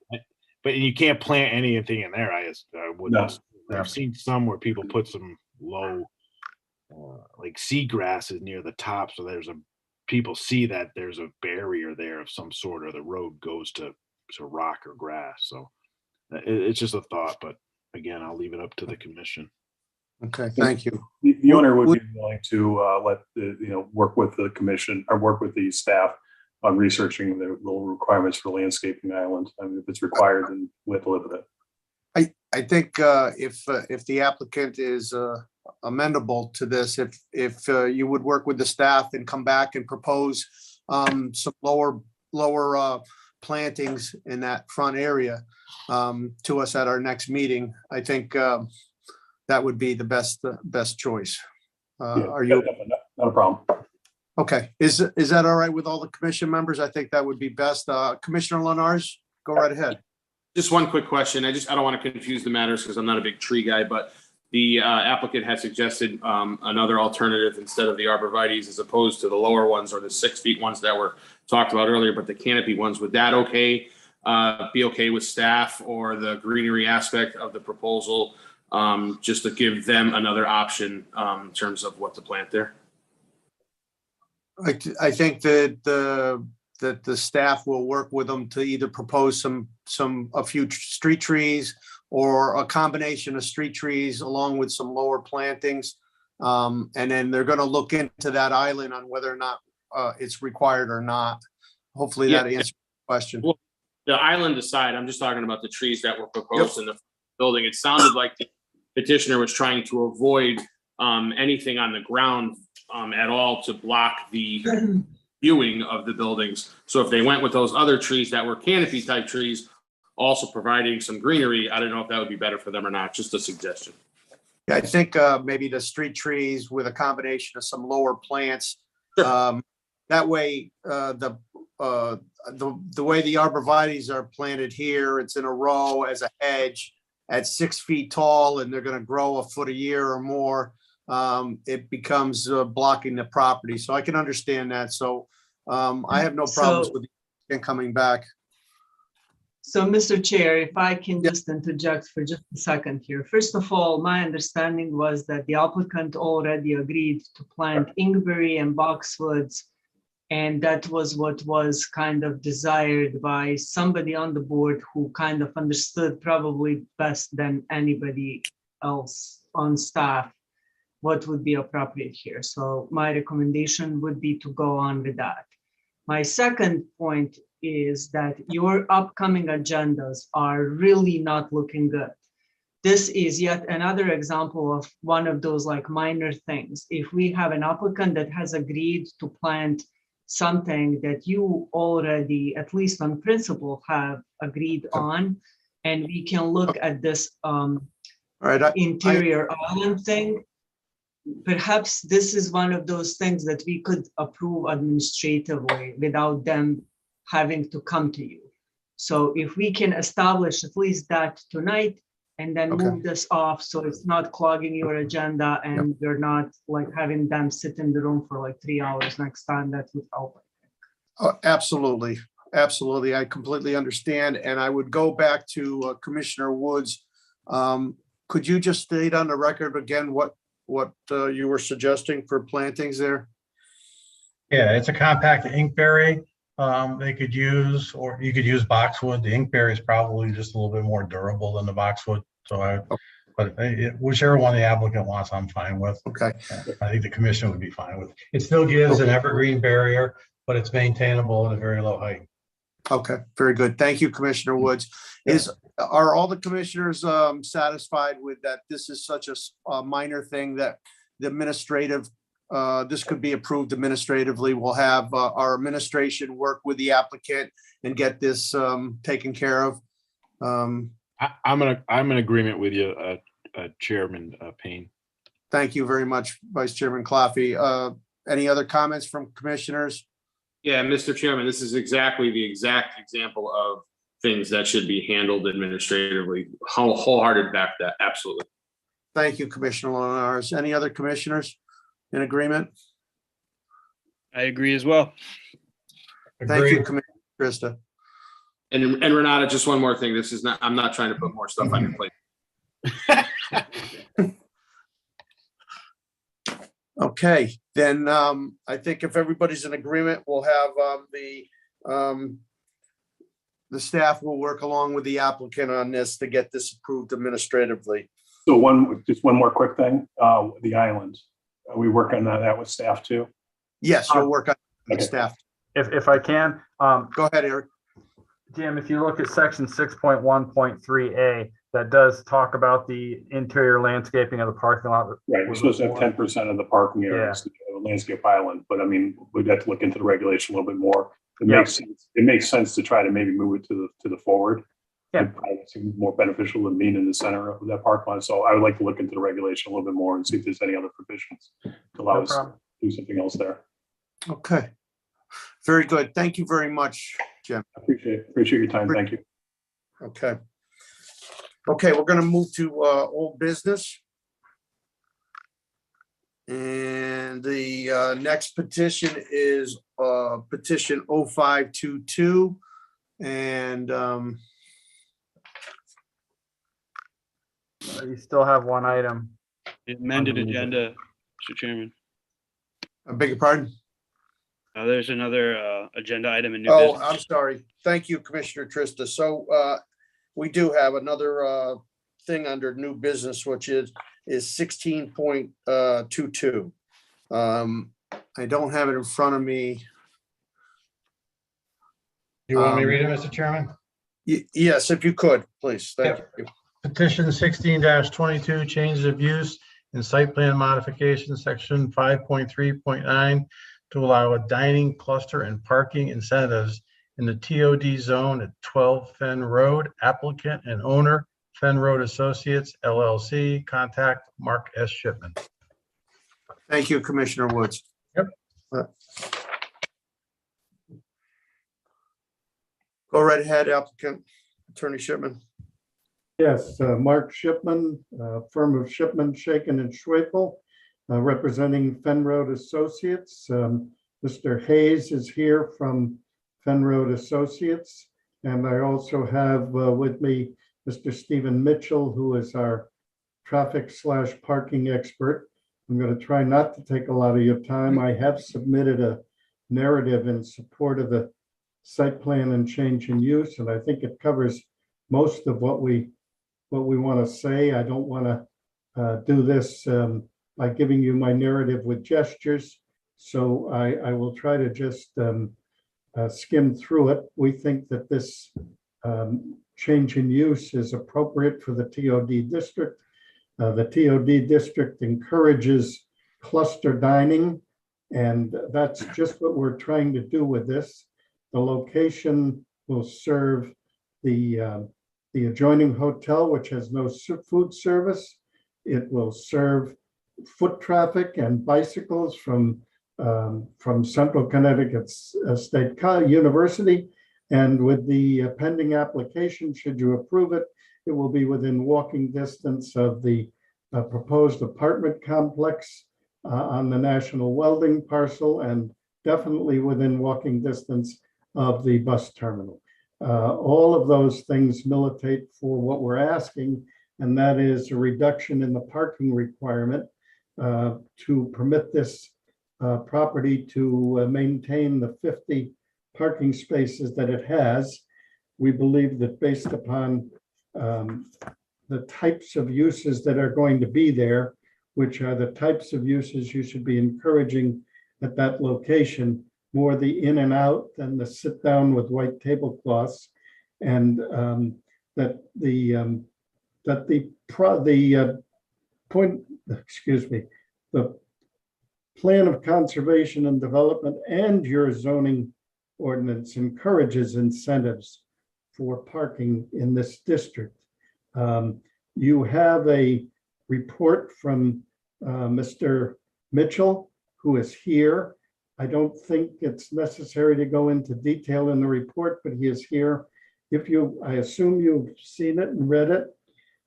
But you can't plant anything in there. I wouldn't. No. I've seen some where people put some low like seagrasses near the top, so people see that there's a barrier there of some sort, or the road goes to rock or grass. So it's just a thought, but again, I'll leave it up to the commission. Okay, thank you. The owner would be willing to work with the commission or work with the staff on researching the little requirements for landscaping island. I mean, if it's required, then we have to live with it. I think if the applicant is amendable to this, if you would work with the staff and come back and propose some lower plantings in that front area to us at our next meeting, I think that would be the best choice. Are you? Not a problem. Okay, is that all right with all the commission members? I think that would be best. Commissioner Lenars, go right ahead. Just one quick question. I don't want to confuse the matters because I'm not a big tree guy, but the applicant has suggested another alternative instead of the arborvitaes, as opposed to the lower ones or the 6 feet ones that were talked about earlier, but the canopy ones. Would that be okay with staff or the greenery aspect of the proposal, just to give them another option in terms of what to plant there? I think that the staff will work with them to either propose a few street trees or a combination of street trees along with some lower plantings. And then they're going to look into that island on whether or not it's required or not. Hopefully that answers the question. Well, the island aside, I'm just talking about the trees that were proposed in the building. It sounded like the petitioner was trying to avoid anything on the ground at all to block the viewing of the buildings. So if they went with those other trees that were canopy type trees also providing some greenery. I don't know if that would be better for them or not, just a suggestion. Yeah, I think maybe the street trees with a combination of some lower plants. That way, the way the arborvitaes are planted here, it's in a row as a hedge at 6 feet tall, and they're going to grow a foot a year or more. It becomes blocking the property. So I can understand that. So I have no problems with it coming back. So, Mr. Chair, if I can just interject for just a second here. First of all, my understanding was that the applicant already agreed to plant inkberry and boxwoods, and that was what was kind of desired by somebody on the board who kind of understood probably best than anybody else on staff what would be appropriate here. So my recommendation would be to go on with that. My second point is that your upcoming agendas are really not looking good. This is yet another example of one of those like minor things. If we have an applicant that has agreed to plant something that you already, at least on principle, have agreed on, and we can look at this interior island thing, perhaps this is one of those things that we could approve administratively without them having to come to you. So if we can establish at least that tonight and then move this off so it's not clogging your agenda and you're not like having them sit in the room for like 3 hours next time, that would help. Absolutely. Absolutely. I completely understand. And I would go back to Commissioner Woods. Could you just state on the record again what you were suggesting for plantings there? Yeah, it's a compact inkberry they could use, or you could use boxwood. The inkberry is probably just a little bit more durable than the boxwood. So but whichever one the applicant wants, I'm fine with. Okay. I think the commission would be fine with. It still gives an evergreen barrier, but it's maintainable at a very low height. Okay, very good. Thank you, Commissioner Woods. Are all the commissioners satisfied with that? This is such a minor thing that the administrative, this could be approved administratively. We'll have our administration work with the applicant and get this taken care of. I'm in agreement with you, Chairman Payne. Thank you very much, Vice Chairman Claffey. Any other comments from commissioners? Yeah, Mr. Chairman, this is exactly the exact example of things that should be handled administratively. Wholehearted back to that, absolutely. Thank you, Commissioner Linares. Any other commissioners in agreement? I agree as well. Thank you, Commissioner Krista. And Renata, just one more thing. This is not, I'm not trying to put more stuff on your plate. Okay, then I think if everybody's in agreement, we'll have the staff will work along with the applicant on this to get this approved administratively. So just one more quick thing, the islands. Are we working on that with staff too? Yes, we'll work on it with staff. If I can. Go ahead, Eric. Jim, if you look at section 6.1.3A, that does talk about the interior landscaping of the parking lot. Right, we're supposed to have 10% of the parking areas, landscape island, but I mean, we'd have to look into the regulation a little bit more. It makes sense. It makes sense to try to maybe move it to the forward. Yeah, it's more beneficial than being in the center of that parking lot. So I would like to look into the regulation a little bit more and see if there's any other provisions to allow us to do something else there. Okay, very good. Thank you very much, Jim. Appreciate your time. Thank you. Okay. Okay, we're going to move to old business. And the next petition is petition 0522. And you still have one item. The amended agenda, Mr. Chairman. I beg your pardon? There's another agenda item in new business. business. I'm sorry. Thank you, Commissioner Trista. So we do have another thing under new business, which is 16.22. I don't have it in front of me. You want me to read it, Mr. Chairman? Yes, if you could, please. Thank you. Petition 16-22, changes of use in site plan modification, section 5.3.9, to allow a dining cluster and parking incentives in the TOD zone at 12 Fen Road. Applicant and owner, Fen Road Associates LLC. Contact Mark S. Shipman. Thank you, Commissioner Woods. Yep. Go right ahead, applicant, Attorney Shipman. Yes, Mark Shipman, firm of Shipman, Shaken and Schwefel, representing Fen Road Associates. Mr. Hayes is here from Fen Road Associates. And I also have with me Mr. Stephen Mitchell, who is our traffic/parking expert. I'm going to try not to take a lot of your time. I have submitted a narrative in support of the site plan and change in use, and I think it covers most of what we want to say. I don't want to do this by giving you my narrative with gestures, so I will try to just skim through it. We think that this change in use is appropriate for the TOD district. The TOD district encourages cluster dining, and that's just what we're trying to do with this. The location will serve the adjoining hotel, which has no food service. It will serve foot traffic and bicycles from Central Connecticut State University. And with the pending application, should you approve it, it will be within walking distance of the proposed apartment complex on the National Welding parcel, and definitely within walking distance of the bus terminal. All of those things militate for what we're asking, and that is a reduction in the parking requirement to permit this property to maintain the 50 parking spaces that it has. We believe that based upon the types of uses that are going to be there, which are the types of uses you should be encouraging at that location, more the in and out than the sit down with white tablecloths, and the plan of conservation and development and your zoning ordinance encourages incentives for parking in this district. You have a report from Mr. Mitchell, who is here. I don't think it's necessary to go into detail in the report, but he is here. I assume you've seen it and read it.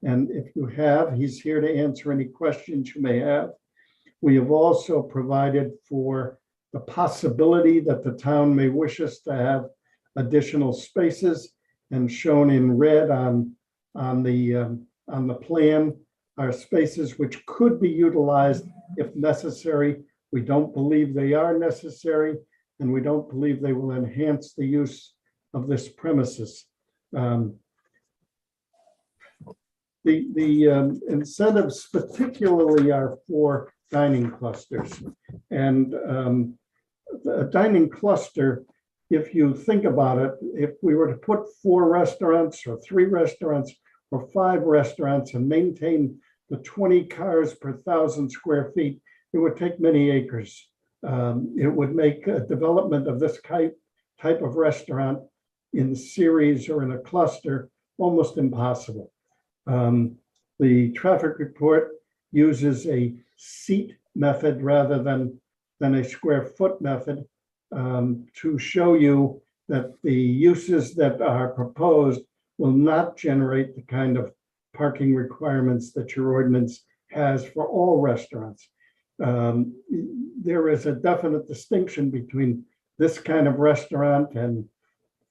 And if you have, he's here to answer any questions you may have. We have also provided for the possibility that the town may wish us to have additional spaces, and shown in red on the plan are spaces which could be utilized if necessary. We don't believe they are necessary, and we don't believe they will enhance the use of this premises. The incentives particularly are for dining clusters. And a dining cluster, if you think about it, if we were to put 4 restaurants or 3 restaurants or 5 restaurants and maintain the 20 cars per 1,000 square feet, it would take many acres. It would make a development of this type of restaurant in series or in a cluster almost impossible. The traffic report uses a seat method rather than a square foot method to show you that the uses that are proposed will not generate the kind of parking requirements that your ordinance has for all restaurants. There is a definite distinction between this kind of restaurant and,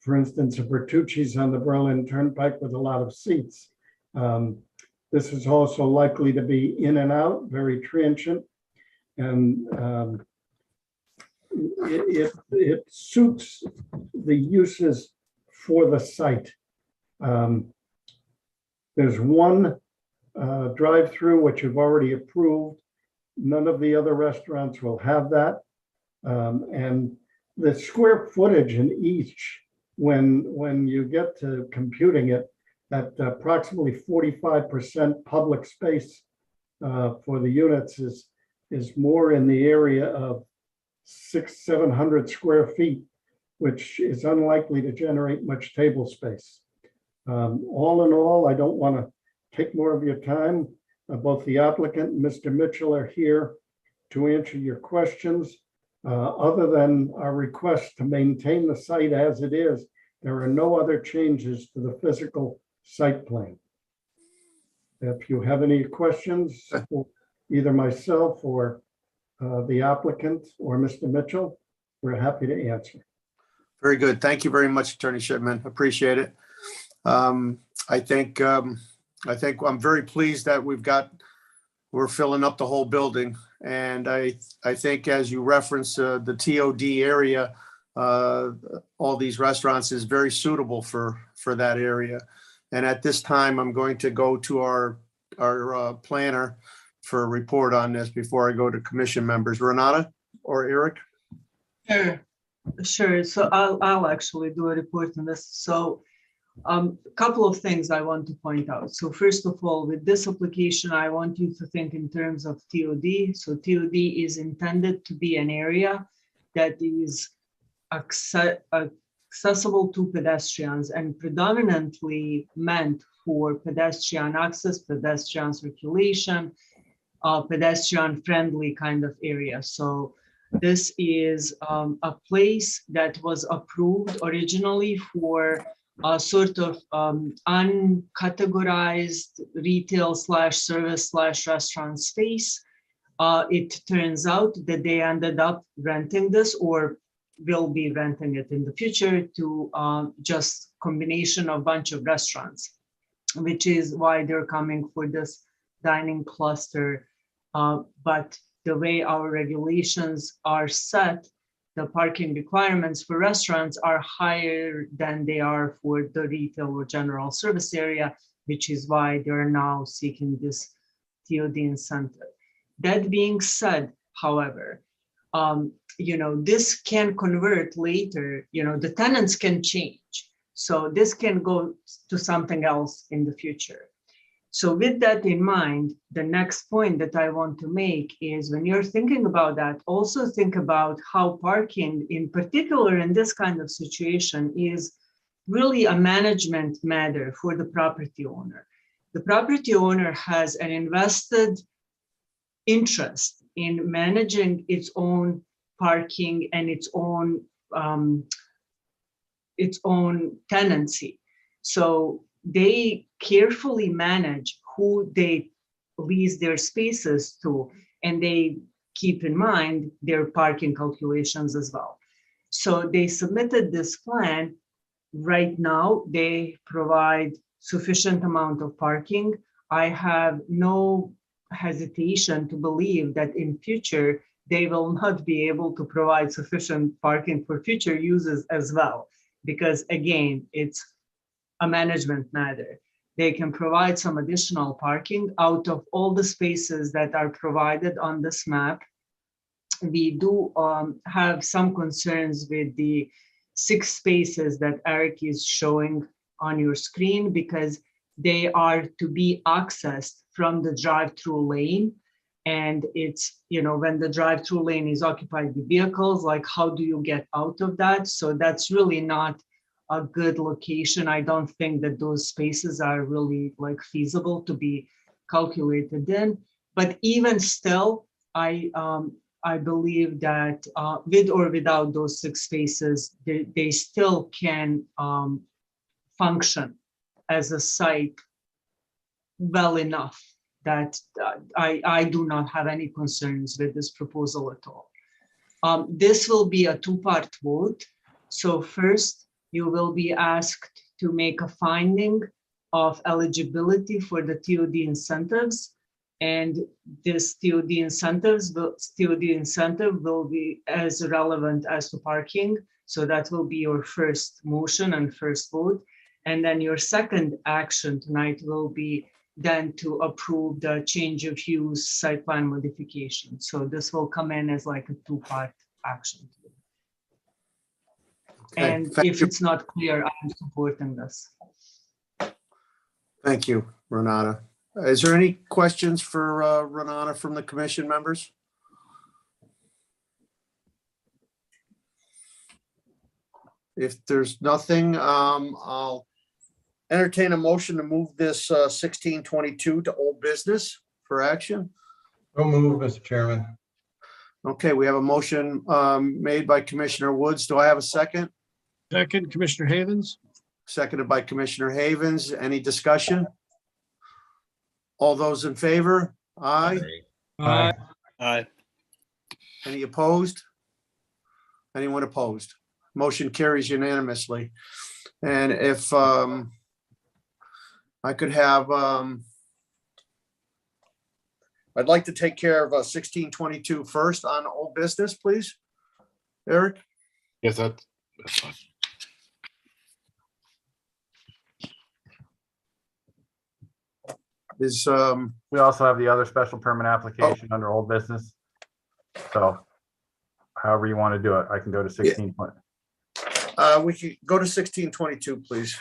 for instance, a Bertucci's on the Berlin Turnpike with a lot of seats. This is also likely to be in and out, very transient, and it suits the uses for the site. There's one drive-through which you've already approved. None of the other restaurants will have that. And the square footage in each, when you get to computing it, at approximately 45% public space for the units is more in the area of 600-700 square feet, which is unlikely to generate much table space. All in all, I don't want to take more of your time. Both the applicant and Mr. Mitchell are here to answer your questions. Other than our request to maintain the site as it is, there are no other changes to the physical site plan. If you have any questions, either myself or the applicant or Mr. Mitchell, we're happy to answer. Very good. Thank you very much, Attorney Shipman. Appreciate it. I think I'm very pleased that we're filling up the whole building. And I think as you reference the TOD area, all these restaurants is very suitable for that area. And at this time, I'm going to go to our planner for a report on this before I go to commission members. Renata or Eric? Sure. So I'll actually do a report on this. So a couple of things I want to point out. So first of all, with this application, I want you to think in terms of TOD. So TOD is intended to be an area that is accessible to pedestrians and predominantly meant for pedestrian access, pedestrian circulation, pedestrian friendly kind of area. So this is a place that was approved originally for a sort of uncategorized retail / service / restaurant space. It turns out that they ended up renting this or will be renting it in the future to just combination of bunch of restaurants, which is why they're coming for this dining cluster. But the way our regulations are set, the parking requirements for restaurants are higher than they are for the retail or general service area, which is why they're now seeking this TOD incentive. That being said, however, this can convert later, the tenants can change. So this can go to something else in the future. So with that in mind, the next point that I want to make is when you're thinking about that, also think about how parking, in particular in this kind of situation, is really a management matter for the property owner. The property owner has an invested interest in managing its own parking and its own tenancy. So they carefully manage who they lease their spaces to, and they keep in mind their parking calculations as well. So they submitted this plan. Right now, they provide sufficient amount of parking. I have no hesitation to believe that in future, they will not be able to provide sufficient parking for future uses as well, because again, it's a management matter. They can provide some additional parking out of all the spaces that are provided on this map. We do have some concerns with the 6 spaces that Eric is showing on your screen, because they are to be accessed from the drive-through lane. And it's, when the drive-through lane is occupied with vehicles, like how do you get out of that? So that's really not a good location. I don't think that those spaces are really feasible to be calculated in. But even still, I believe that with or without those 6 spaces, they still can function as a site well enough that I do not have any concerns with this proposal at all. This will be a 2-part vote. So first, you will be asked to make a finding of eligibility for the TOD incentives. And this TOD incentive will be as relevant as to parking. So that will be your first motion and first vote. And then your second action tonight will be then to approve the change of use site plan modification. So this will come in as a 2-part action. Okay, and if it's not clear, I'm supporting this. Thank you, Renata. Is there any questions for Renata from the commission members? If there's nothing, I'll entertain a motion to move this 1622 to old business for action. So move, Mr. Chairman. Okay, we have a motion made by Commissioner Woods. Do I have a second? Second, Commissioner Havens. Seconded by Commissioner Havens. Any discussion? All those in favor? Aye. Aye. Aye. Any opposed? Anyone opposed? Motion carries unanimously. And if I could have, I'd like to take care of 1622 first on old business, please. Eric? Yes, that's fine. Is, We also have the other special permit application under old business. So however you want to do it, I can go to 1620. we could go to 1622, please.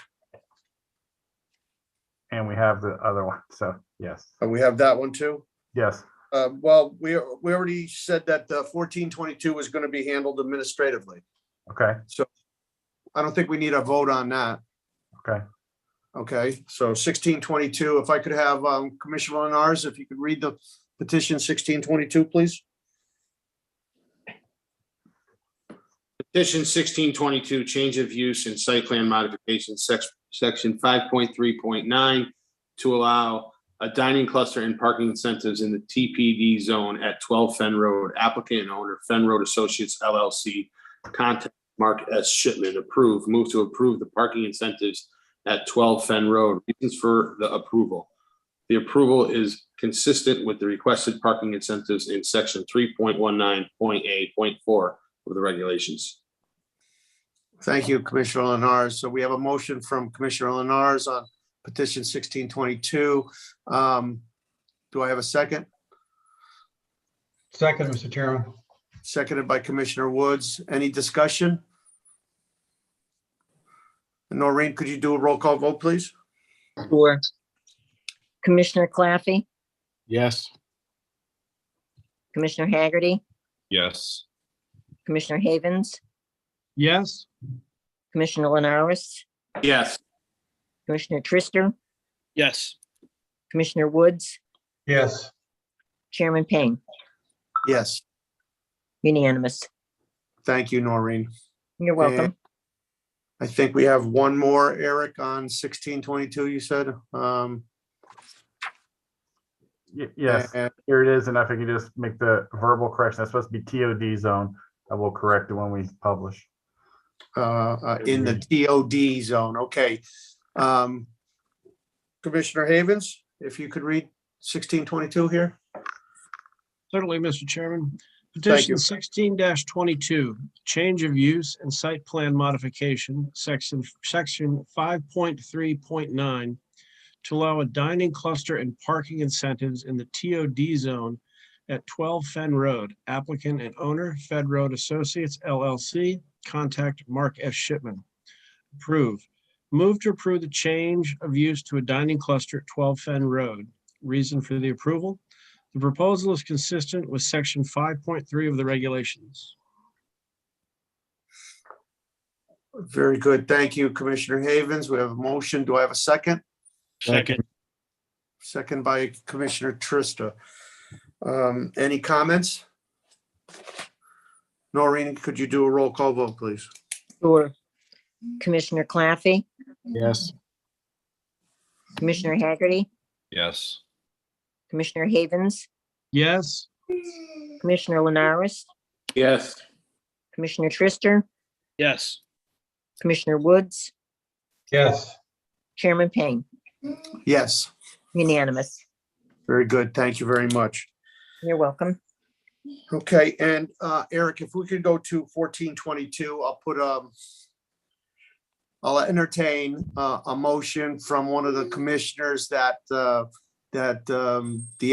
And we have the other one. So yes, We have that one too. yes. Well, we already said that the 1422 was going to be handled administratively. Okay, So I don't think we need a vote on that. okay. Okay, so 1622, if I could have Commissioner Lenars, if you could read the petition 1622, please. Petition 1622, change of use and site plan modification, section 5.3.9 to allow a dining cluster and parking incentives in the TPD zone at 12 Fen Road. Applicant and owner Fen Road Associates LLC. Contact Mark S. Shipman. Approved. Move to approve the parking incentives at 12 Fen Road. Reasons for the approval. The approval is consistent with the requested parking incentives in section 3.19.A.4 of the regulations. Thank you, Commissioner Lenars. So we have a motion from Commissioner Lenars on petition 1622. Do I have a second? Second, Mr. Chairman. Seconded by Commissioner Woods. Any discussion? Noreen, could you do a roll call vote, please? Sure. Commissioner Claffey, Yes. Commissioner Haggerty, Yes. Commissioner Havens, Yes. Commissioner Linares, Yes. Commissioner Trister, Yes. Commissioner Woods, Yes. Chairman Payne, Yes, unanimous. thank you, Noreen. You're welcome. I think we have one more, Eric, on 1622, you said. Yes, And- here it is. And if I could just make the verbal correction, that's supposed to be TOD zone. I will correct it when we publish. In the TOD zone, okay. Commissioner Havens, if you could read 1622 here. Certainly, Mr. Chairman. Thank you. Petition 16-22, change of use and site plan modification, section 5.3.9 to allow a dining cluster and parking incentives in the TOD zone at 12 Fen Road. Applicant and owner, Fed Road Associates LLC. Contact Mark S. Shipman. Approve. Move to approve the change of use to a dining cluster at 12 Fen Road. Reason for the approval. The proposal is consistent with section 5.3 of the regulations. Very good. Thank you, Commissioner Havens. We have a motion. Do I have a second? Second. Second by Commissioner Trista. Any comments? Noreen, could you do a roll call vote, please? Sure. Commissioner Claffey, Yes. Commissioner Haggerty, Yes. Commissioner Havens, Yes. Commissioner Linares, Yes. Commissioner Trister, Yes. Commissioner Woods, Yes. Chairman Payne, Yes, unanimous. very good. Thank you very much. You're welcome. Okay, and Eric, if we could go to 1422, I'll entertain a motion from one of the commissioners that the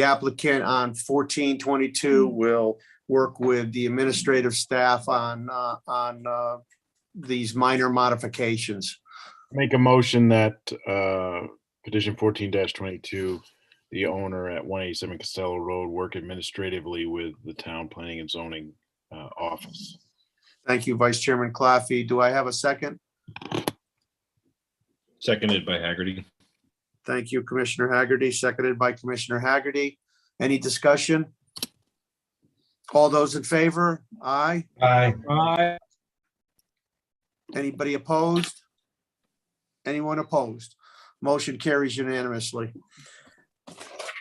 applicant on 1422 will work with the administrative staff on these minor modifications. Make a motion that petition 14-22, the owner at 187 Costello Road work administratively with the town planning and zoning office. Thank you, Vice Chairman Claffey. Do I have a second? Seconded by Haggerty. Thank you, Commissioner Haggerty, seconded by Commissioner Haggerty. Any discussion? All those in favor? Aye. Aye. Anybody opposed? Anyone opposed? Motion carries unanimously.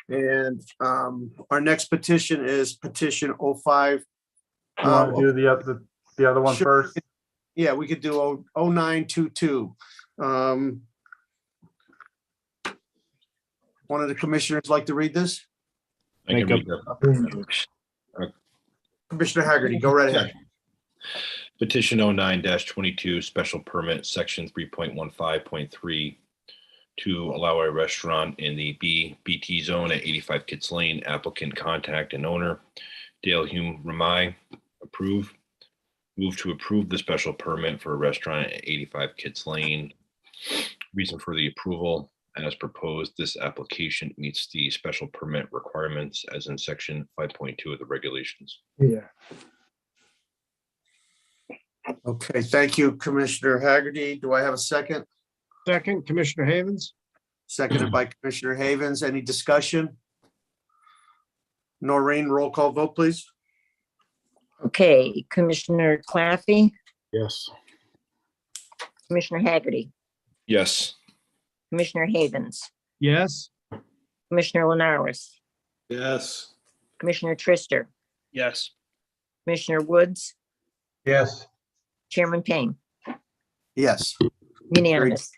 And our next petition is petition 05. You want to do the other one Sure. first? Yeah, we could do 0922. One of the commissioners like to read this? I can read that. Commissioner Haggerty, go right ahead. Petition 09-22, special permit, section 3.15.3 to allow a restaurant in the BT zone at 85 Kitts Lane. Applicant contact and owner Dale Hume Ramai. Approve. Move to approve the special permit for a restaurant at 85 Kitts Lane. Reason for the approval: as proposed, this application meets the special permit requirements as in section 5.2 of the regulations. Yeah. Okay, thank you, Commissioner Haggerty. Do I have a second? Second, Commissioner Havens. Seconded by Commissioner Havens. Any discussion? Noreen, roll call vote, please. Okay, Commissioner Claffey, Yes. Commissioner Haggerty, Yes. Commissioner Havens, Yes. Commissioner Linares, Yes. Commissioner Trister, Yes. Commissioner Woods, Yes. Chairman Payne, Yes. unanimous.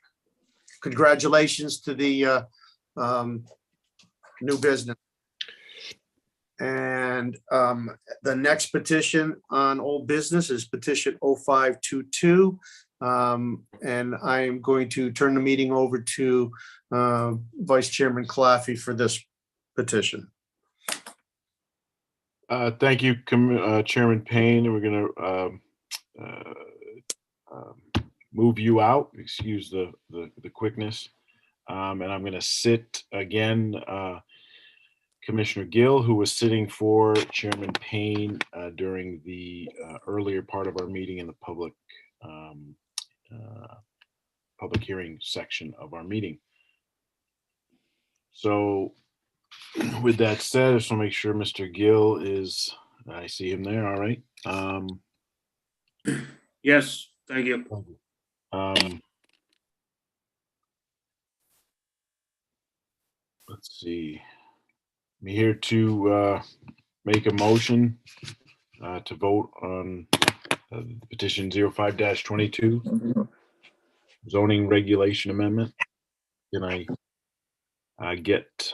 Congratulations to the new business. And the next petition on old business is petition 0522. And I am going to turn the meeting over to Vice Chairman Claffey for this petition. Thank you, Chairman Payne. And we're going to move you out. Excuse the quickness. And I'm going to sit again. Commissioner Gill, who was sitting for Chairman Payne during the earlier part of our meeting in the public hearing section of our meeting. So with that said, I just want to make sure Mr. Gill is, I see him there. All right. Yes, thank you. Let's see. I'm here to make a motion to vote on petition 05-22 zoning regulation amendment. Can I get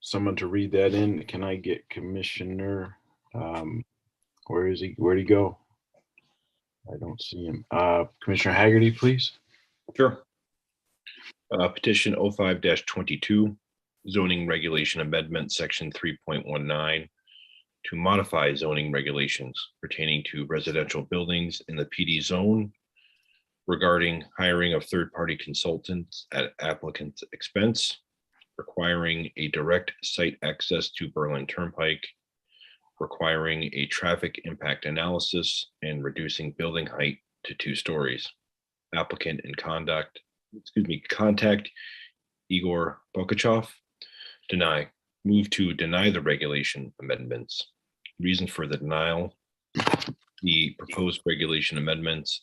someone to read that in? Can I get Commissioner? Where is he? Where'd he go? I don't see him. Commissioner Haggerty, please. Sure. Petition 05-22, zoning regulation amendment, section 3.19, to modify zoning regulations pertaining to residential buildings in the PD zone regarding hiring of third-party consultants at applicant's expense, requiring a direct site access to Berlin Turnpike, requiring a traffic impact analysis, and reducing building height to 2 stories. Applicant and contact Igor Bokachov. Deny. Move to deny the regulation amendments. Reason for the denial: the proposed regulation amendments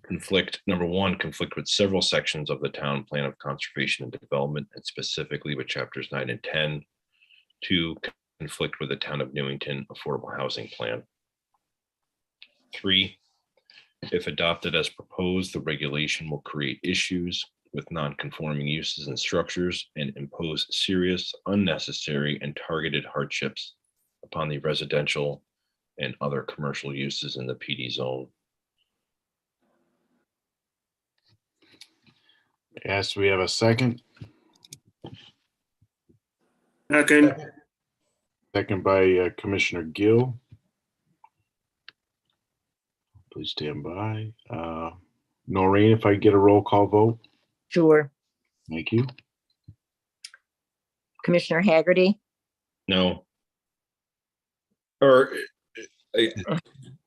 conflict, number one, conflict with several sections of the town plan of conservation and development, and specifically with chapters 9 and 10. 2, conflict with the town of Newington affordable housing plan. 3, if adopted as proposed, the regulation will create issues with non-conforming uses and structures and impose serious, unnecessary, and targeted hardships upon the residential and other commercial uses in the PD zone. Yes, we have a second. Second. Second by Commissioner Gill. Please stand by. Noreen, if I get a roll call vote. Sure. Thank you. Commissioner Haggerty, No. Or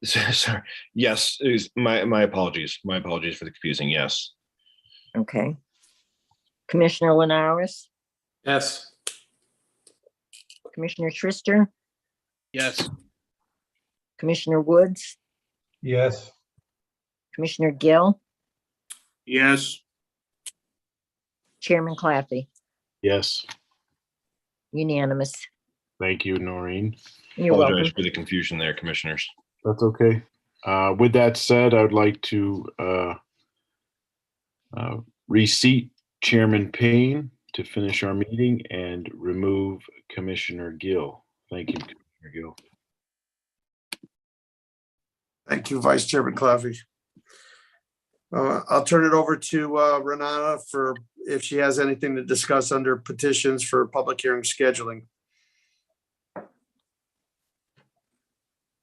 Sorry. Yes, my apologies. My apologies for the confusing. Yes. Okay. Commissioner Linares, Yes. Commissioner Trister, Yes. Commissioner Woods, Yes. Commissioner Gill, Yes. Chairman Claffey. Yes, Unanimous. thank you, Noreen. You're Apologize welcome. for the confusion there, commissioners. That's okay. With that said, I would like to reseat Chairman Payne to finish our meeting and remove Commissioner Gill. Thank you, Commissioner Gill. Thank you, Vice Chairman Claffey. I'll turn it over to Renata for if she has anything to discuss under petitions for public hearing scheduling.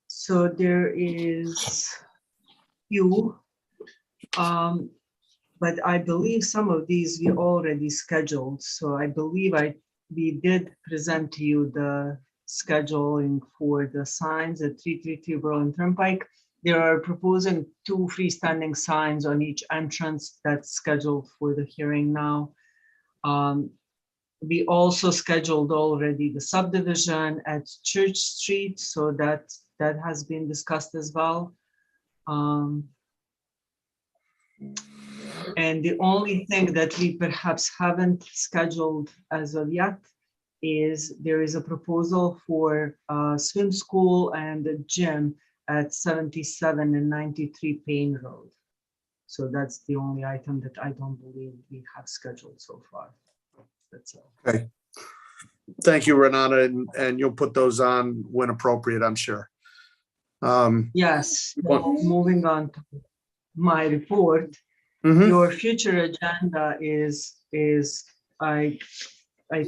So there is few, but I believe some of these we already scheduled. So I believe we did present to you the scheduling for the signs at 333 Berlin Turnpike. They are proposing 2 freestanding signs on each entrance that's scheduled for the hearing now. We also scheduled already the subdivision at Church Street, so that has been discussed as well. And the only thing that we perhaps haven't scheduled as of yet is there is a proposal for a swim school and a gym at 77 and 93 Payne Road. So that's the only item that I don't believe we have scheduled so far. That's all. Okay. Thank you, Renata, and you'll put those on when appropriate, I'm sure. Yes, well, moving on to my report. Your future agenda is I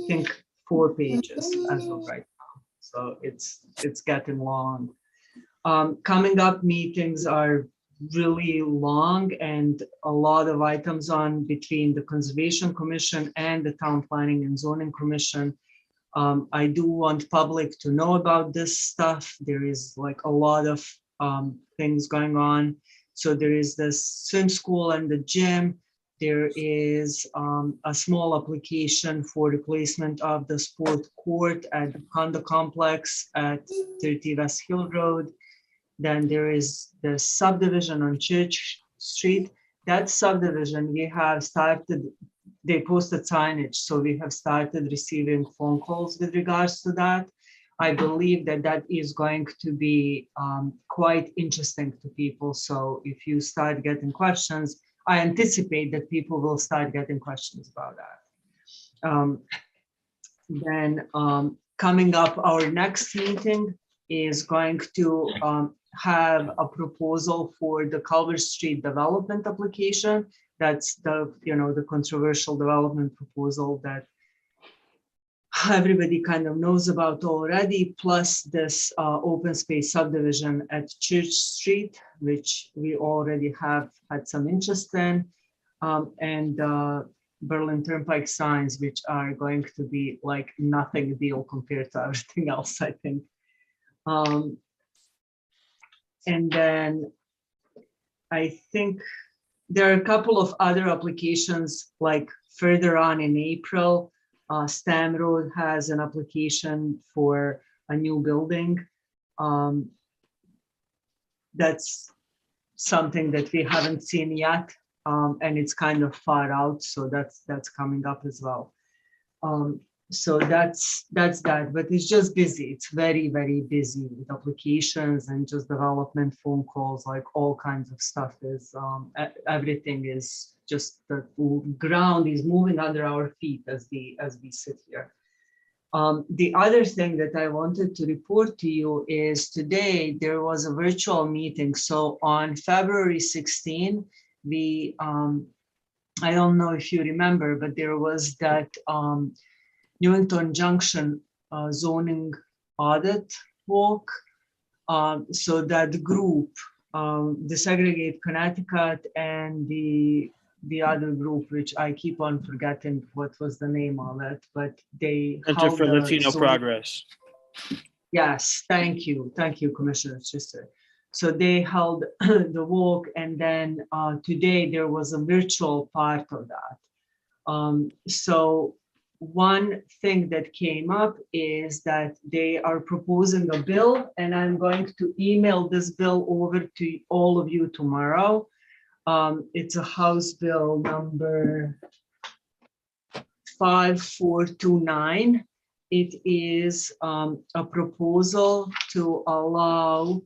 think 4 pages as of right now. So it's getting long. Coming up meetings are really long and a lot of items on between the Conservation Commission and the Town Planning and Zoning Commission. I do want public to know about this stuff. There is like a lot of things going on. So there is this swim school and the gym. There is a small application for replacement of the sport court at the condo complex at 30 West Hill Road. Then there is the subdivision on Church Street. That subdivision, we have started, they posted signage, so we have started receiving phone calls with regards to that. I believe that is going to be quite interesting to people. So if you start getting questions, I anticipate that people will start getting questions about that. Then coming up, our next meeting is going to have a proposal for the Culver Street development application. That's the controversial development proposal that everybody kind of knows about already, plus this open space subdivision at Church Street, which we already have had some interest in, and Berlin Turnpike signs, which are going to be like nothing deal compared to everything else, I think. And then I think there are a couple of other applications like further on in April. Stam Road has an application for a new building. That's something that we haven't seen yet, and it's kind of far out, so that's coming up as well. So that's that, but it's just busy. It's very, very busy with applications and just development phone calls, like all kinds of stuff is, everything is just, the ground is moving under our feet as we sit here. The other thing that I wanted to report to you is today there was a virtual meeting. So on February 16, we, I don't know if you remember, but there was that Newington Junction zoning audit walk. So that group, Desegregate Connecticut, and the other group, which I keep on forgetting what was the name of it, but they Center for Latino Progress. Yes, thank you, Commissioner Chister. So they held the walk, and then today there was a virtual part of that. So one thing that came up is that they are proposing a bill, and I'm going to email this bill over to all of you tomorrow. It's a House Bill number 5429. It is a proposal to allow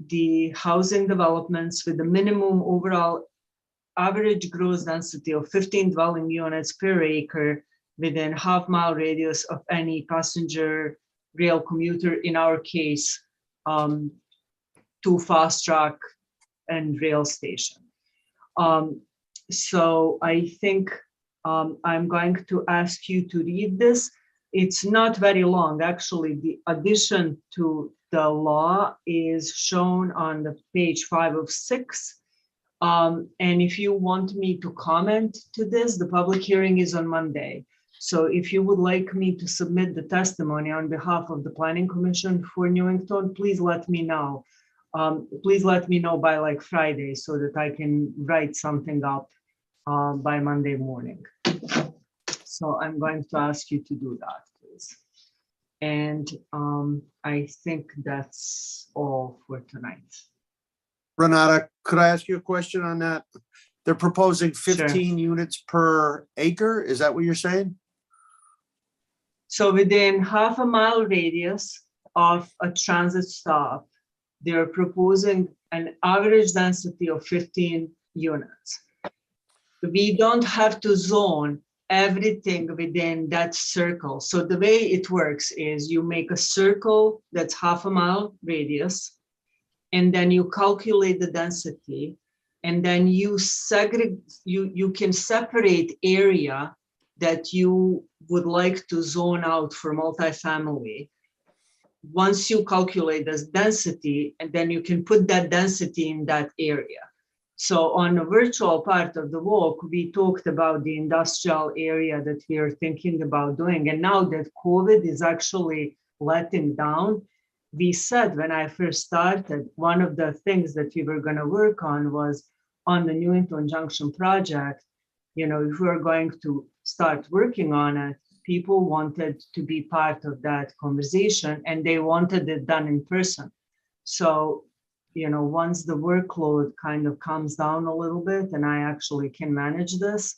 the housing developments with the minimum overall average gross density of 15 dwelling units per acre within half-mile radius of any passenger rail commuter, in our case, to fast track and rail station. So I think I'm going to ask you to read this. It's not very long. Actually, the addition to the law is shown on the page 5 of 6. And if you want me to comment to this, the public hearing is on Monday. So if you would like me to submit the testimony on behalf of the Planning Commission for Newington, please let me know. Please let me know by like Friday so that I can write something up by Monday morning. So I'm going to ask you to do that, please. And I think that's all for tonight. Renata, could I ask you a question on that? They're proposing 15 units per acre. Is that what you're saying? So within half a mile radius of a transit stop, they're proposing an average density of 15 units. We don't have to zone everything within that circle. So the way it works is you make a circle that's half a mile radius, and then you calculate the density, and then you segregate, you can separate area that you would like to zone out for multifamily. Once you calculate this density, and then you can put that density in that area. So on the virtual part of the walk, we talked about the industrial area that we are thinking about doing. And now that COVID is actually letting down, we said when I first started, one of the things that we were going to work on was on the Newington Junction project. You know, if we are going to start working on it, people wanted to be part of that conversation, and they wanted it done in person. So, you know, once the workload kind of comes down a little bit and I actually can manage this,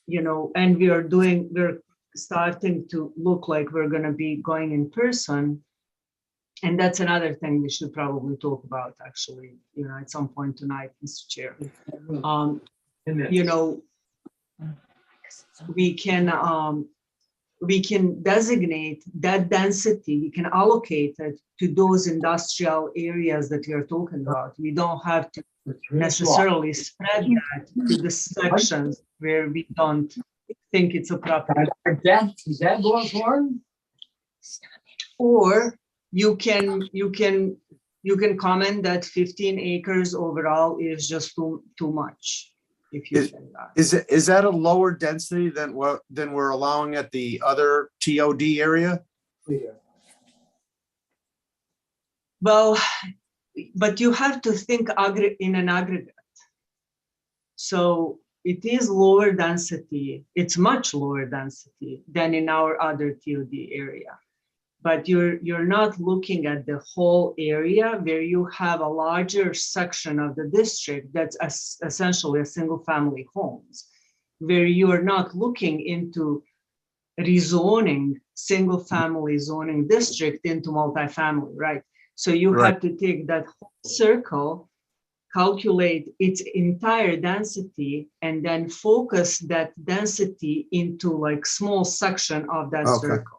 you know, and we're starting to look like we're going to be going in person. And that's another thing we should probably talk about, actually, you know, at some point tonight, Mr. Chair. You know, we can designate that density, we can allocate it to those industrial areas that we are talking about. We don't have to necessarily spread that to the sections where we don't think it's a proper. Is that going for? Or you can comment that 15 acres overall is just too much. If you think that. Is that a lower density than we're allowing at the other TOD area? Yeah. Well, but you have to think in an aggregate. So it is lower density. It's much lower density than in our other TOD area. But you're not looking at the whole area where you have a larger section of the district that's essentially a single family homes, where you are not looking into rezoning single family zoning district into multifamily, right? So you have to take that whole circle, calculate its entire density, and then focus that density into like small section of that circle.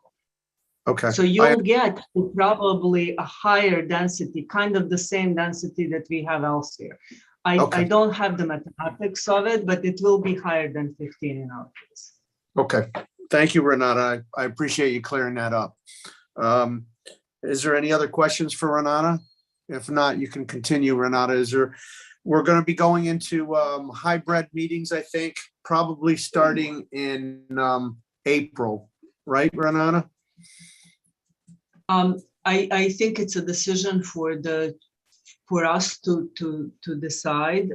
Okay. So you'll get probably a higher density, kind of the same density that we have elsewhere. I don't have the mathematics of it, but it will be higher than 15 in our case. Okay. Thank you, Renata. I appreciate you clearing that up. Is there any other questions for Renata? If not, you can continue, Renata. We're going to be going into hybrid meetings, I think, probably starting in April, right, Renata? I think it's a decision for us to decide.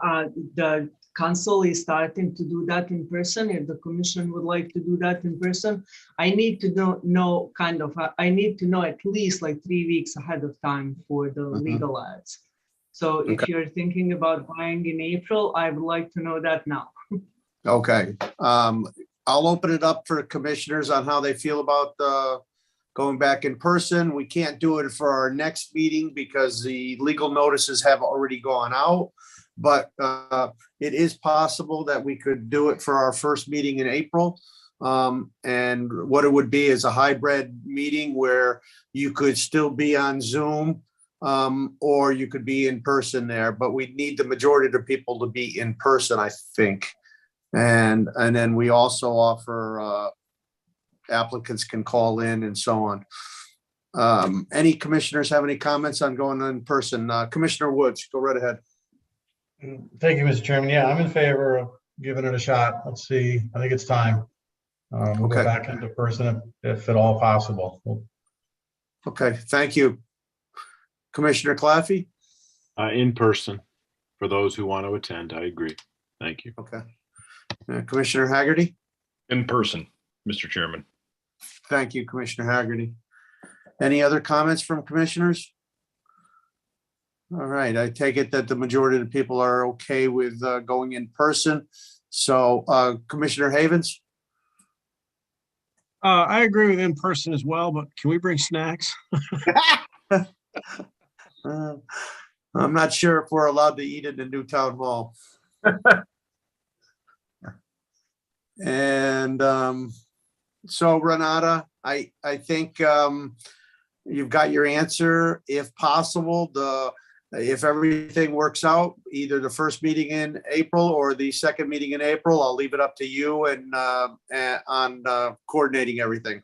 The council is starting to do that in person. If the commission would like to do that in person, I need to know I need to know at least like 3 weeks ahead of time for the legal ads. So if you're thinking about buying in April, I would like to know that now. Okay. I'll open it up for commissioners on how they feel about going back in person. We can't do it for our next meeting because the legal notices have already gone out. But it is possible that we could do it for our first meeting in April. And what it would be is a hybrid meeting where you could still be on Zoom or you could be in person there, but we need the majority of the people to be in person, I think. And then we also offer applicants can call in and so on. Any commissioners have any comments on going in person? Commissioner Woods, go right ahead. Thank you, Mr. Chairman. Yeah, I'm in favor of giving it a shot. Let's see. I think it's time. We'll go back into person if at all possible. Okay, thank you. Commissioner Claffey? In person for those who want to attend. I agree. Thank you. Okay. Commissioner Haggerty? In person, Mr. Chairman. Thank you, Commissioner Haggerty. Any other comments from commissioners? All right, I take it that the majority of the people are okay with going in person. So Commissioner Havens? I agree with in person as well, but can we bring snacks? I'm not sure if we're allowed to eat in the new town hall. And so Renata, I think you've got your answer. If possible, if everything works out, either the first meeting in April or the second meeting in April, I'll leave it up to you and on coordinating everything.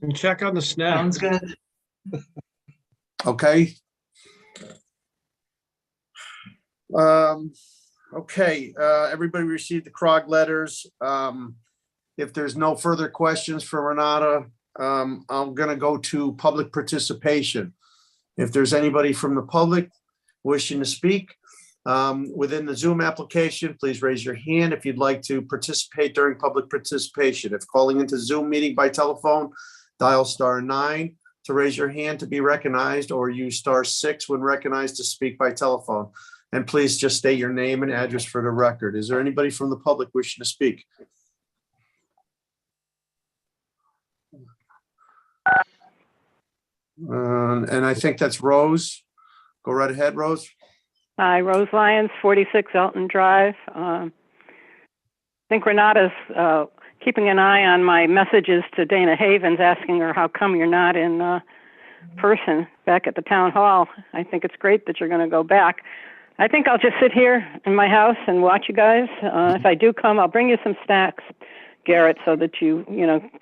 And check on the snacks. Sounds good. Okay. Okay, everybody received the CROG letters. If there's no further questions for Renata, I'm gonna go to public participation. If there's anybody from the public wishing to speak within the Zoom application, please raise your hand if you'd like to participate during public participation. If calling into Zoom meeting by telephone, dial *9 to raise your hand to be recognized, or use *6 when recognized to speak by telephone. And please just state your name and address for the record. Is there anybody from the public wishing to speak? And I think that's Rose. Go right ahead, Rose. Hi, Rose Lyons, 46 Elton Drive. I think Renata's keeping an eye on my messages to Dana Havens, asking her how come you're not in person back at the town hall. I think it's great that you're going to go back. I think I'll just sit here in my house and watch you guys. If I do come, I'll bring you some snacks, Garrett, so that you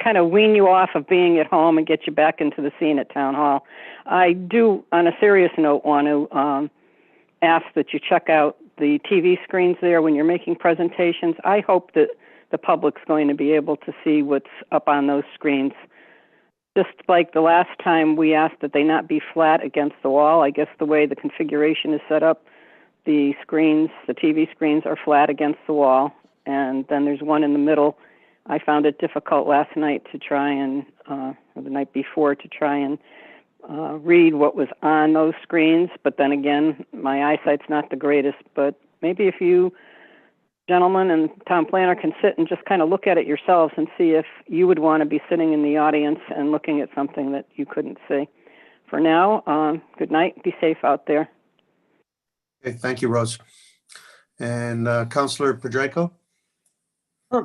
kind of wean you off of being at home and get you back into the scene at town hall. I do, on a serious note, want to ask that you check out the TV screens there when you're making presentations. I hope that the public's going to be able to see what's up on those screens. Just like the last time we asked that they not be flat against the wall. I guess the way the configuration is set up, the screens, the TV screens are flat against the wall, and then there's one in the middle. I found it difficult last night to try and, or the night before, to try and read what was on those screens. But then again, my eyesight's not the greatest. But maybe if you gentlemen and town planner can sit and just kind of look at it yourselves and see if you would want to be sitting in the audience and looking at something that you couldn't see. For now, good night. Be safe out there. Okay, thank you, Rose. And Councilor Pedreco?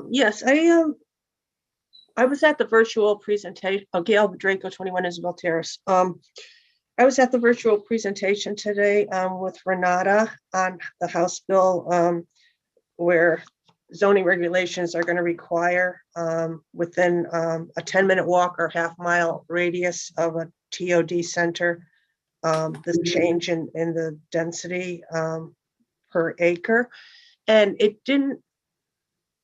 Yes, I was at the virtual presentation. Gail Pedreco, 21 Isabel Terrace. I was at the virtual presentation today with Renata on the House bill where zoning regulations are going to require within a 10-minute walk or half-mile radius of a TOD center, this change in the density per acre. And it didn't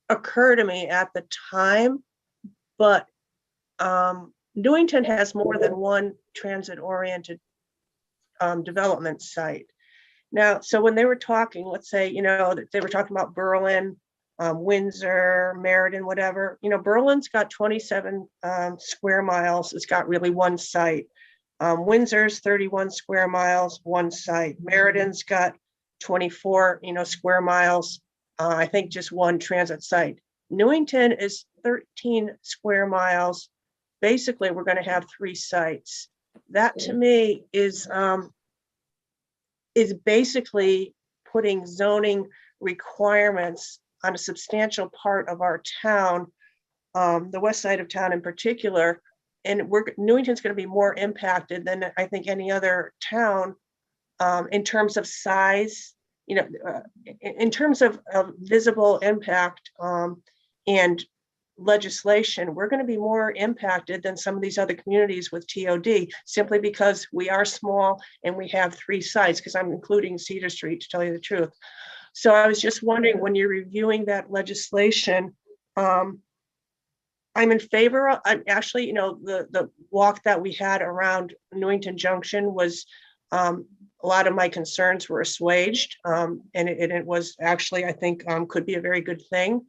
occur to me at the time, but Newington has more than one transit-oriented development site. Now, so when they were talking, let's say, they were talking about Berlin, Windsor, Meriden, whatever, Berlin's got 27 square miles. It's got really one site. Windsor's 31 square miles, one site. Meriden's got 24, square miles. I think just one transit site. Newington is 13 square miles. Basically, we're going to have 3 sites. That to me is basically putting zoning requirements on a substantial part of our town, the west side of town in particular. And Newington's going to be more impacted than I think any other town in terms of size, in terms of visible impact and legislation. We're going to be more impacted than some of these other communities with TOD, simply because we are small and we have 3 sites, because I'm including Cedar Street, to tell you the truth. So I was just wondering, when you're reviewing that legislation, I'm in favor of, I'm actually, the walk that we had around Newington Junction was, a lot of my concerns were assuaged. And it was actually, I think, could be a very good thing.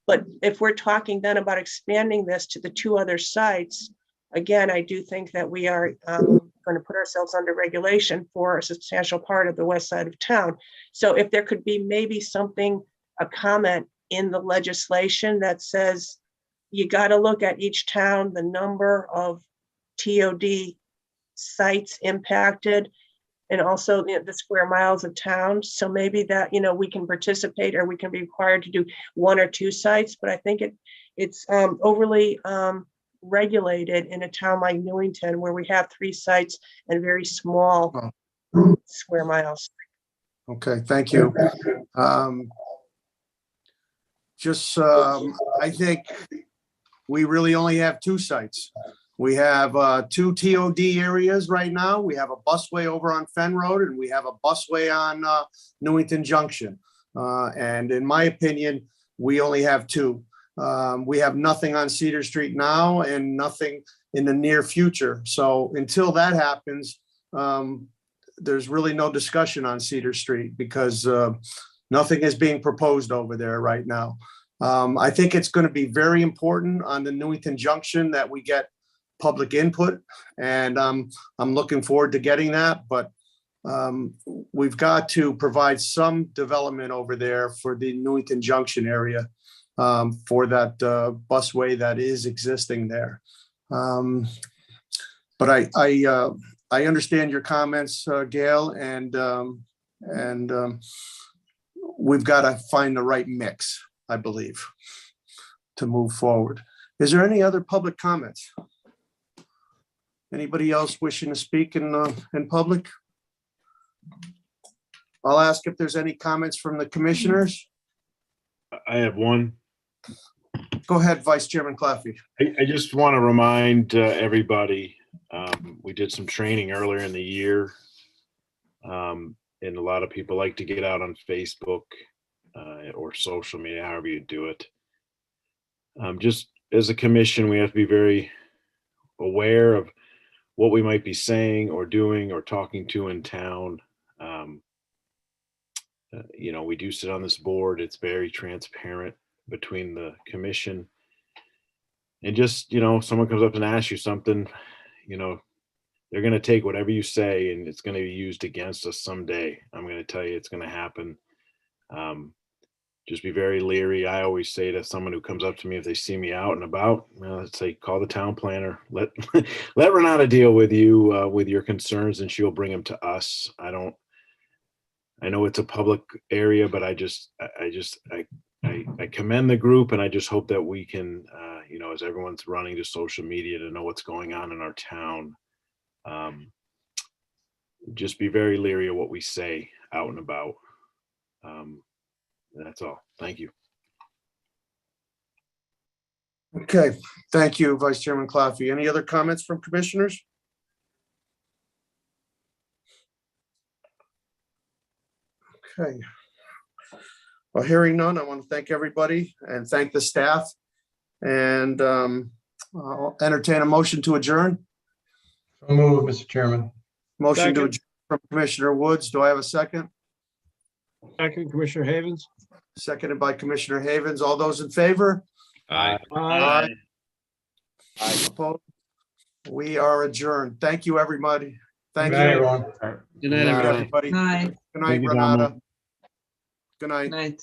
But if we're talking then about expanding this to the 2 other sites, again, I do think that we are going to put ourselves under regulation for a substantial part of the west side of town. So if there could be maybe something, a comment in the legislation that says, you got to look at each town, the number of TOD sites impacted, and also the square miles of town. So maybe that, we can participate, or we can be required to do 1 or 2 sites. But I think it's overly regulated in a town like Newington, where we have 3 sites and very small square miles. Okay, thank you. I think we really only have 2 sites. We have 2 TOD areas right now. We have a busway over on Fen Road, and we have a busway on Newington Junction. And in my opinion, we only have 2. We have nothing on Cedar Street now and nothing in the near future. So until that happens, there's really no discussion on Cedar Street, because nothing is being proposed over there right now. I think it's going to be very important on the Newington Junction that we get public input, and I'm looking forward to getting that. But we've got to provide some development over there for the Newington Junction area, for that busway that is existing there. But I understand your comments, Gail, and we've got to find the right mix, I believe, to move forward. Is there any other public comments? Anybody else wishing to speak in public? I'll ask if there's any comments from the commissioners. I have one. Go ahead, Vice Chairman Claffey. I just want to remind everybody, we did some training earlier in the year. And a lot of people like to get out on Facebook or social media, however you do it. Just as a commission, we have to be very aware of what we might be saying or doing or talking to in town. We do sit on this board. It's very transparent between the commission. And just, someone comes up and asks you something, they're going to take whatever you say and it's going to be used against us someday. I'm going to tell you it's going to happen. Just be very leery. I always say to someone who comes up to me, if they see me out and about, let's say, call the town planner. Let Renata deal with you with your concerns, and she'll bring them to us. I know it's a public area, but I commend the group, and I just hope that we can, as everyone's running to social media, to know what's going on in our town. Just be very leery of what we say out and about. That's all. Thank you. Okay, thank you, Vice Chairman Claffey. Any other comments from commissioners? Okay. Well, hearing none, I want to thank everybody and thank the staff. And I'll entertain a motion to adjourn. So move, Mr. Chairman. Motion to Second. adjourn from Commissioner Woods. Do I have a second? Second, Commissioner Havens. Seconded by Commissioner Havens. All those in favor? Aye. Aye. Opposed? We are adjourned. Thank you, everybody. Thank Good night, you. everyone. Good night, everybody. Everybody. Night, Good night, Thank you, Renata. Dominic. Good night. night.